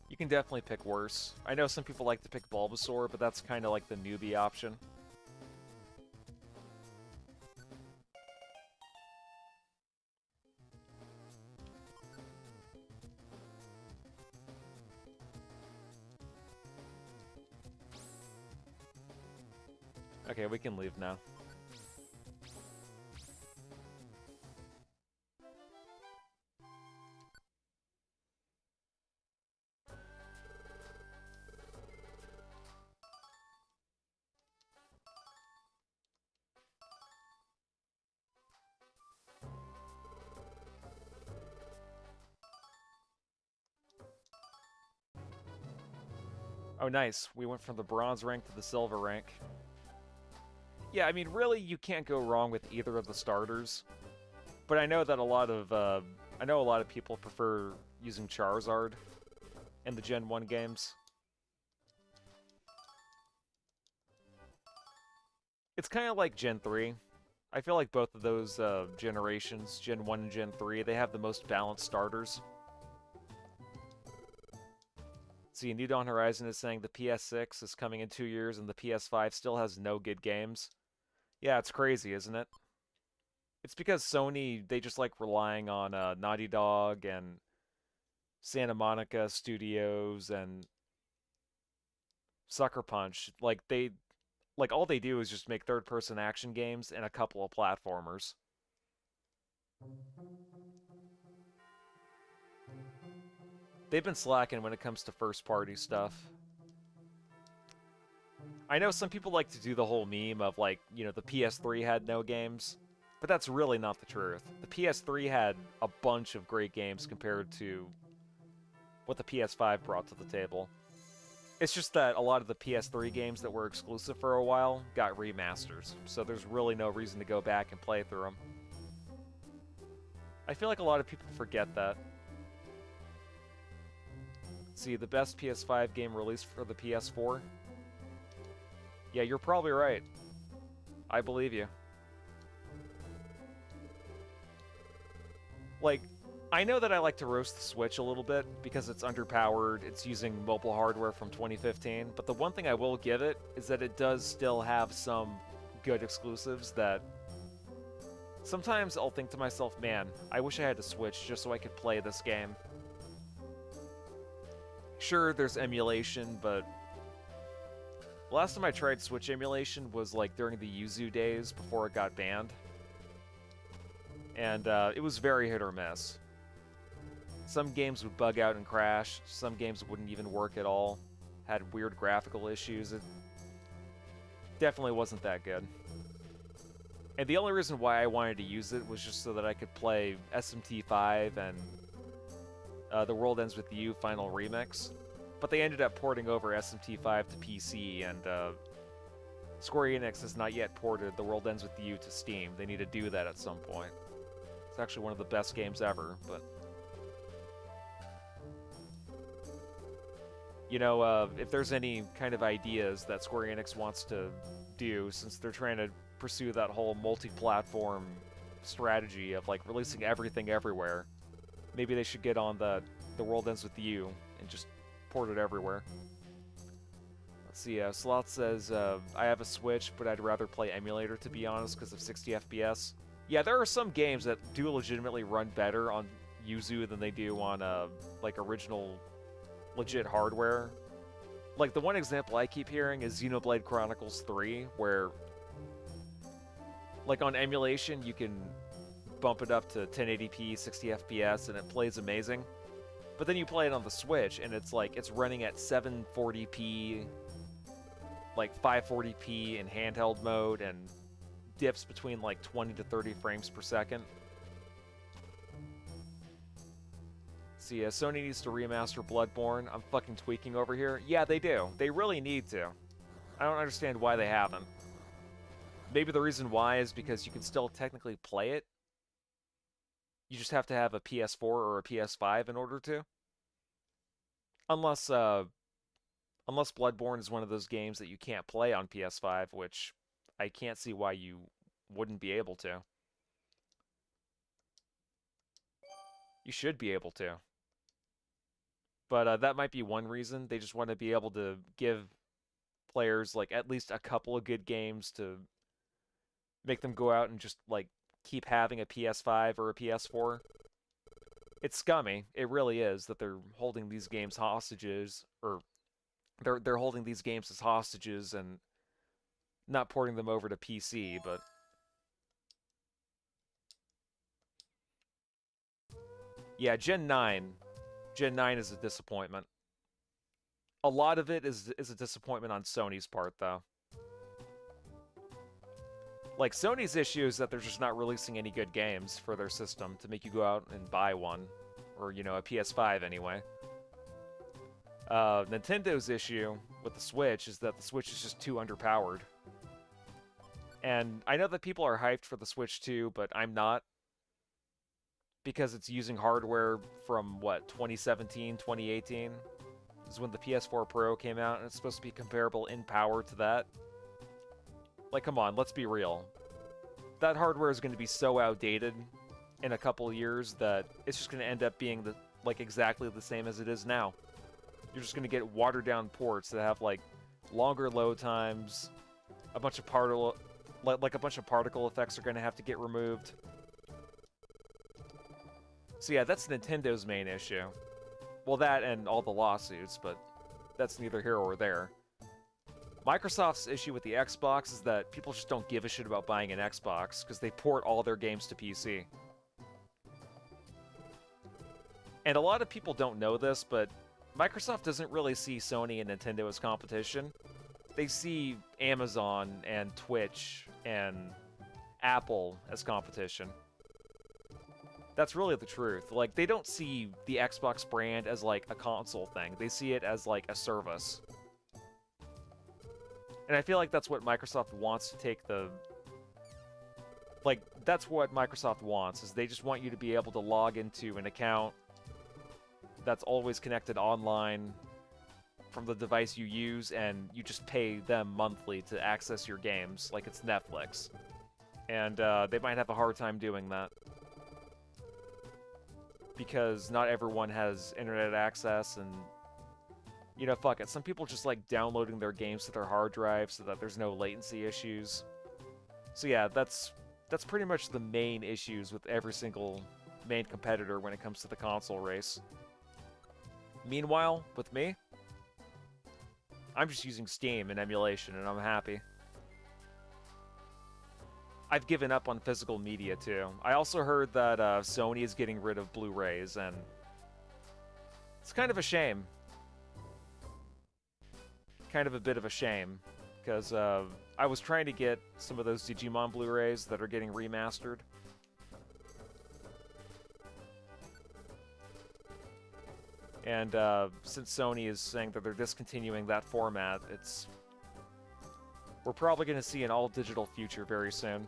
You can definitely pick worse. I know some people like to pick Bulbasaur, but that's kind of like the newbie option. Okay, we can leave now. Oh, nice. We went from the bronze rank to the silver rank. Yeah, I mean, really, you can't go wrong with either of the starters. But I know that a lot of people prefer using Charizard in the Gen 1 games. It's kind of like Gen 3. I feel like both of those generations, Gen 1 and Gen 3, they have the most balanced starters. See, New Dawn Horizon is saying the PS6 is coming in 2 years and the PS5 still has no good games. Yeah, it's crazy, isn't it? It's because Sony, they just like relying on Naughty Dog and Santa Monica Studios and Sucker Punch. Like, all they do is just make third-person action games and a couple of platformers. They've been slacking when it comes to first-party stuff. I know some people like to do the whole meme of, like, you know, the PS3 had no games, but that's really not the truth. The PS3 had a bunch of great games compared to what the PS5 brought to the table. It's just that a lot of the PS3 games that were exclusive for a while got remasters, so there's really no reason to go back and play through them. I feel like a lot of people forget that. See, the best PS5 game released for the PS4? Yeah, you're probably right. I believe you. Like, I know that I like to roast the Switch a little bit because it's underpowered, it's using mobile hardware from 2015, but the one thing I will give it is that it does still have some good exclusives that sometimes I'll think to myself, man, I wish I had a Switch just so I could play this game. Sure, there's emulation, but last time I tried Switch emulation was like during the Yuzu days before it got banned. And it was very hit or miss. Some games would bug out and crash, some games wouldn't even work at all, had weird graphical issues. It definitely wasn't that good. And the only reason why I wanted to use it was just so that I could play SMT5 and The World Ends With You Final Remix. But they ended up porting over SMT5 to PC, and Square Enix has not yet ported The World Ends With You to Steam. They need to do that at some point. It's actually one of the best games ever, but... You know, if there's any kind of ideas that Square Enix wants to do, since they're trying to pursue that whole multi-platform strategy of, like, releasing everything everywhere, maybe they should get on The World Ends With You and just port it everywhere. Let's see, Sloth says, I have a Switch, but I'd rather play emulator, to be honest, because of 60 FPS. Yeah, there are some games that do legitimately run better on Yuzu than they do on, like, original legit hardware. Like, the one example I keep hearing is Xenoblade Chronicles 3, where, like, on emulation, you can bump it up to 1080p, 60 FPS, and it plays amazing. But then you play it on the Switch, and it's like, it's running at 740p, like 540p in handheld mode, and dips between like 20 to 30 frames per second. See, Sony needs to remaster Bloodborne. I'm fucking tweaking over here. Yeah, they do. They really need to. I don't understand why they haven't. Maybe the reason why is because you can still technically play it. You just have to have a PS4 or a PS5 in order to. Unless Bloodborne is one of those games that you can't play on PS5, which I can't see why you wouldn't be able to. You should be able to. But that might be one reason. They just want to be able to give players, like, at least a couple of good games to make them go out and just, like, keep having a PS5 or a PS4. It's scummy. It really is that they're holding these games hostages, or they're holding these games as hostages and not porting them over to PC, but yeah, Gen 9 is a disappointment. A lot of it is a disappointment on Sony's part, though. Like, Sony's issue is that they're just not releasing any good games for their system to make you go out and buy one. Or, you know, a PS5 anyway. Nintendo's issue with the Switch is that the Switch is just too underpowered. And I know that people are hyped for the Switch 2, but I'm not. Because it's using hardware from, what, 2017, 2018? Is when the PS4 Pro came out, and it's supposed to be comparable in power to that. Like, come on, let's be real. That hardware is going to be so outdated in a couple of years that it's just going to end up being like exactly the same as it is now. You're just going to get watered down ports that have like longer load times, a bunch of particle effects are going to have to get removed. So yeah, that's Nintendo's main issue. Well, that and all the lawsuits, but that's neither here or there. Microsoft's issue with the Xbox is that people just don't give a shit about buying an Xbox because they port all their games to PC. And a lot of people don't know this, but Microsoft doesn't really see Sony and Nintendo as competition. They see Amazon and Twitch and Apple as competition. That's really the truth. Like, they don't see the Xbox brand as, like, a console thing. They see it as, like, a service. And I feel like that's what Microsoft wants to take the... Like, that's what Microsoft wants, is they just want you to be able to log into an account that's always connected online from the device you use, and you just pay them monthly to access your games, like it's Netflix. And they might have a hard time doing that. because not everyone has internet access, and you know, fuck it. Some people just like downloading their games to their hard drive so that there's no latency issues. So yeah, that's pretty much the main issues with every single main competitor when it comes to the console race. Meanwhile, with me, I'm just using Steam and emulation, and I'm happy. I've given up on physical media, too. I also heard that Sony is getting rid of Blu-rays, and it's kind of a shame. Kind of a bit of a shame, because I was trying to get some of those Digimon Blu-rays that are getting remastered. And since Sony is saying that they're discontinuing that format, we're probably going to see an all-digital future very soon.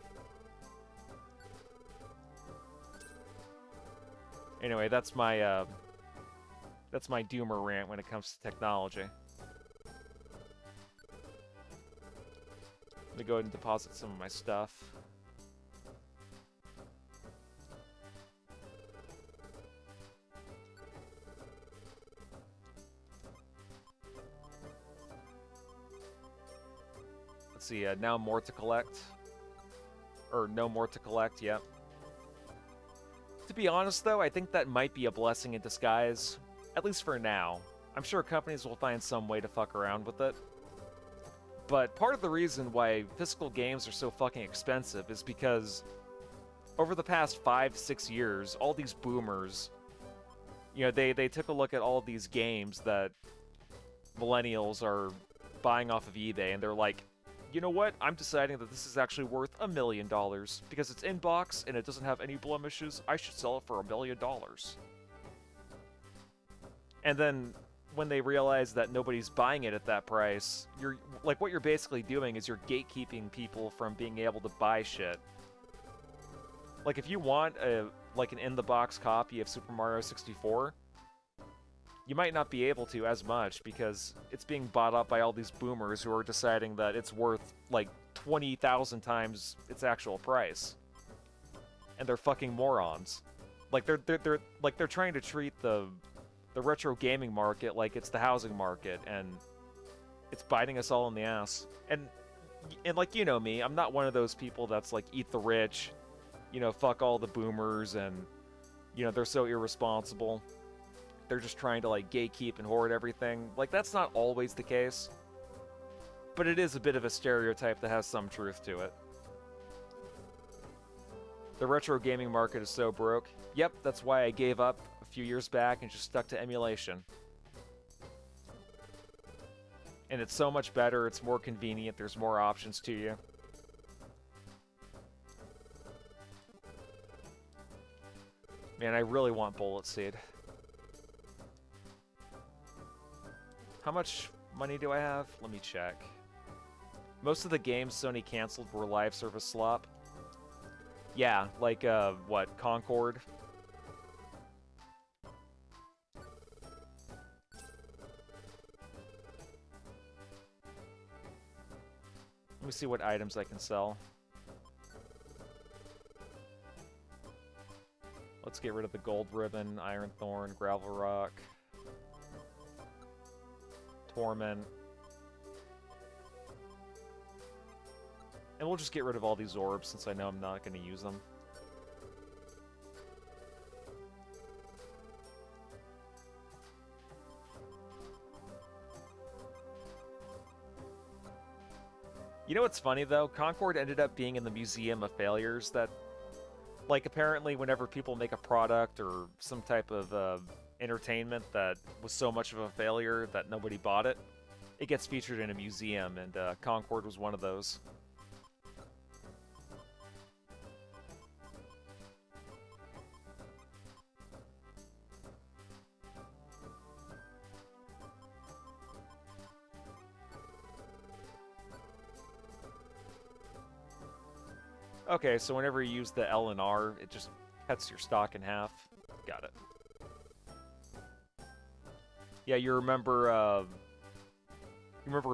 Anyway, that's my doomer rant when it comes to technology. Let me go ahead and deposit some of my stuff. Let's see, now more to collect. Or no more to collect, yep. To be honest, though, I think that might be a blessing in disguise. At least for now. I'm sure companies will find some way to fuck around with it. But part of the reason why physical games are so fucking expensive is because over the past 5-6 years, all these boomers, you know, they took a look at all these games that millennials are buying off of eBay, and they're like, you know what? I'm deciding that this is actually worth $1 million because it's in box and it doesn't have any blemishes. I should sell it for $1 million. And then when they realize that nobody's buying it at that price, what you're basically doing is you're gatekeeping people from being able to buy shit. Like, if you want an in-the-box copy of Super Mario 64, you might not be able to as much because it's being bought up by all these boomers who are deciding that it's worth, like, 20,000 times its actual price. And they're fucking morons. Like, they're trying to treat the retro gaming market like it's the housing market, and it's biting us all in the ass. And like, you know me, I'm not one of those people that's like, eat the rich, you know, fuck all the boomers, and, you know, they're so irresponsible. They're just trying to, like, gatekeep and hoard everything. Like, that's not always the case. But it is a bit of a stereotype that has some truth to it. The retro gaming market is so broke. Yep, that's why I gave up a few years back and just stuck to emulation. And it's so much better, it's more convenient, there's more options to you. Man, I really want Bullet Seed. How much money do I have? Let me check. Most of the games Sony canceled were live service slop. Yeah, like, what, Concord? Let me see what items I can sell. Let's get rid of the Gold Ribbon, Iron Thorn, Gravel Rock, Torment. And we'll just get rid of all these orbs since I know I'm not going to use them. You know what's funny, though? Concord ended up being in the Museum of Failures. That, like, apparently whenever people make a product or some type of entertainment that was so much of a failure that nobody bought it, it gets featured in a museum, and Concord was one of those. Okay, so whenever you use the L and R, it just cuts your stock in half. Got it. Yeah, you remember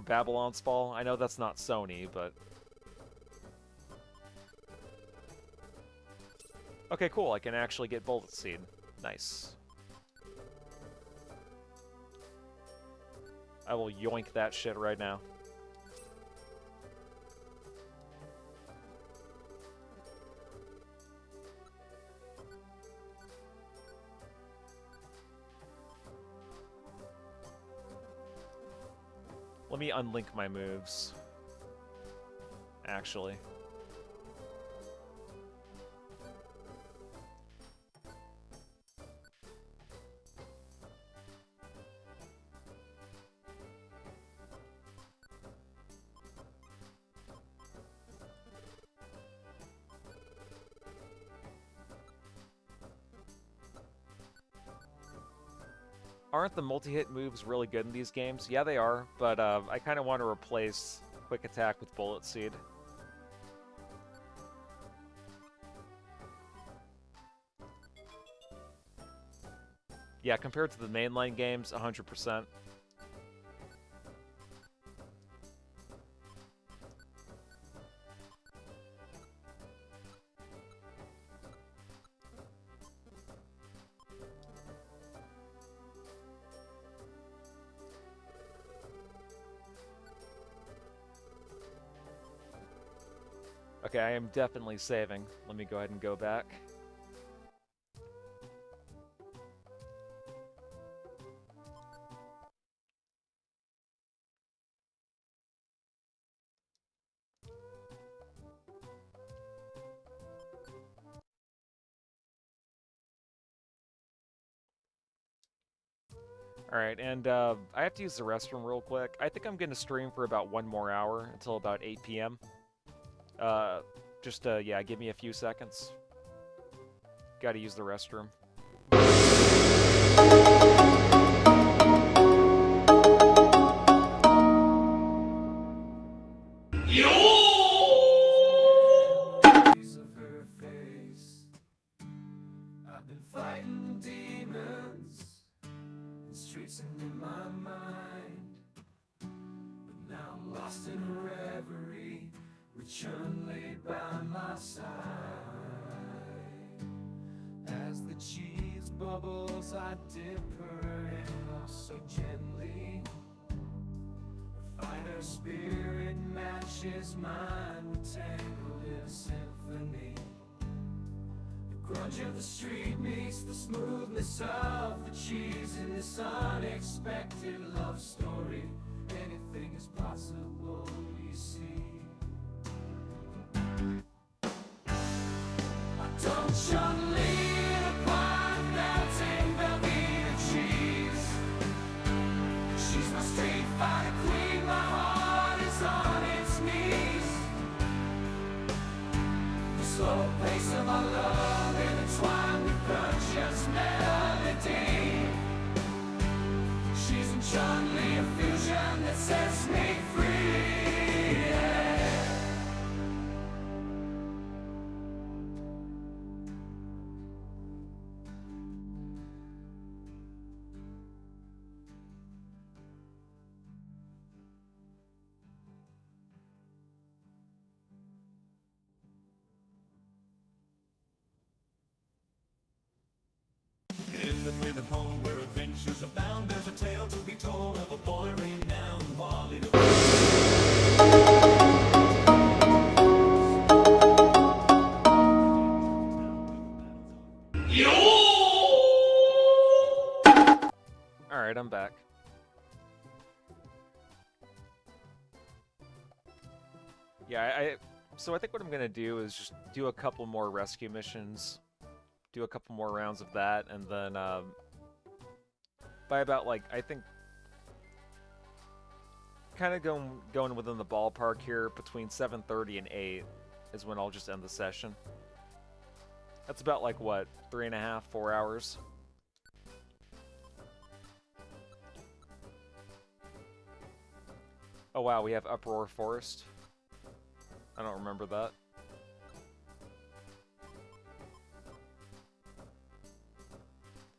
Babylon's Fall? I know that's not Sony, but... Okay, cool, I can actually get Bullet Seed. Nice. I will yoink that shit right now. Let me unlink my moves. Actually. Aren't the multi-hit moves really good in these games? Yeah, they are, but I kind of want to replace Quick Attack with Bullet Seed. Yeah, compared to the mainline games, 100%. Okay, I am definitely saving. Let me go ahead and go back. Alright, and I have to use the restroom real quick. I think I'm going to stream for about 1 more hour until about 8 p.m. Yeah, give me a few seconds. Gotta use the restroom. Of her face. I've been fighting demons in streets and in my mind, but now I'm lost in a reverie, with Chun laid by my side. As the cheese bubbles, I dip her in lost so gently. A finer spirit matches mine, we're tangled in a symphony. The grunge of the street meets the smoothness of the cheese in this unexpected love story. Anything is possible, you see. I don't Chun-Li upon melting Velveeta cheese. She's my street fighter queen, my heart is on its knees. The slow pace of our love intertwined with conscious melody. She's in Chun-Li, a fusion that sets me free. Yeah. In the rhythm home where adventures abound, there's a tale to be told of a boy renowned, Wally the Alright, I'm back. Yeah, so I think what I'm gonna do is just do a couple more rescue missions, do a couple more rounds of that, and then by about, like, I think kind of going within the ballpark here, between 7:30 and 8 is when I'll just end the session. That's about, like, what, 3.5, 4 hours? Oh wow, we have Uproar Forest. I don't remember that.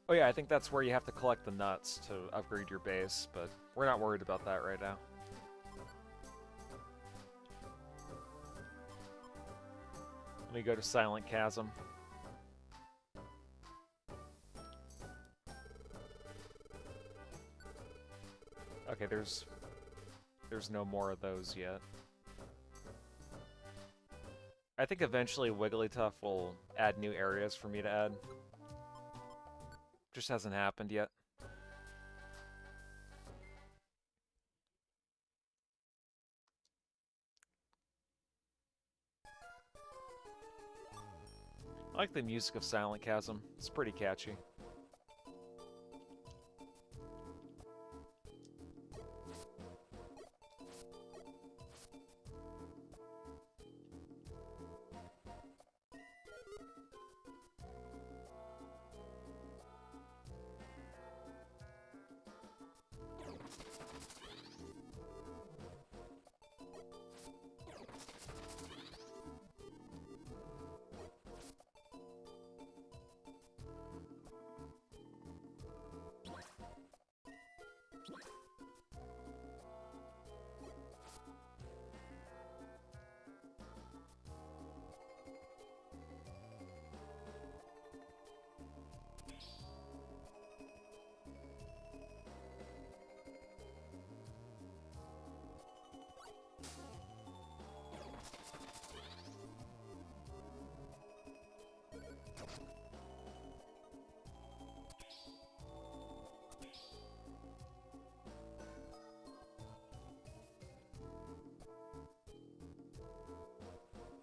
Oh yeah, I think that's where you have to collect the nuts to upgrade your base, but we're not worried about that right now. Let me go to Silent Chasm. okay, there's no more of those yet. I think eventually Wigglytuff will add new areas for me to add. Just hasn't happened yet. I like the music of Silent Chasm. It's pretty catchy.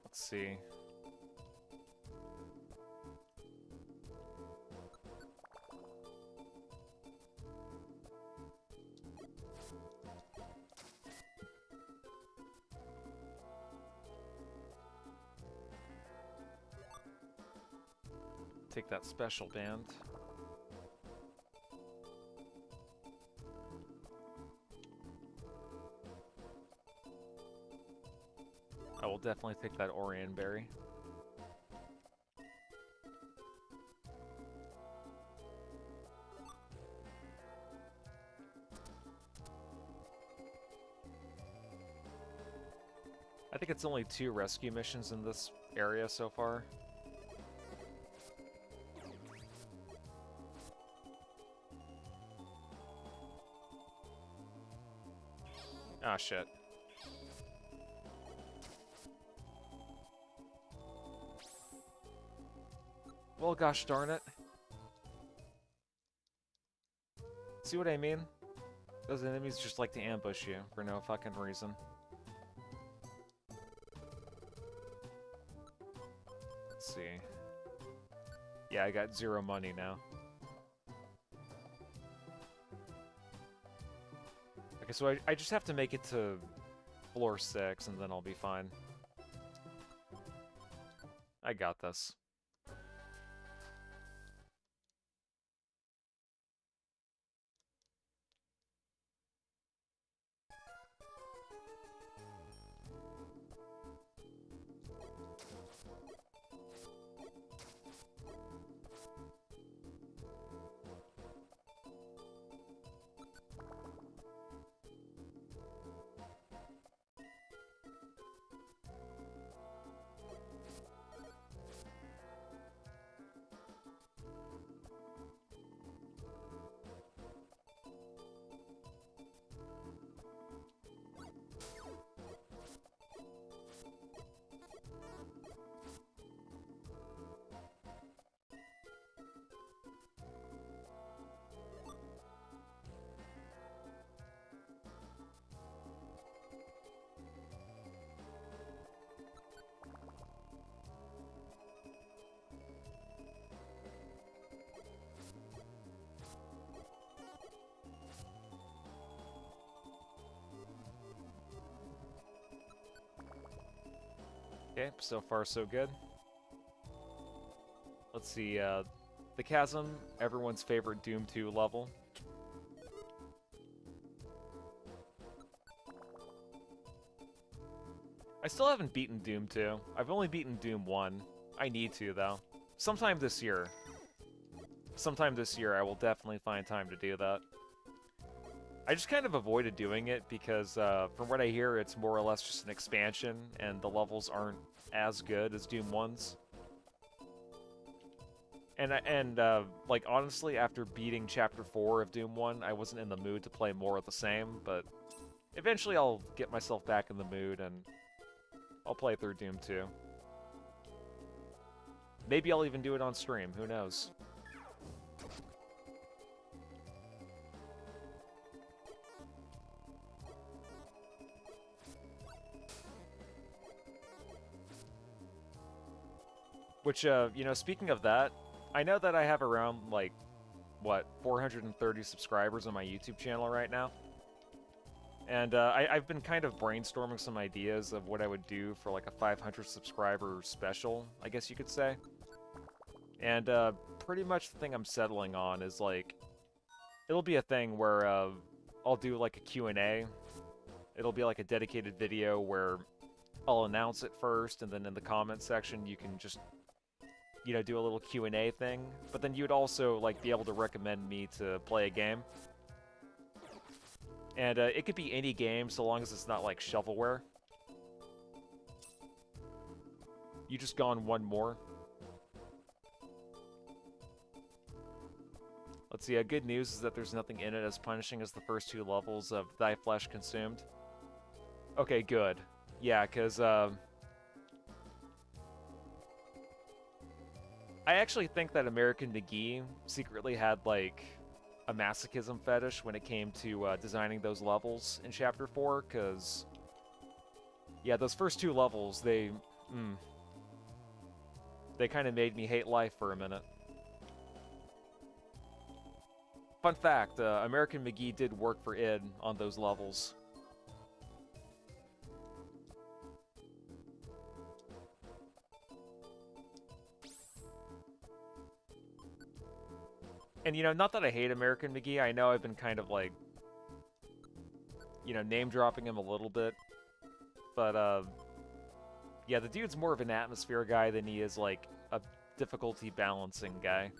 Let's see. Take that special band. I will definitely take that Orion Berry. I think it's only 2 rescue missions in this area so far. Ah, shit. Well, gosh darn it. See what I mean? Those enemies just like to ambush you for no fucking reason. Let's see. Yeah, I got 0 money now. Okay, so I just have to make it to floor 6 and then I'll be fine. I got this. Okay, so far so good. Let's see, the Chasm, everyone's favorite Doom 2 level. I still haven't beaten Doom 2. I've only beaten Doom 1. I need to, though. Sometime this year. Sometime this year I will definitely find time to do that. I just kind of avoided doing it because, from what I hear, it's more or less just an expansion, and the levels aren't as good as Doom 1's. Like, honestly, after beating Chapter 4 of Doom 1, I wasn't in the mood to play more of the same, but eventually I'll get myself back in the mood, and I'll play through Doom 2. Maybe I'll even do it on stream, who knows? Which, you know, speaking of that, I know that I have around, like, what, 430 subscribers on my YouTube channel right now. And I've been kind of brainstorming some ideas of what I would do for, like, a 500 subscriber special, I guess you could say. And pretty much the thing I'm settling on is, like, it'll be a thing where I'll do, like, a Q&A. It'll be, like, a dedicated video where I'll announce it first, and then in the comment section you can just, you know, do a little Q&A thing, but then you'd also, like, be able to recommend me to play a game. And it could be any game, so long as it's not, like, shovelware. You just gone one more. Let's see, good news is that there's nothing in it as punishing as the first 2 levels of Thy Flesh Consumed. Okay, good. Yeah, because, I actually think that American McGee secretly had, like, a masochism fetish when it came to designing those levels in Chapter 4, because, yeah, those first 2 levels, they kind of made me hate life for a minute. Fun fact, American McGee did work for id on those levels. And, you know, not that I hate American McGee, I know I've been kind of, like, you know, name-dropping him a little bit. But, yeah, the dude's more of an atmosphere guy than he is, like, a difficulty-balancing guy.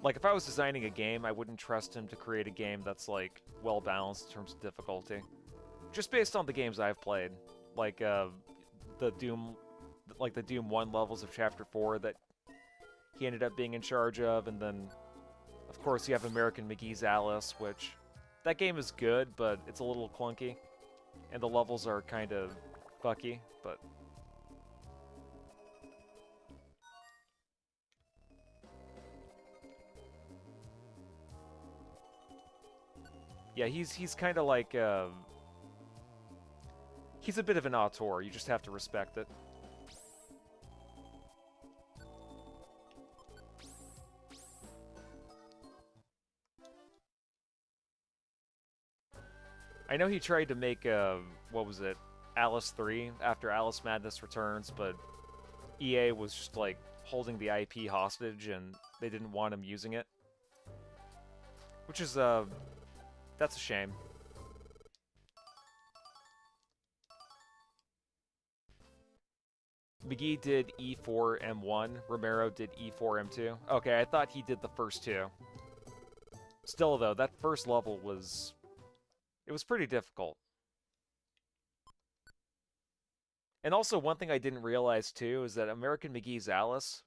Like, if I was designing a game, I wouldn't trust him to create a game that's, like, well-balanced in terms of difficulty. Just based on the games I've played. Like, the Doom 1 levels of Chapter 4 that he ended up being in charge of, and then, of course, you have American McGee's Alice, which, that game is good, but it's a little clunky, and the levels are kind of fucky, but... Yeah, he's kind of like, he's a bit of an auteur, you just have to respect it. I know he tried to make, what was it, Alice 3 after Alice Madness Returns, but EA was just, like, holding the IP hostage, and they didn't want him using it. Which is, that's a shame. McGee did E4 M1, Romero did E4 M2. Okay, I thought he did the first 2. Still, though, that first level was... it was pretty difficult. And also, one thing I didn't realize, too, is that American McGee's Alice,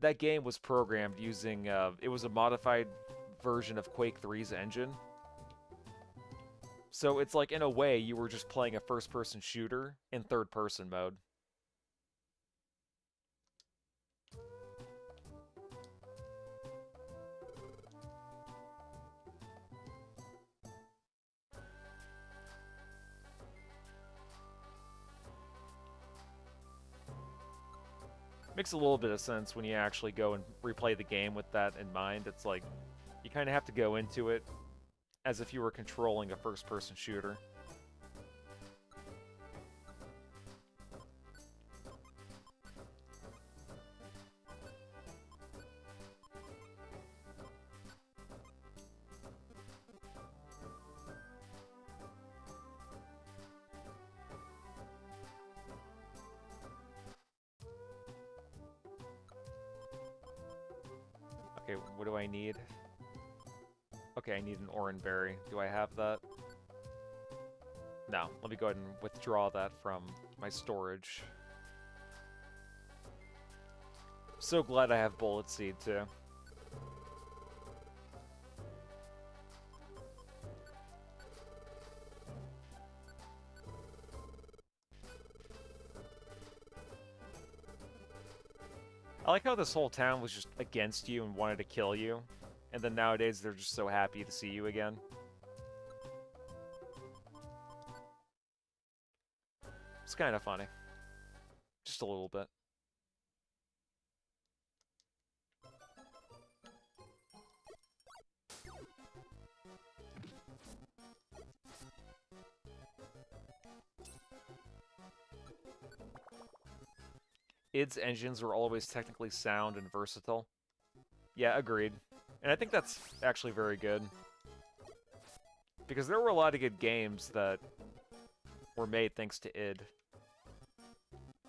that game was programmed using, it was a modified version of Quake 3's engine. So it's like, in a way, you were just playing a first-person shooter in third-person mode. Makes a little bit of sense when you actually go and replay the game with that in mind. It's like, you kind of have to go into it as if you were controlling a first-person shooter. Okay, what do I need? Okay, I need an Oran Berry. Do I have that? No. Let me go ahead and withdraw that from my storage. So glad I have Bullet Seed, too. I like how this whole town was just against you and wanted to kill you, and then nowadays they're just so happy to see you again. It's kind of funny. Just a little bit. id's engines were always technically sound and versatile. Yeah, agreed. And I think that's actually very good. Because there were a lot of good games that were made thanks to id.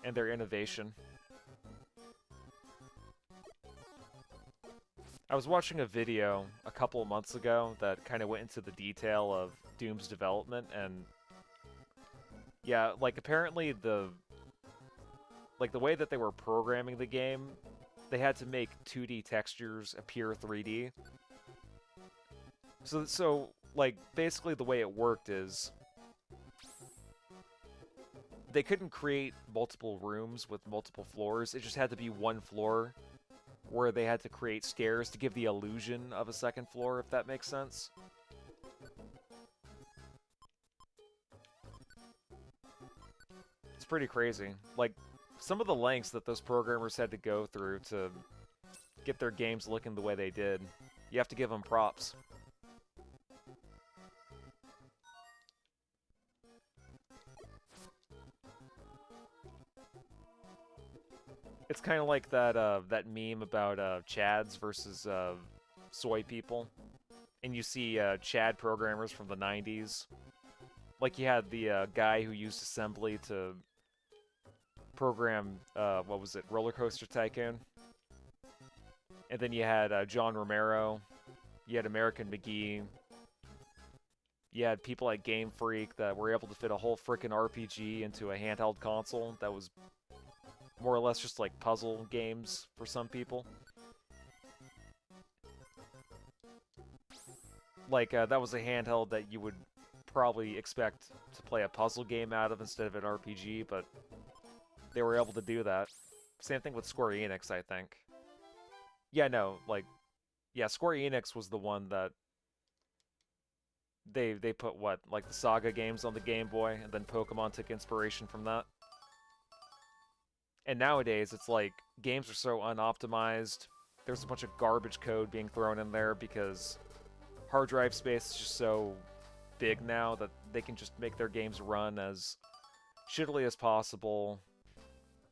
And their innovation. I was watching a video a couple of months ago that kind of went into the detail of Doom's development, and yeah, like apparently the way that they were programming the game, they had to make 2D textures appear 3D. So like basically the way it worked is they couldn't create multiple rooms with multiple floors. It just had to be one floor where they had to create stairs to give the illusion of a second floor, if that makes sense. It's pretty crazy. Like, some of the lengths that those programmers had to go through to get their games looking the way they did, you have to give them props. It's kind of like that meme about Chads versus soy people, and you see Chad programmers from the 90s. Like you had the guy who used assembly to program what was it, Roller Coaster Tycoon, and then you had John Romero, you had American McGee, you had people like Game Freak that were able to fit a whole frickin' RPG into a handheld console that was more or less just like puzzle games for some people. Like, that was a handheld that you would probably expect to play a puzzle game out of instead of an RPG, but they were able to do that. Same thing with Square Enix, I think. Yeah, no, like, yeah, Square Enix was the one that they put, what, like the Saga games on the Game Boy, and then Pokemon took inspiration from that. And nowadays, it's like, games are so unoptimized, there's a bunch of garbage code being thrown in there because hard drive space is just so big now that they can just make their games run as shittily as possible.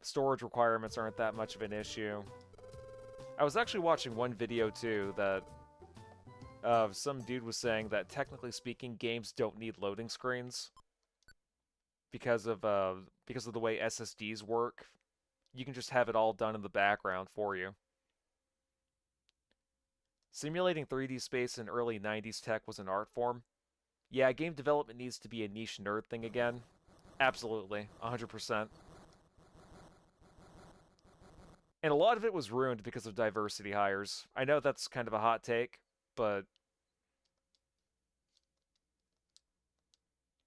Storage requirements aren't that much of an issue. I was actually watching one video, too, that some dude was saying that, technically speaking, games don't need loading screens because of the way SSDs work. You can just have it all done in the background for you. Simulating 3D space in early 90s tech was an art form. Yeah, game development needs to be a niche nerd thing again. Absolutely, 100%. And a lot of it was ruined because of diversity hires. I know that's kind of a hot take, but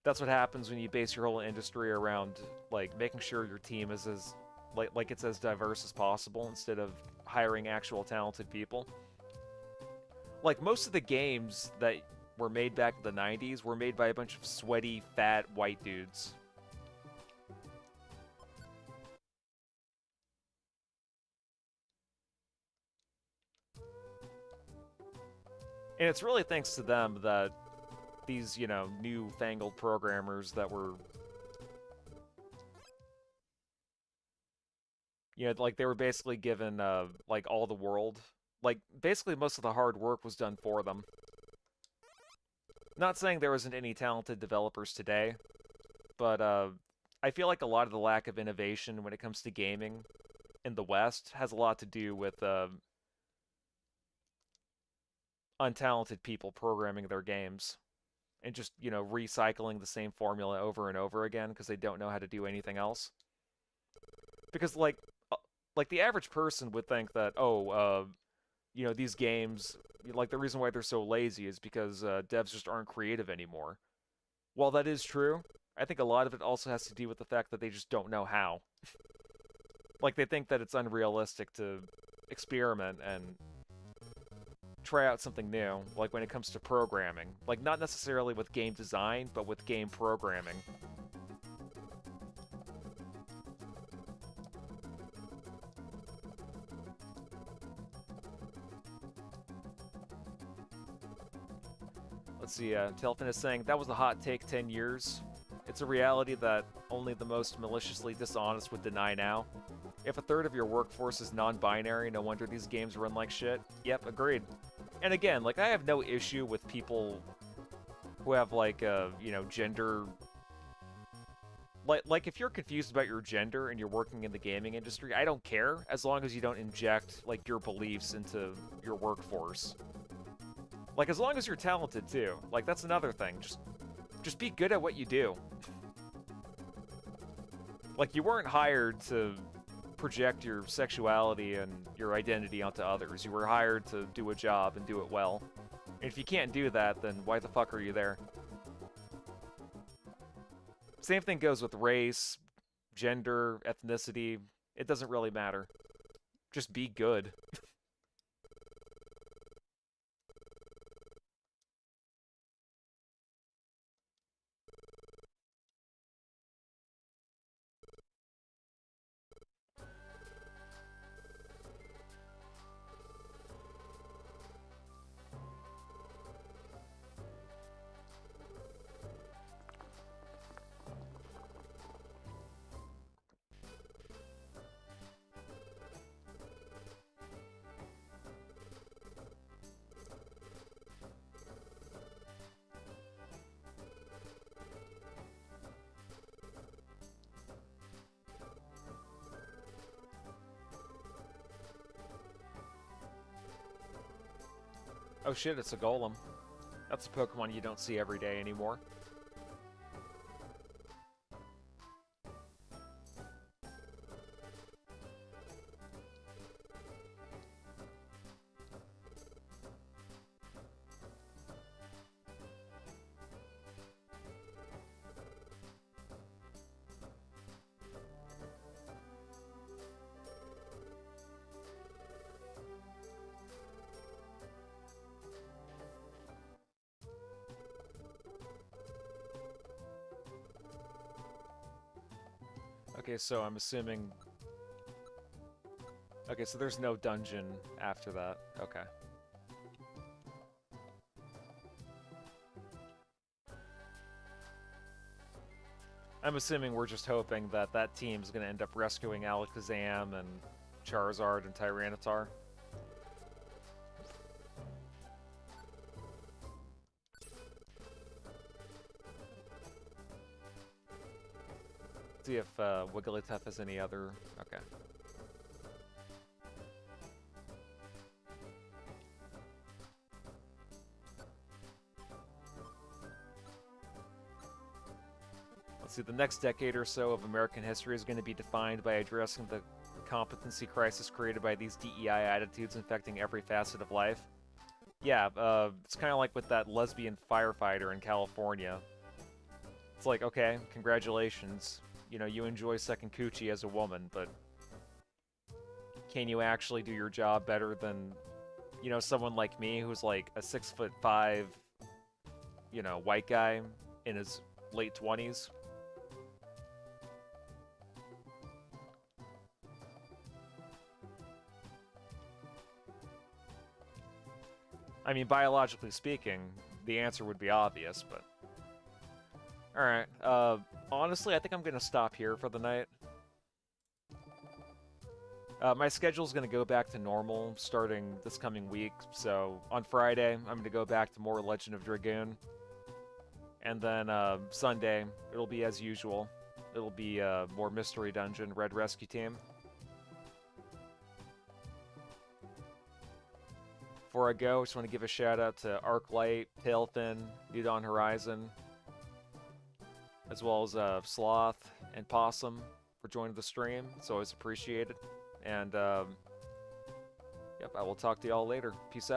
that's what happens when you base your whole industry around, like, making sure your team is as like it's as diverse as possible instead of hiring actual talented people. Like, most of the games that were made back in the 90s were made by a bunch of sweaty, fat, white dudes. And it's really thanks to them that these, you know, newfangled programmers that were, you know, like, they were basically given, like, all the world. Like, basically most of the hard work was done for them. Not saying there isn't any talented developers today, but, I feel like a lot of the lack of innovation when it comes to gaming in the West has a lot to do with, untalented people programming their games. And just, you know, recycling the same formula over and over again because they don't know how to do anything else. Because, like, like the average person would think that, oh, you know, these games, like the reason why they're so lazy is because devs just aren't creative anymore. While that is true, I think a lot of it also has to do with the fact that they just don't know how. Like they think that it's unrealistic to experiment and try out something new, like when it comes to programming. Like not necessarily with game design, but with game programming. Let's see, Telfin is saying, that was a hot take 10 years. It's a reality that only the most maliciously dishonest would deny now. If a third of your workforce is non-binary, no wonder these games run like shit. Yep, agreed. And again, like, I have no issue with people who have, like, you know, gender... Like, if you're confused about your gender and you're working in the gaming industry, I don't care, as long as you don't inject, like, your beliefs into your workforce. Like, as long as you're talented, too. Like, that's another thing. Just be good at what you do. Like, you weren't hired to project your sexuality and your identity onto others. You were hired to do a job and do it well. And if you can't do that, then why the fuck are you there? Same thing goes with race, gender, ethnicity. It doesn't really matter. Just be good. Oh shit, it's a golem. That's a Pokemon you don't see every day anymore. Okay, so I'm assuming... Okay, so there's no dungeon after that. Okay. I'm assuming we're just hoping that that team's gonna end up rescuing Alakazam and Charizard and Tyranitar. See if Wigglytuff has any other... Okay. Let's see, the next decade or so of American history is going to be defined by addressing the competency crisis created by these DEI attitudes infecting every facet of life. Yeah, it's kind of like with that lesbian firefighter in California. It's like, okay, congratulations. You know, you enjoy sucking coochie as a woman, but can you actually do your job better than, you know, someone like me who's like a 6'5", you know, white guy in his late 20s? I mean, biologically speaking, the answer would be obvious, but... Alright, honestly, I think I'm gonna stop here for the night. My schedule's gonna go back to normal starting this coming week, so on Friday, I'm gonna go back to more Legend of Dragoon. And then, Sunday, it'll be as usual. It'll be, more Mystery Dungeon, Red Rescue Team. Before I go, I just want to give a shout out to Arclight, Tailfin, New Dawn Horizon, as well as Sloth and Possum for joining the stream. It's always appreciated. And, yep, I will talk to y'all later. Peace out.